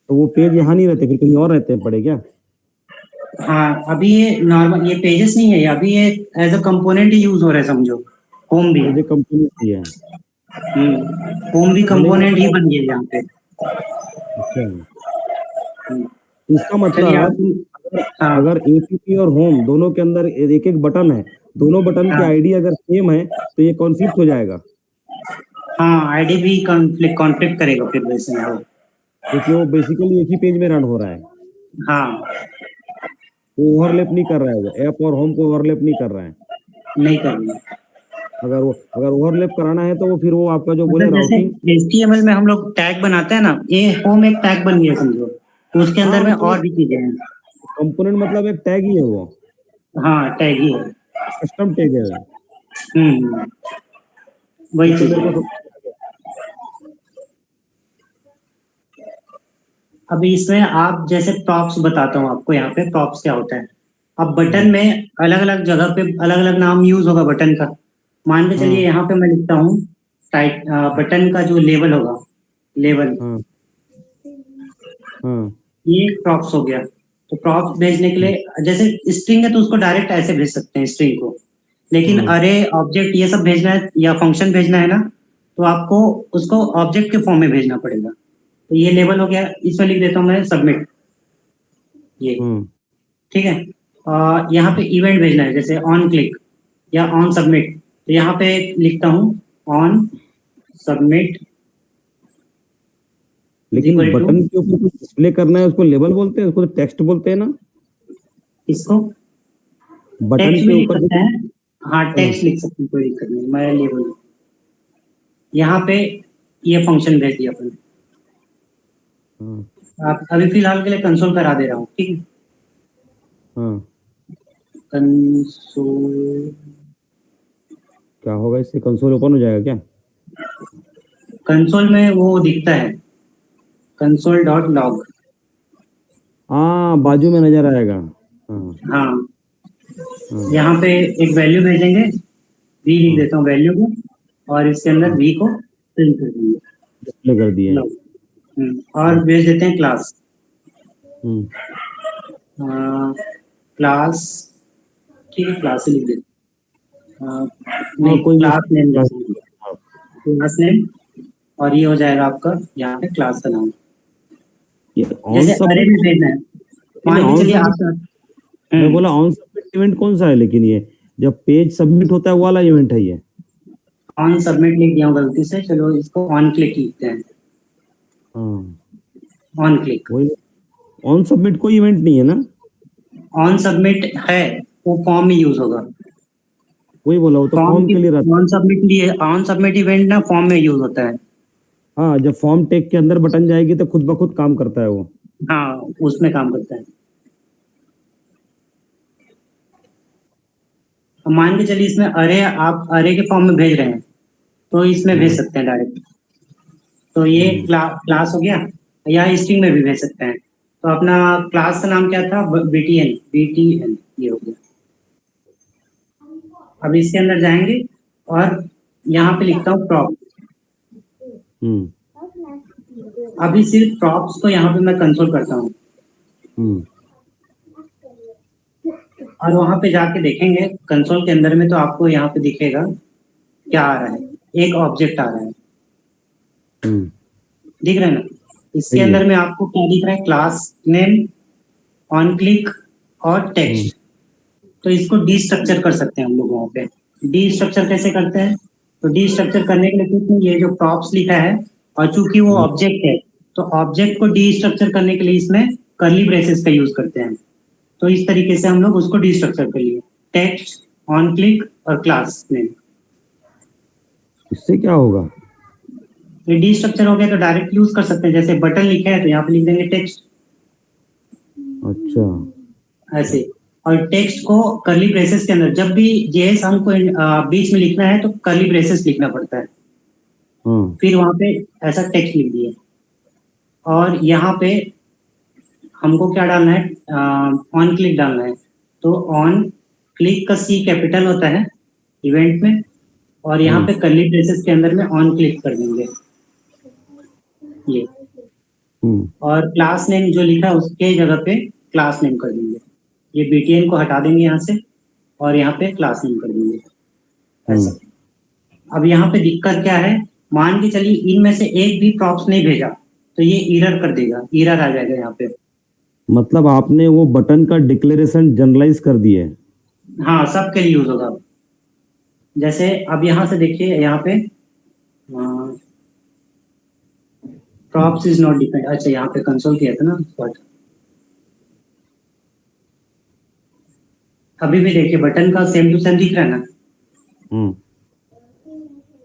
B: तो वो पेज यहाँ नहीं रहते, फिर कहीं और रहते हैं पड़े क्या?
A: हाँ, अभी ये नॉर्मल ये पेजेस नहीं है, अभी ये एज अ कंपोनेंट ही यूज हो रहा है, समझो, होम भी।
B: एज ए कंपोनेंट ही है।
A: होम भी
B: मैंने
A: कंपोनेंट ही बन गया यहाँ पे।
B: अच्छा,
A: हम्म,
B: इसका
A: चलिए
B: मतलब
A: आप। हाँ
B: अगर एपीपी और होम दोनों के अंदर एक एक बटन है, दोनों बटन की
A: हाँ
B: आईडी अगर सेम है तो ये कॉन्फ्लिक्ट हो जाएगा,
A: हाँ, आईडी भी कॉन्फ्लिक्ट करेगा फिर वैसे में वो।
B: क्योंकि वो बेसिकली एक ही पेज में रन हो रहा है,
A: हाँ,
B: वो ओवरलैप नहीं कर रहा है, वो ऐप और होम को ओवरलैप नहीं कर रहा है।
A: नहीं करना।
B: अगर ओवरलैप कराना है तो वो फिर वो आपका जो बोले
A: मतलब जैसे
B: राउटिंग।
A: HTML में हम लोग टैग बनाते हैं ना, ये होम एक टैग बन गया समझो, तो उसके
B: हाँ
A: अंदर में
B: मतलब
A: और भी चीजें हैं।
B: कंपोनेंट मतलब एक टैग ही है वो,
A: हाँ, टैग ही है।
B: कस्टम टैग है,
A: हम्म,
B: ये
A: वही
B: तो
A: चीज
B: मेरे
A: है।
B: को सब।
A: अभी इसमें आप जैसे प्रॉप्स बताता हूँ आपको, यहाँ पे प्रॉप्स क्या होता है। अब बटन
B: हाँ
A: में अलग अलग जगह पे अलग अलग नाम यूज होगा बटन का। मान के चलिए
B: हाँ
A: यहाँ पे मैं लिखता हूँ टाइट, बटन का जो लेवल होगा, लेवल,
B: हाँ हाँ
A: ये प्रॉप्स हो गया। तो प्रॉप्स भेजने के लिए जैसे स्ट्रिंग है तो उसको डायरेक्ट ऐसे भेज सकते हैं स्ट्रिंग को, लेकिन
B: हाँ
A: अरे ऑब्जेक्ट ये सब भेजना है या फंक्शन भेजना है ना, तो आपको उसको ऑब्जेक्ट के फॉर्म में भेजना पड़ेगा। तो ये लेवल हो गया, इसमें लिख देता हूँ मैं सबमिट, ये
B: हाँ।
A: ठीक है। यहाँ पे इवेंट भेजना है जैसे ऑन क्लिक या ऑन सबमिट, तो यहाँ पे लिखता हूँ ऑन सबमिट इज
B: लेकिन
A: इक्वल टू,
B: बटन के ऊपर कुछ डिस्प्ले करना है उसको लेबल बोलते हैं, उसको तो टेक्स्ट बोलते हैं ना,
A: इसको
B: बटन
A: टेक्स्ट
B: के
A: भी लिख
B: ऊपर जो।
A: सकते हैं। हाँ,
B: हाँ
A: टेक्स्ट लिख सकते हैं, कोई दिक्कत नहीं, मैं लेबल यहाँ पे ये फंक्शन भेज दिया अपन।
B: हाँ
A: आप अभी फिलहाल के लिए कंसोल करा दे रहा हूँ, ठीक है।
B: हाँ।
A: कंसोल,
B: क्या होगा इससे, कंसोल ओपन हो जाएगा क्या?
A: कंसोल में वो दिखता है, कंसोल डॉट लॉग।
B: हाँ बाजू में नजर आएगा। हाँ
A: हाँ,
B: हाँ
A: यहाँ पे एक वैल्यू भेजेंगे, वी लिख
B: हाँ
A: देता हूँ वैल्यू को, और इसके अंदर
B: हाँ।
A: वी को प्रिंट कर देंगे,
B: डिस्प्ले कर दिए।
A: लॉग। और भेज देते हैं क्लास,
B: हम्म।
A: क्लास, ठीक है क्लास ही लिख देते
B: हाँ
A: नहीं,
B: कोई भी
A: क्लास नेम
B: class
A: देते हैं,
B: नहीं है। हाँ।
A: Class name. और ये हो जाएगा आपका यहाँ पे क्लास का नाम।
B: ये ऑन
A: जैसे अरे
B: सबमिट,
A: में भेजना है, मान के
B: ऑन
A: चलिए
B: सबमिट,
A: आप।
B: मैं
A: हम्म,
B: बोला ऑन सबमिट इवेंट कौन सा है, लेकिन ये जब पेज सबमिट होता है वो वाला इवेंट है ये।
A: ऑन सबमिट लिख दिया हूँ गलती से, चलो इसको ऑन क्लिक लिखते हैं,
B: हाँ
A: ऑन क्लिक।
B: वही, ऑन सबमिट कोई इवेंट नहीं है ना?
A: ऑन सबमिट है, वो फॉर्म में यूज होगा।
B: वही बोला, वो तो
A: फॉर्म
B: फॉर्म
A: की
B: के लिए रहता
A: ऑन
B: है।
A: सबमिट लिए, ऑन सबमिट इवेंट ना फॉर्म में यूज होता है।
B: हाँ जब फॉर्म टेक के अंदर बटन जाएगी तो खुद ब खुद काम करता है वो।
A: हाँ, उसमें काम करता है। अब मान के चलिए इसमें अरे, आप अरे के फॉर्म में भेज रहे हैं, तो इसमें भेज
B: हाँ
A: सकते हैं डायरेक्ट। तो ये
B: हाँ
A: क्लास हो गया, या स्ट्रिंग में भी भेज सकते हैं। तो अपना क्लास का नाम क्या था, BTN, BTN ये हो गया। अब इसके अंदर जाएंगे और यहाँ पे लिखता हूँ प्रॉप।
B: हम्म
A: अभी सिर्फ प्रॉप्स को यहाँ पे मैं कंसोल करता हूँ,
B: हम्म
A: और वहां पे जाके देखेंगे कंसोल के अंदर में, तो आपको यहाँ पे दिखेगा क्या आ रहा है, एक ऑब्जेक्ट आ रहा है,
B: हम्म।
A: दिख रहा है ना। इसके
B: सही है।
A: अंदर में आपको क्या दिख रहा है, क्लास नेम, ऑन क्लिक और
B: हम्म
A: टेक्स्ट। तो इसको डी स्ट्रक्चर कर सकते हैं हम लोग वहाँ पे। डी स्ट्रक्चर कैसे करते हैं, तो डी स्ट्रक्चर करने के लिए क्योंकि ये जो प्रॉप्स लिखा है, और चूंकि वो
B: हम्म
A: ऑब्जेक्ट है, तो ऑब्जेक्ट को डी स्ट्रक्चर करने के लिए इसमें कर्ली ब्रेसेस का यूज करते हैं। तो इस तरीके से हम लोग उसको डी स्ट्रक्चर कर लिए, टेक्स्ट, ऑन क्लिक और क्लास नेम।
B: इससे क्या होगा?
A: ये डी स्ट्रक्चर हो गया तो डायरेक्ट यूज कर सकते हैं, जैसे बटन लिखे हैं तो यहाँ पे लिख देंगे टेक्स्ट,
B: अच्छा।
A: ऐसे। और टेक्स्ट को कर्ली ब्रेसेस के अंदर, जब भी जेएस हमको बीच में लिखना है तो कर्ली ब्रेसेस लिखना पड़ता है,
B: हाँ
A: फिर वहां पे ऐसा टेक्स्ट लिख दिए। और यहाँ पे हमको क्या डालना है, ऑन क्लिक डालना है, तो ऑन क्लिक का सी कैपिटल होता है इवेंट में, और यहाँ
B: हाँ
A: पे कर्ली ब्रेसेस के अंदर में ऑन क्लिक कर देंगे ये।
B: हम्म
A: और क्लास नेम जो लिखा है उसके जगह पे क्लास नेम कर देंगे, ये BTN को हटा देंगे यहाँ से, और यहाँ पे क्लास नेम कर देंगे,
B: हम्म
A: ऐसा। अब यहाँ पे दिक्कत क्या है, मान के चलिए इनमें से एक भी प्रॉप्स नहीं भेजा तो ये एरर कर देगा, एरर आ जाएगा यहाँ पे।
B: मतलब आपने वो बटन का डिक्लेरेशन जनरलाइज कर दिया है।
A: हाँ, सबके लिए यूज होगा। जैसे अब यहाँ से देखिए, यहाँ पे प्रॉप्स इज नॉट डिफाइंड। अच्छा, यहाँ पे कंसोल किया था ना, बट अभी भी देखिए बटन का सेम टू सेम दिख रहा है ना।
B: हम्म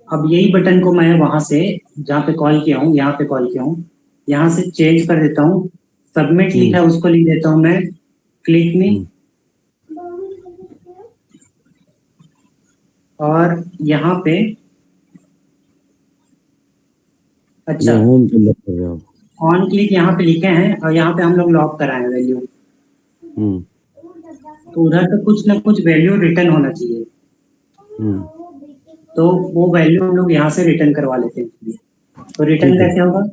A: अब यही बटन को मैं वहां से जहाँ पे कॉल किया हूँ, यहाँ पे कॉल किया हूँ, यहाँ से चेंज कर देता हूँ। सबमिट लिखा है उसको लिख देता हूँ मैं क्लिक में,
B: हम्म
A: और यहाँ पे
B: ये
A: अच्छा
B: होम के अंदर कर रहे हो आप।
A: ऑन क्लिक यहाँ पे लिखे हैं, और यहाँ पे हम लोग लॉक कराए हैं वैल्यू।
B: हम्म
A: तो उधर पे कुछ ना कुछ वैल्यू रिटर्न होना चाहिए,
B: हम्म
A: तो वो वैल्यू हम लोग यहाँ से रिटर्न करवा लेते हैं। तो रिटर्न
B: ठीक है।
A: कैसे होगा,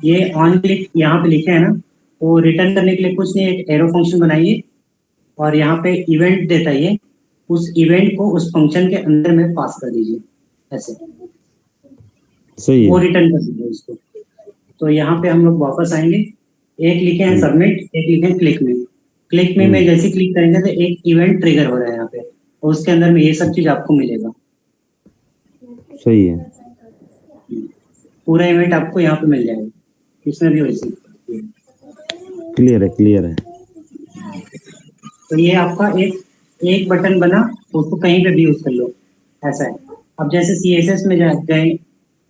A: ये ऑन क्लिक यहाँ पे लिखे हैं ना, वो रिटर्न करने के लिए कुछ नहीं, एक एरो फंक्शन बनाइए और यहाँ पे इवेंट देता है ये, उस इवेंट को उस फंक्शन के अंदर में पास कर दीजिए, ऐसे
B: सही
A: वो
B: है।
A: रिटर्न कर दीजिए उसको। तो यहाँ पे हम लोग वापस आएंगे, एक लिखे हैं
B: हम्म
A: सबमिट, एक लिखे हैं क्लिक में। क्लिक में
B: हम्म
A: जैसे क्लिक करेंगे तो एक इवेंट ट्रिगर हो रहा है यहाँ पे, और उसके अंदर में ये सब चीज आपको मिलेगा।
B: सही है।
A: पूरा इवेंट आपको यहाँ पे मिल जाएगा, इसमें भी वैसे ही।
B: क्लियर है, क्लियर है।
A: तो ये आपका एक एक बटन बना, उसको कहीं पे भी यूज कर लो, ऐसा है। अब जैसे सीएसएस में गए,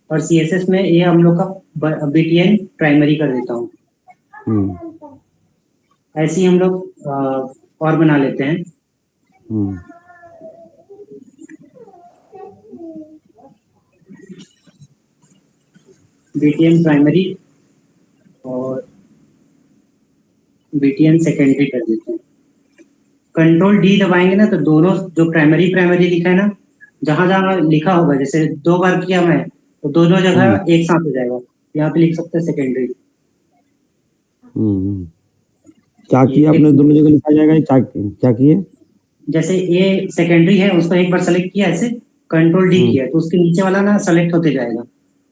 A: और सीएसएस में ये हम लोग का बीटीएन प्राइमरी कर देता हूँ।
B: हम्म
A: ऐसे ही हम लोग और बना लेते हैं।
B: हम्म
A: बीटीएन प्राइमरी और बीटीएन सेकेंडरी कर देते हैं। कंट्रोल डी दबाएंगे ना, तो दोनों जो प्राइमरी प्राइमरी लिखा है ना, जहां जहां लिखा होगा, जैसे 2 बार किया मैं, तो दोनों
B: हम्म
A: जगह एक साथ हो जाएगा। यहाँ पे लिख सकते हैं सेकेंडरी।
B: हम्म क्या
A: ये
B: किया आपने,
A: एक,
B: दोनों जगह लिखा जाएगा, ये क्या क्या किए?
A: जैसे ये सेकेंडरी है उसको एक बार सेलेक्ट किया ऐसे, कंट्रोल डी
B: हम्म
A: किया, तो उसके नीचे वाला ना सेलेक्ट होते जाएगा,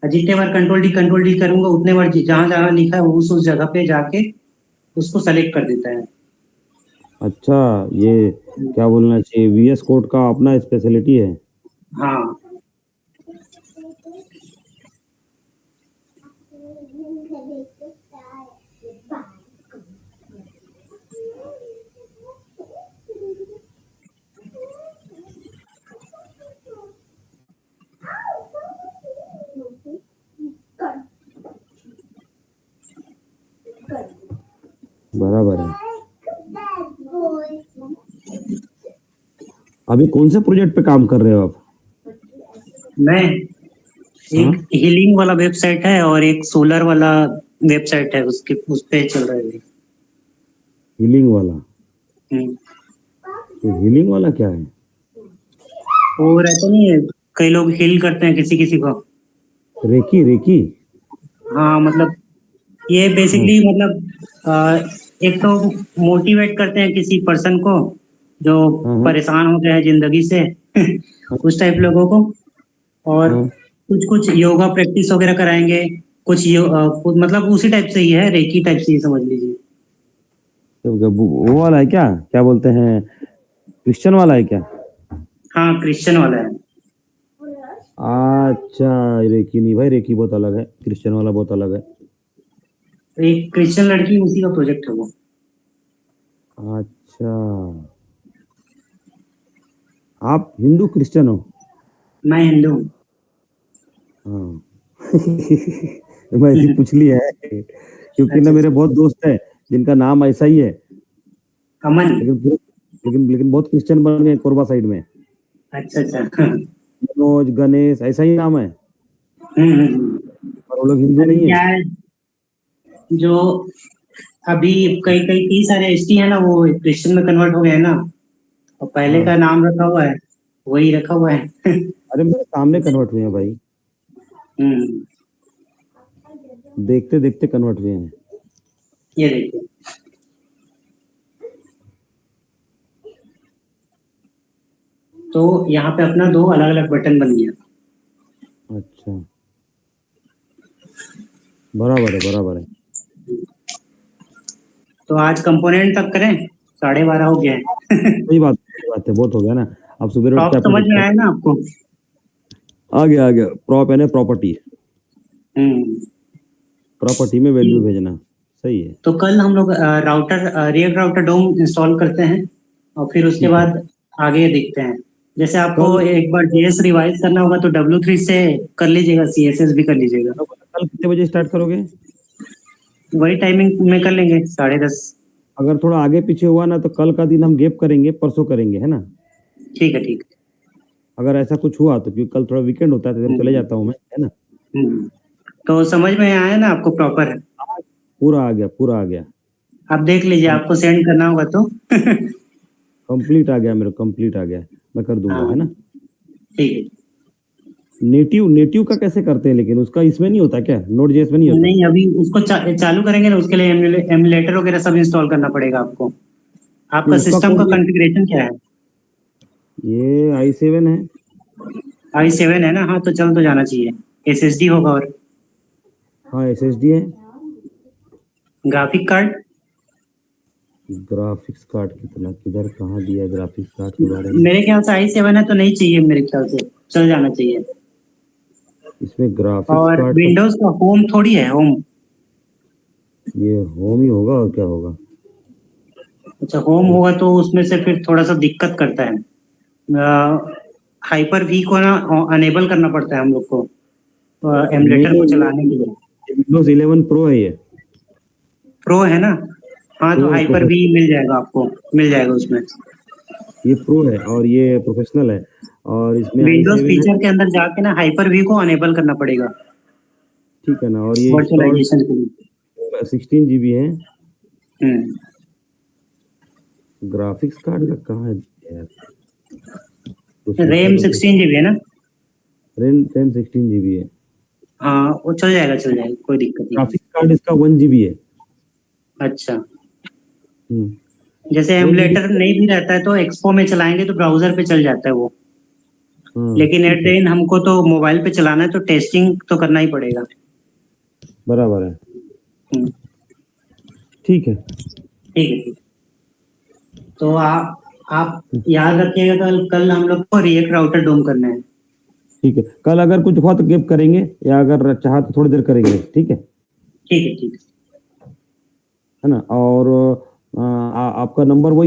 A: और जितने बार कंट्रोल डी करूंगा उतने बार जहां जहां लिखा है उस जगह पे जाके उसको सेलेक्ट कर देता है।
B: अच्छा, ये क्या बोलना चाहिए, वीएस कोड का अपना स्पेशलिटी है।
A: हाँ,
B: बराबर है। अभी कौन से प्रोजेक्ट पे काम कर रहे हो आप?
A: मैं
B: हाँ,
A: एक हीलिंग वाला वेबसाइट है और एक सोलर वाला वेबसाइट है, उसके उस पे चल रहा है।
B: हीलिंग वाला।
A: हम्म।
B: ये हीलिंग वाला क्या है?
A: वो रहता नहीं है, कई लोग हील करते हैं किसी किसी को।
B: रेकी रेकी।
A: हाँ मतलब ये
B: हाँ
A: बेसिकली मतलब एक तो मोटिवेट करते हैं किसी पर्सन को जो
B: हाँ हाँ
A: परेशान हो गया है जिंदगी से
B: हाँ
A: उस टाइप लोगों को। और
B: हाँ।
A: कुछ कुछ योगा प्रैक्टिस वगैरह कराएंगे, मतलब उसी टाइप से ही है, रेकी टाइप से ही समझ लीजिए।
B: तो वो वाला है क्या, क्या बोलते हैं, क्रिश्चियन वाला है क्या?
A: हाँ, क्रिश्चियन वाला है।
B: अच्छा, रेकी नहीं भाई, रेकी बहुत अलग है, क्रिश्चियन वाला बहुत अलग है।
A: एक क्रिश्चियन लड़की, उसी का प्रोजेक्ट है वो।
B: अच्छा, आप हिंदू क्रिश्चियन हो?
A: मैं हिंदू हूँ।
B: हाँ। मैं ऐसी पूछ लिया है क्योंकि ना
A: अच्छा
B: मेरे
A: अच्छा।
B: बहुत दोस्त है जिनका नाम ऐसा ही है,
A: अमन।
B: लेकिन बहुत क्रिश्चियन बन गए कोरबा साइड में।
A: अच्छा अच्छा।
B: मनोज, गणेश, ऐसा ही नाम है,
A: हम्म।
B: और वो लोग हिंदू
A: अभी
B: नहीं है।
A: क्या है, जो अभी कई कई सारे एसटी है ना, वो क्रिश्चियन में कन्वर्ट हो गए हैं ना, और पहले का
B: हाँ,
A: नाम रखा हुआ है, वही रखा हुआ है।
B: अरे मेरे सामने कन्वर्ट हुए हैं भाई,
A: हम्म।
B: देखते देखते कन्वर्ट हुए हैं।
A: ये देखिए, तो यहाँ पे अपना 2 अलग अलग बटन बन गया।
B: अच्छा, बराबर है, बराबर है।
A: तो आज कंपोनेंट तक करें, 12:30 हो गया है।
B: सही बात है, बहुत हो गया ना। अब सुबह उठ
A: टॉप
B: के आपने
A: समझ में
B: देखा,
A: आया ना आपको?
B: आ गया प्रॉप है ना, प्रॉपर्टी,
A: हम्म।
B: प्रॉपर्टी में वैल्यू भेजना, सही है।
A: तो कल हम लोग रिएक्ट राउटर डोम इंस्टॉल करते हैं और फिर उसके
B: ठीक है,
A: बाद आगे देखते हैं। जैसे आपको
B: कल
A: एक बार JS रिवाइज करना होगा तो W3 से कर लीजिएगा, CSS भी कर लीजिएगा।
B: कल कितने बजे स्टार्ट करोगे?
A: वही टाइमिंग में कर लेंगे, 10:30।
B: अगर थोड़ा आगे पीछे हुआ ना तो कल का दिन हम गैप करेंगे, परसों करेंगे, है ना?
A: ठीक है, ठीक
B: अगर ऐसा कुछ हुआ तो, क्योंकि कल थोड़ा वीकेंड होता है तो
A: है।
B: इधर चले जाता हूँ मैं, है ना?
A: तो समझ में आया ना आपको प्रॉपर?
B: पूरा आ गया, पूरा आ गया।
A: आप देख लीजिए, आपको सेंड करना होगा तो।
B: कंप्लीट आ गया, मेरे कंप्लीट आ गया, मैं कर दूंगा, है
A: हाँ,
B: ना?
A: ठीक है।
B: नेटिव का कैसे करते हैं, लेकिन उसका इसमें नहीं होता क्या, नोड जेएस में नहीं होता?
A: नहीं, अभी उसको चालू करेंगे ना, उसके लिए एमुलेटर वगैरह सब इंस्टॉल करना पड़ेगा आपको।
B: नहीं,
A: आपका
B: उसका
A: सिस्टम का
B: कोड
A: कॉन्फ़िगरेशन क्या है?
B: ये i7 है।
A: i7 है ना? हाँ, तो चल तो जाना चाहिए। SSD होगा और
B: हाँ, एसएसडी है।
A: Graphic card.
B: ग्राफिक्स कार्ड कितना, किधर कहाँ दिया ग्राफिक्स कार्ड के बारे में?
A: मेरे ख्याल से i7 है तो नहीं चाहिए, मेरे ख्याल से चल जाना चाहिए।
B: इसमें ग्राफिक्स
A: और
B: कार्ड का,
A: विंडोज का होम थोड़ी है, होम।
B: ये होम ही होगा और क्या होगा?
A: अच्छा, होम होगा तो उसमें से फिर थोड़ा सा दिक्कत करता है। हाइपर वी को ना अनेबल करना पड़ता है हम लोग को,
B: नहीं
A: एमुलेटर को
B: नहीं,
A: चलाने के लिए।
B: विंडोज 11 प्रो है ये।
A: प्रो है ना? हाँ, तो
B: प्रो
A: हाइपर वी
B: प्रोफेशनल,
A: मिल जाएगा आपको, मिल जाएगा उसमें।
B: ये प्रो है और ये प्रोफेशनल है, और इसमें
A: विंडोज
B: i7 है।
A: फीचर के अंदर जाके ना हाइपर वी को अनेबल करना पड़ेगा,
B: ठीक है ना, और ये इंस्टॉल्ड
A: वर्चुअलाइजेशन के लिए।
B: 16 GB है।
A: हम्म।
B: ग्राफिक्स कार्ड का कहाँ है यार? प्रोसेसर
A: रैम
B: का तो
A: 16 GB है ना?
B: रैम 16 GB है।
A: हाँ, वो चल जाएगा, चल जाएगा, कोई दिक्कत नहीं है।
B: ग्राफिक्स कार्ड इसका 1 GB है।
A: अच्छा,
B: हम्म,
A: जैसे
B: 1 GB।
A: एमुलेटर नहीं भी रहता है तो एक्सपो में चलाएंगे तो ब्राउजर पे चल जाता है वो।
B: हाँ
A: लेकिन एट
B: ठीक
A: द
B: है,
A: एंड हमको तो मोबाइल पे चलाना है, तो टेस्टिंग तो करना ही पड़ेगा।
B: बराबर है,
A: हम्म,
B: ठीक है।
A: ठीक है, ठीक। तो आप याद रखिएगा, कल कल हम लोग को रिएक्ट राउटर डोम करना है।
B: ठीक है, कल अगर कुछ हुआ तो गेप करेंगे, या अगर चाहा तो थोड़ी देर करेंगे, ठीक
A: ठीक है, ठीक है।
B: है ना? और आपका नंबर वही